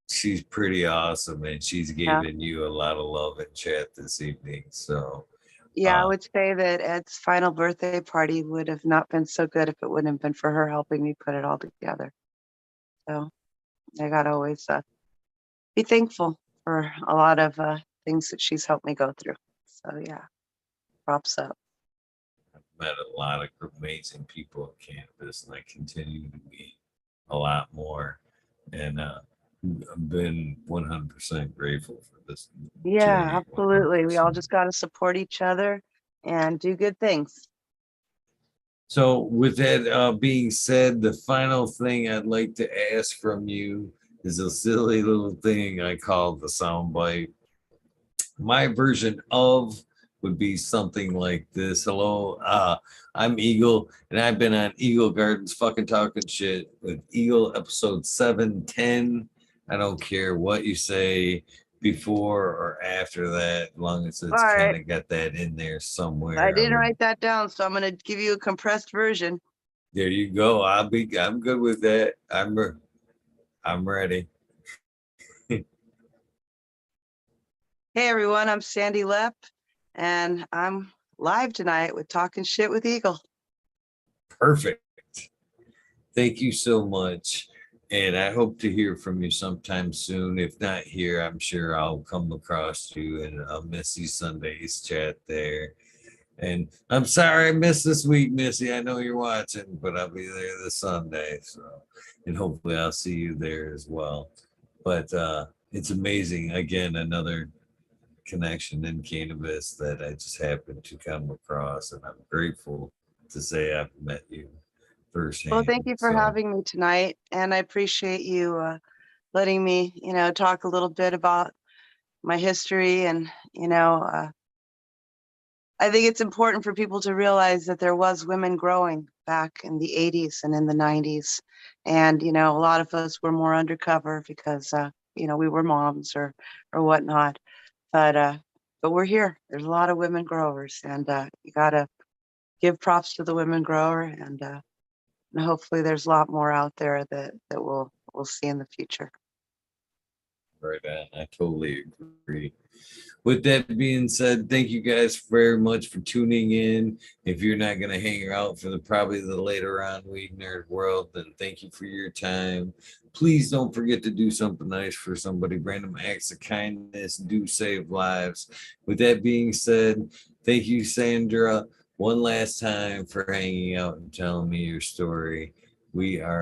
she's pretty awesome, and she's
Yeah.
giving you a lot of love in chat this evening. So,
Yeah, I
uh,
would say that Ed's final birthday party would have not been so good if it wouldn't have been for her helping me put it all together. So I got to always be thankful for a lot of things that she's helped me go through. So yeah, props up.
I've met a lot of amazing people at cannabis, and I continue to meet a lot more. And I've been 100% grateful for this
Yeah,
journey.
absolutely. We all
100%.
just got to support each other and do good things.
So, with that being said, the final thing I'd like to ask from you is a silly little thing I call the soundbite. My version of would be something like this. Hello, I'm Eagle, and I've been on Eagle Gardens fucking talking shit with Eagle episode 710. I don't care what you say before or after that, as long as
All
it's kind
right.
of got that in there
I
somewhere. I
didn't
would,
write that down, so I'm going to give you a compressed version.
there you go. I'm good with that. I'm ready.
Hey everyone, I'm Sandy Lepp, and I'm live tonight with Talking Shit with Eagle.
Perfect. Thank you so much. And I hope to hear from you sometime soon. If not here, I'm sure I'll come across you in a Missy Sundays chat there. And I'm sorry I missed this week, Missy. I know you're watching, but I'll be there this Sunday. So, and hopefully I'll see you there as well. But it's amazing. Again, another connection in cannabis that I just happened to come across. And I'm grateful to say I've met you
Well,
firsthand.
thank you for
So,
having me tonight, and I appreciate you letting me, talk a little bit about my history. And, I think it's important for people to realize that there was women growing back in the 80s and in the 90s. And, a lot of us were more undercover because, we were moms or whatnot. But we're here. There's a lot of women growers, and you got to give props to the women grower. And hopefully there's a lot more out there that we'll see in the future.
right on. I totally agree. With that being said, thank you guys very much for tuning in. If you're not going to hang out for probably the later on Weed Nerd World, then thank you for your time. Please don't forget to do something nice for somebody. Random acts of kindness do save lives. With that being said, thank you, Sandra, one last time for hanging out and telling me your story. We are